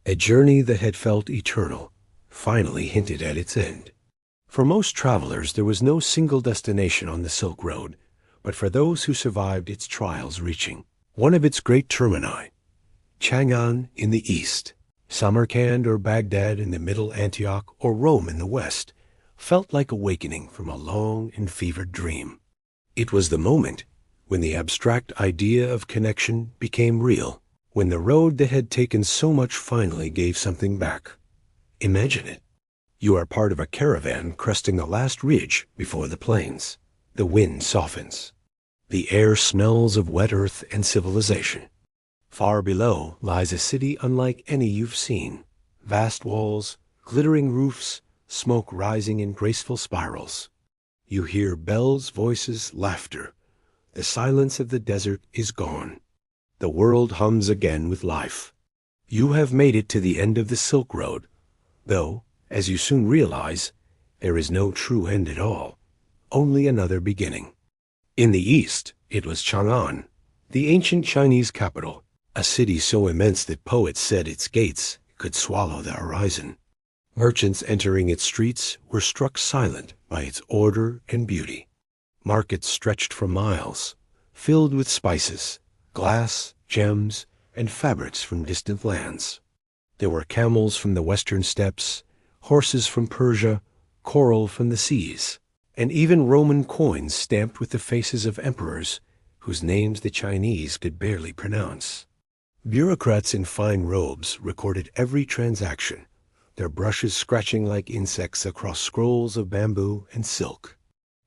Speaker 1: A journey that had felt eternal finally hinted at its end. For most travelers, there was no single destination on the Silk Road, but for those who survived its trials reaching one of its great termini, Chang'an in the east, Samarkand or Baghdad in the middle, Antioch or Rome in the west, felt like awakening from a long and fevered dream. It was the moment when the abstract idea of connection became real, when the road that had taken so much finally gave something back. Imagine it. You are part of a caravan cresting the last ridge before the plains. The wind softens. The air smells of wet earth and civilization. Far below lies a city unlike any you've seen. Vast walls, glittering roofs, smoke rising in graceful spirals. You hear bells, voices, laughter. The silence of the desert is gone. The world hums again with life. You have made it to the end of the Silk Road, though, as you soon realize, there is no true end at all, only another beginning. In the east, it was Chang'an, the ancient Chinese capital, a city so immense that poets said its gates could swallow the horizon. Merchants entering its streets were struck silent by its order and beauty. Markets stretched for miles, filled with spices, glass, gems, and fabrics from distant lands. There were camels from the western steppes, horses from Persia, coral from the seas, and even Roman coins stamped with the faces of emperors whose names the Chinese could barely pronounce. Bureaucrats in fine robes recorded every transaction, their brushes scratching like insects across scrolls of bamboo and silk.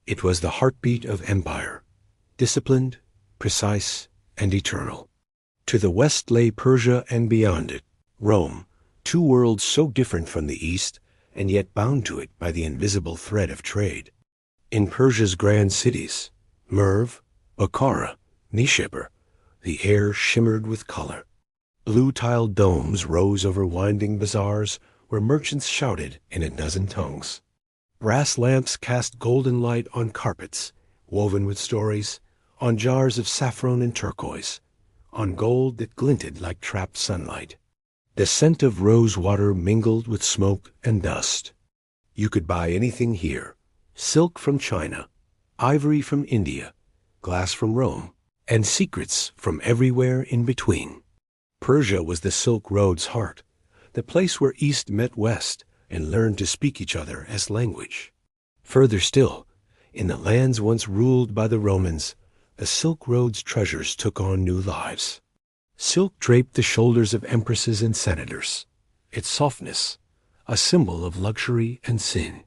Speaker 1: It was the heartbeat of empire, disciplined, precise, and eternal. To the west lay Persia, and beyond it, Rome, two worlds so different from the east, and yet bound to it by the invisible thread of trade. In Persia's grand cities, Merv, Bukhara, Nishapur, the air shimmered with color. Blue-tiled domes rose over winding bazaars where merchants shouted in a dozen tongues. Brass lamps cast golden light on carpets, woven with stories, on jars of saffron and turquoise, on gold that glinted like trapped sunlight. The scent of rose water mingled with smoke and dust. You could buy anything here: silk from China, ivory from India, glass from Rome, and secrets from everywhere in between. Persia was the Silk Road's heart, the place where East met West and learned to speak each other as language. Further still, in the lands once ruled by the Romans, the Silk Road's treasures took on new lives. Silk draped the shoulders of empresses and senators, its softness a symbol of luxury and sin.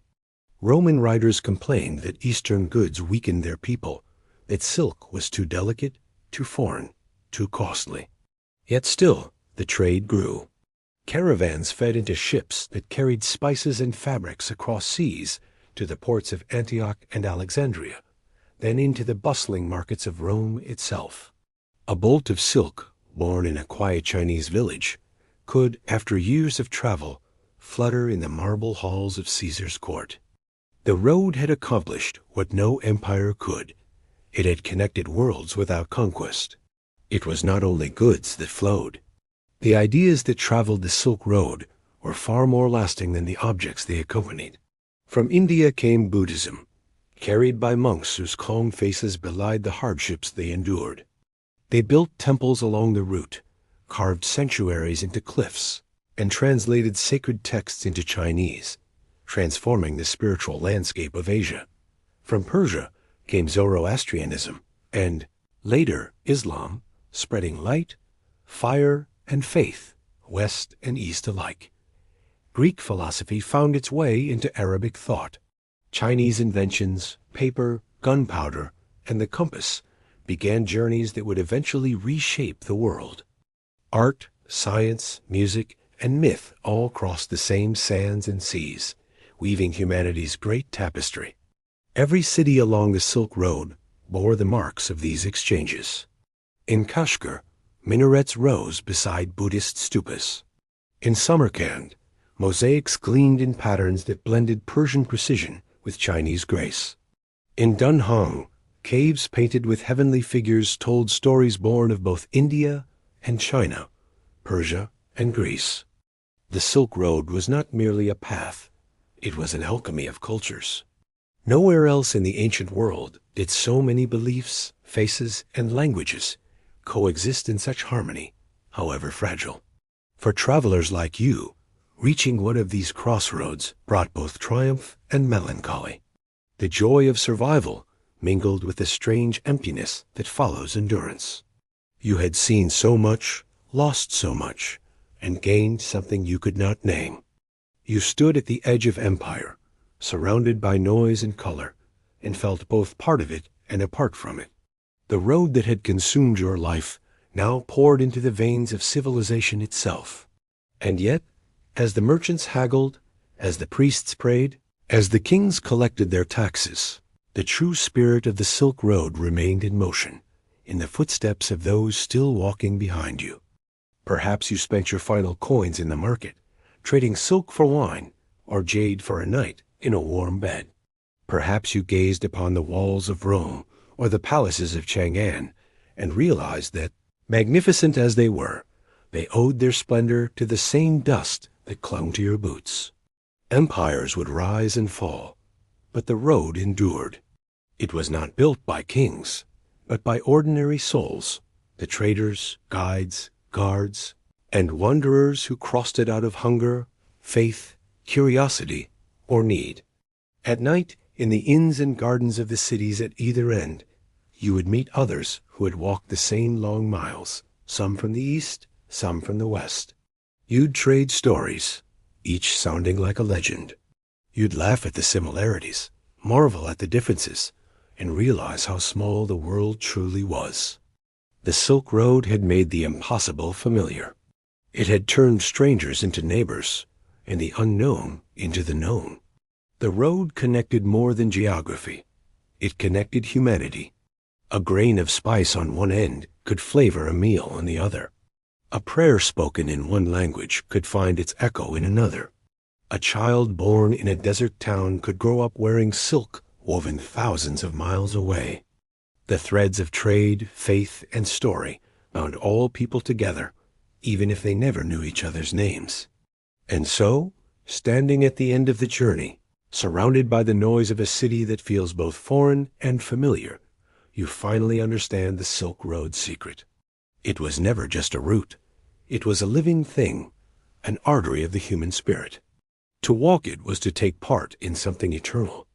Speaker 1: Roman writers complained that Eastern goods weakened their people, that silk was too delicate, too foreign, too costly. Yet still, the trade grew. Caravans fed into ships that carried spices and fabrics across seas to the ports of Antioch and Alexandria, then into the bustling markets of Rome itself. A bolt of silk, born in a quiet Chinese village, could, after years of travel, flutter in the marble halls of Caesar's court. The road had accomplished what no empire could. It had connected worlds without conquest. It was not only goods that flowed. The ideas that traveled the Silk Road were far more lasting than the objects they accompanied. From India came Buddhism, carried by monks whose calm faces belied the hardships they endured. They built temples along the route, carved sanctuaries into cliffs, and translated sacred texts into Chinese, transforming the spiritual landscape of Asia. From Persia came Zoroastrianism, and, later, Islam, spreading light, fire, and faith, west and east alike. Greek philosophy found its way into Arabic thought. Chinese inventions, paper, gunpowder, and the compass began journeys that would eventually reshape the world. Art, science, music, and myth all crossed the same sands and seas, weaving humanity's great tapestry. Every city along the Silk Road bore the marks of these exchanges. In Kashgar, minarets rose beside Buddhist stupas. In Samarkand, mosaics gleamed in patterns that blended Persian precision with Chinese grace. In Dunhuang, caves painted with heavenly figures told stories born of both India and China, Persia and Greece. The Silk Road was not merely a path, it was an alchemy of cultures. Nowhere else in the ancient world did so many beliefs, faces, and languages coexist in such harmony, however fragile. For travelers like you, reaching one of these crossroads brought both triumph and melancholy. The joy of survival mingled with the strange emptiness that follows endurance. You had seen so much, lost so much, and gained something you could not name. You stood at the edge of empire, surrounded by noise and color, and felt both part of it and apart from it. The road that had consumed your life now poured into the veins of civilization itself. And yet, as the merchants haggled, as the priests prayed, as the kings collected their taxes, the true spirit of the Silk Road remained in motion, in the footsteps of those still walking behind you. Perhaps you spent your final coins in the market, trading silk for wine, or jade for a night in a warm bed. Perhaps you gazed upon the walls of Rome or the palaces of Chang'an and realized that, magnificent as they were, they owed their splendor to the same dust that clung to your boots. Empires would rise and fall, but the road endured. It was not built by kings, but by ordinary souls, the traders, guides, guards, and wanderers who crossed it out of hunger, faith, curiosity, or need. At night, in the inns and gardens of the cities at either end, you would meet others who had walked the same long miles, some from the east, some from the west. You'd trade stories, each sounding like a legend. You'd laugh at the similarities, marvel at the differences, and realize how small the world truly was. The Silk Road had made the impossible familiar. It had turned strangers into neighbors, and the unknown into the known. The road connected more than geography. It connected humanity. A grain of spice on one end could flavor a meal on the other. A prayer spoken in one language could find its echo in another. A child born in a desert town could grow up wearing silk woven thousands of miles away. The threads of trade, faith, and story bound all people together, even if they never knew each other's names. And so, standing at the end of the journey, surrounded by the noise of a city that feels both foreign and familiar, you finally understand the Silk Road's secret. It was never just a route. It was a living thing, an artery of the human spirit. To walk it was to take part in something eternal.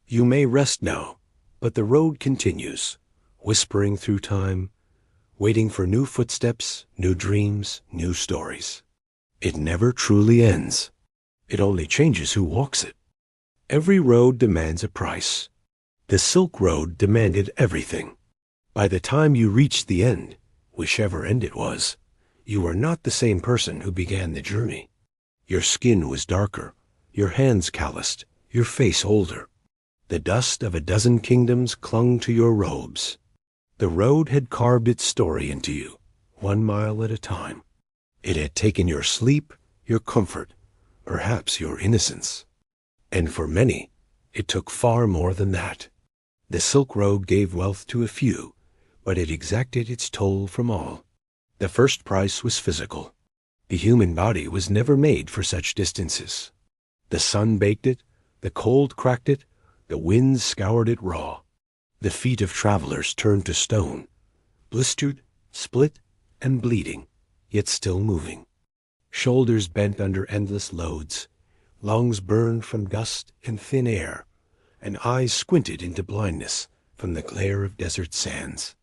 Speaker 1: You may rest now, but the road continues, whispering through time, waiting for new footsteps, new dreams, new stories. It never truly ends. It only changes who walks it. Every road demands a price. The Silk Road demanded everything. By the time you reached the end, whichever end it was, you were not the same person who began the journey. Your skin was darker, your hands calloused, your face older. The dust of a dozen kingdoms clung to your robes. The road had carved its story into you, 1 mile at a time. It had taken your sleep, your comfort, perhaps your innocence. And for many, it took far more than that. The Silk Road gave wealth to a few, but it exacted its toll from all. The first price was physical. The human body was never made for such distances. The sun baked it, the cold cracked it, the winds scoured it raw. The feet of travelers turned to stone, blistered, split, and bleeding, yet still moving. Shoulders bent under endless loads, lungs burned from dust and thin air, and eyes squinted into blindness from the glare of desert sands.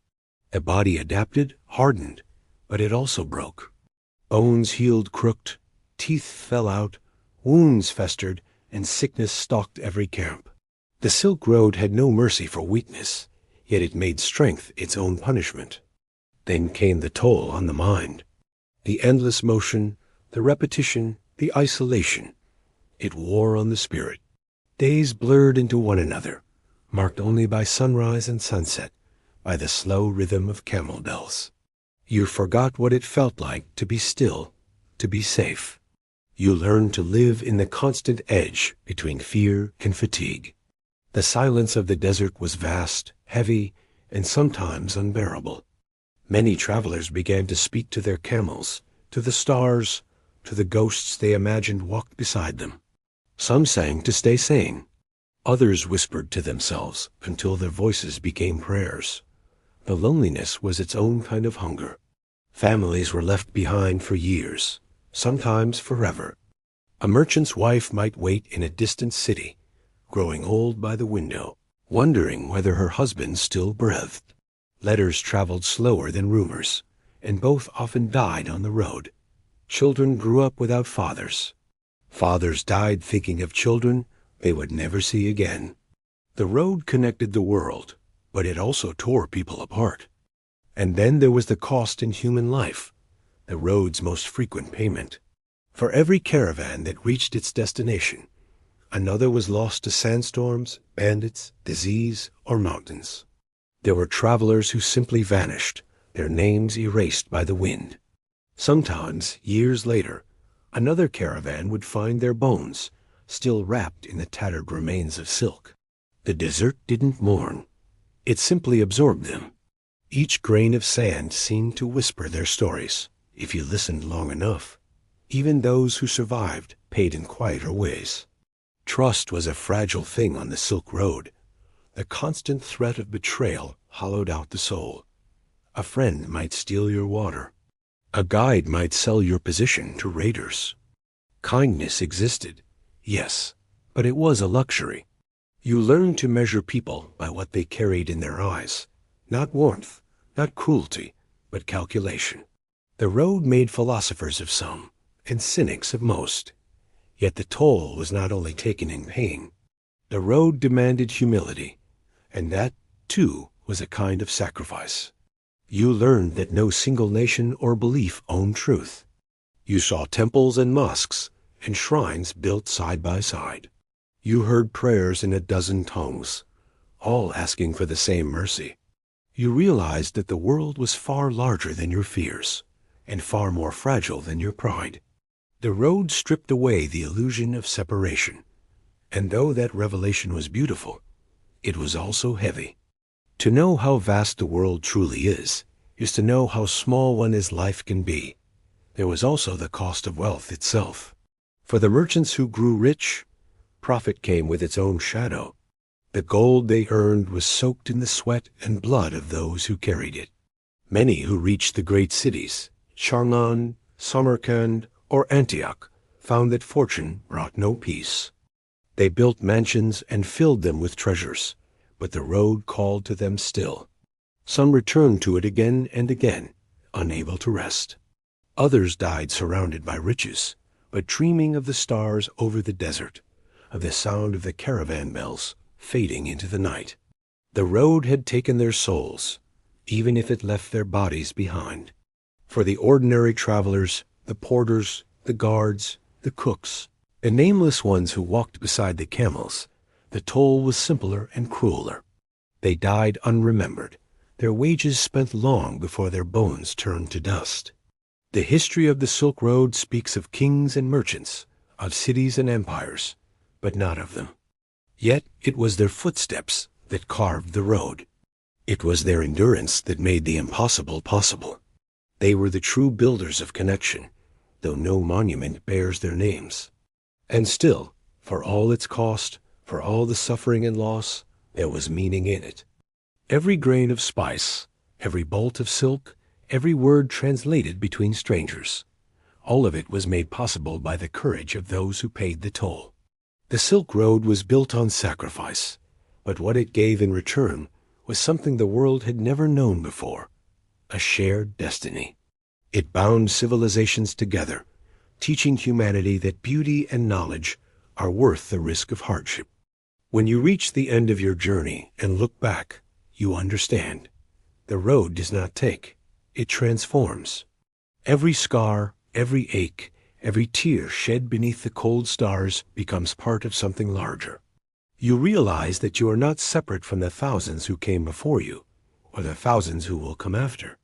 Speaker 1: A body adapted, hardened, but it also broke. Bones healed crooked, teeth fell out, wounds festered, and sickness stalked every camp. The Silk Road had no mercy for weakness, yet it made strength its own punishment. Then came the toll on the mind. The endless motion, the repetition, the isolation. It wore on the spirit. Days blurred into one another. marked only by sunrise and sunset, by the slow rhythm of camel bells. You forgot what it felt like to be still, to be safe. You learned to live in the constant edge between fear and fatigue. The silence of the desert was vast, heavy, and sometimes unbearable. Many travelers began to speak to their camels, to the stars, to the ghosts they imagined walked beside them. Some sang to stay sane. Others whispered to themselves until their voices became prayers. The loneliness was its own kind of hunger. Families were left behind for years, sometimes forever. A merchant's wife might wait in a distant city, growing old by the window, wondering whether her husband still breathed. Letters traveled slower than rumors, and both often died on the road. Children grew up without fathers. Fathers died thinking of children they would never see again. The road connected the world, but it also tore people apart. And then there was the cost in human life, the road's most frequent payment. For every caravan that reached its destination, another was lost to sandstorms, bandits, disease, or mountains. There were travelers who simply vanished, their names erased by the wind. Sometimes, years later, another caravan would find their bones, still wrapped in the tattered remains of silk. The desert didn't mourn. It simply absorbed them. Each grain of sand seemed to whisper their stories, if you listened long enough. Even those who survived paid in quieter ways. Trust was a fragile thing on the Silk Road. The constant threat of betrayal hollowed out the soul. A friend might steal your water. A guide might sell your position to raiders. Kindness existed, yes, but it was a luxury. You learned to measure people by what they carried in their eyes. Not warmth, not cruelty, but calculation. The road made philosophers of some, and cynics of most. Yet the toll was not only taken in pain. The road demanded humility, and that, too, was a kind of sacrifice. You learned that no single nation or belief owned truth. You saw temples and mosques and shrines built side by side. You heard prayers in a dozen tongues, all asking for the same mercy. You realized that the world was far larger than your fears, and far more fragile than your pride. The road stripped away the illusion of separation, and though that revelation was beautiful, it was also heavy. To know how vast the world truly is to know how small one's life can be. There was also the cost of wealth itself. For the merchants who grew rich, profit came with its own shadow. The gold they earned was soaked in the sweat and blood of those who carried it. Many who reached the great cities, Chang'an, Samarkand, or Antioch, found that fortune brought no peace. They built mansions and filled them with treasures, but the road called to them still. Some returned to it again and again, unable to rest. Others died surrounded by riches, but dreaming of the stars over the desert, of the sound of the caravan bells fading into the night. The road had taken their souls, even if it left their bodies behind. For the ordinary travelers, the porters, the guards, the cooks, the nameless ones who walked beside the camels, the toll was simpler and crueler. They died unremembered, their wages spent long before their bones turned to dust. The history of the Silk Road speaks of kings and merchants, of cities and empires, but not of them. Yet it was their footsteps that carved the road. It was their endurance that made the impossible possible. They were the true builders of connection, though no monument bears their names. And still, for all its cost, for all the suffering and loss, there was meaning in it. Every grain of spice, every bolt of silk, every word translated between strangers, all of it was made possible by the courage of those who paid the toll. The Silk Road was built on sacrifice, but what it gave in return was something the world had never known before, a shared destiny. It bound civilizations together, teaching humanity that beauty and knowledge are worth the risk of hardship. When you reach the end of your journey and look back, you understand. The road does not take, it transforms. Every scar, every ache, every tear shed beneath the cold stars becomes part of something larger. You realize that you are not separate from the thousands who came before you, or the thousands who will come after.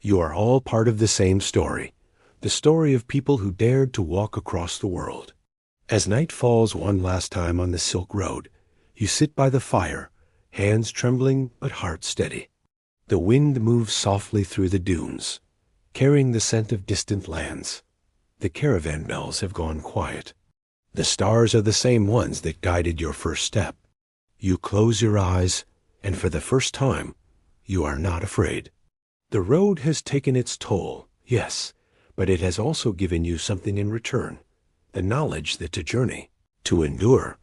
Speaker 1: You are all part of the same story, the story of people who dared to walk across the world. As night falls one last time on the Silk Road, you sit by the fire, hands trembling but heart steady. The wind moves softly through the dunes, carrying the scent of distant lands. The caravan bells have gone quiet. The stars are the same ones that guided your first step. You close your eyes, and for the first time, you are not afraid. The road has taken its toll, yes, but it has also given you something in return. The knowledge that to journey, to endure,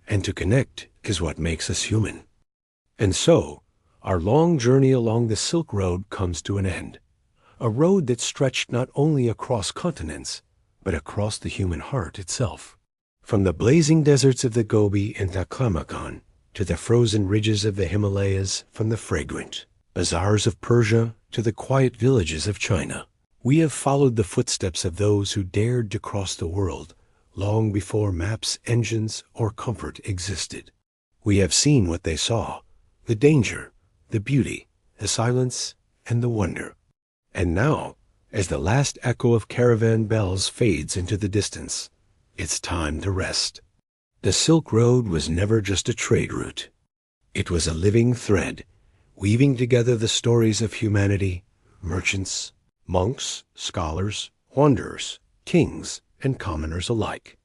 Speaker 1: and to connect is what makes us human. And so, our long journey along the Silk Road comes to an end. A road that stretched not only across continents, but across the human heart itself. From the blazing deserts of the Gobi and Taklamakan to the frozen ridges of the Himalayas, from the fragrant bazaars of Persia to the quiet villages of China, we have followed the footsteps of those who dared to cross the world long before maps, engines, or comfort existed. We have seen what they saw, the danger, the beauty, the silence, and the wonder. And now, as the last echo of caravan bells fades into the distance, it's time to rest. The Silk Road was never just a trade route. It was a living thread, weaving together the stories of humanity, merchants, monks, scholars, wanderers, kings, and commoners alike.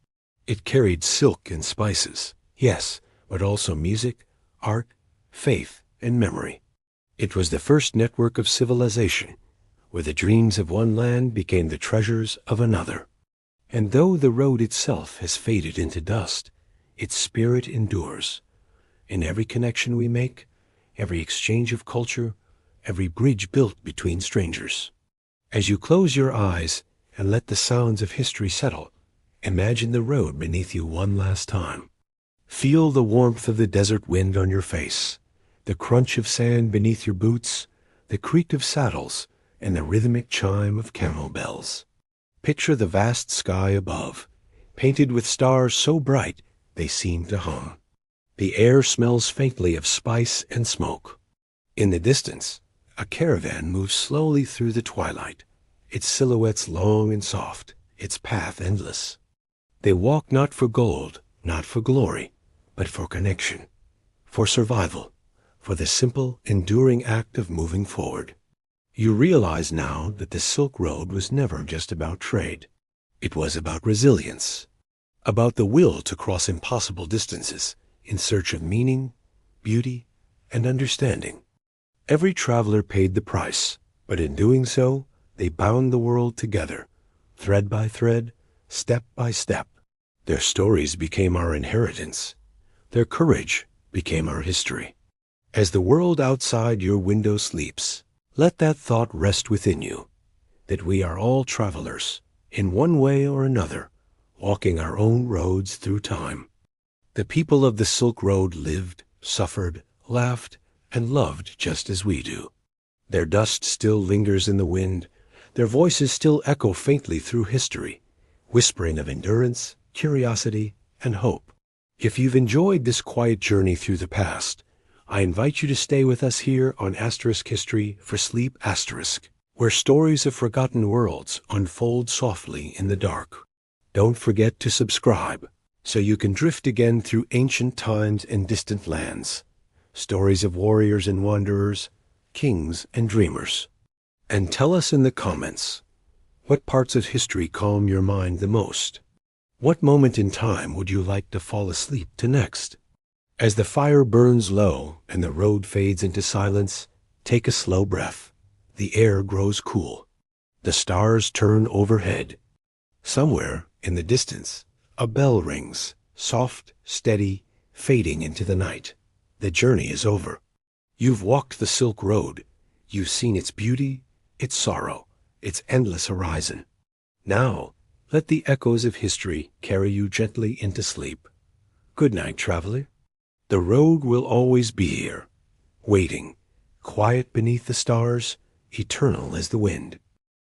Speaker 1: It carried silk and spices, yes, but also music, art, faith, and memory. It was the first network of civilization, where the dreams of one land became the treasures of another. And though the road itself has faded into dust, its spirit endures. In every connection we make, every exchange of culture, every bridge built between strangers. As you close your eyes and let the sounds of history settle, imagine the road beneath you one last time. Feel the warmth of the desert wind on your face, the crunch of sand beneath your boots, the creak of saddles, and the rhythmic chime of camel bells. Picture the vast sky above, painted with stars so bright they seem to hum. The air smells faintly of spice and smoke. In the distance, a caravan moves slowly through the twilight, its silhouettes long and soft, its path endless. They walk not for gold, not for glory, but for connection, for survival, for the simple, enduring act of moving forward. You realize now that the Silk Road was never just about trade. It was about resilience, about the will to cross impossible distances in search of meaning, beauty, and understanding. Every traveler paid the price, but in doing so, they bound the world together, thread by thread, step by step. Their stories became our inheritance. Their courage became our history. As the world outside your window sleeps, let that thought rest within you, that we are all travelers, in one way or another, walking our own roads through time. The people of the Silk Road lived, suffered, laughed, and loved just as we do. Their dust still lingers in the wind, their voices still echo faintly through history, whispering of endurance, curiosity, and hope. If you've enjoyed this quiet journey through the past, I invite you to stay with us here on Asterisk History for Sleep Asterisk, where stories of forgotten worlds unfold softly in the dark. Don't forget to subscribe, so you can drift again through ancient times and distant lands. Stories of warriors and wanderers, kings and dreamers. And tell us in the comments, what parts of history calm your mind the most? What moment in time would you like to fall asleep to next? As the fire burns low and the road fades into silence, take a slow breath. The air grows cool. The stars turn overhead. Somewhere in the distance, a bell rings, soft, steady, fading into the night. The journey is over. You've walked the Silk Road. You've seen its beauty, its sorrow, its endless horizon. Now, let the echoes of history carry you gently into sleep. Good night, traveler. The road will always be here, waiting, quiet beneath the stars, eternal as the wind.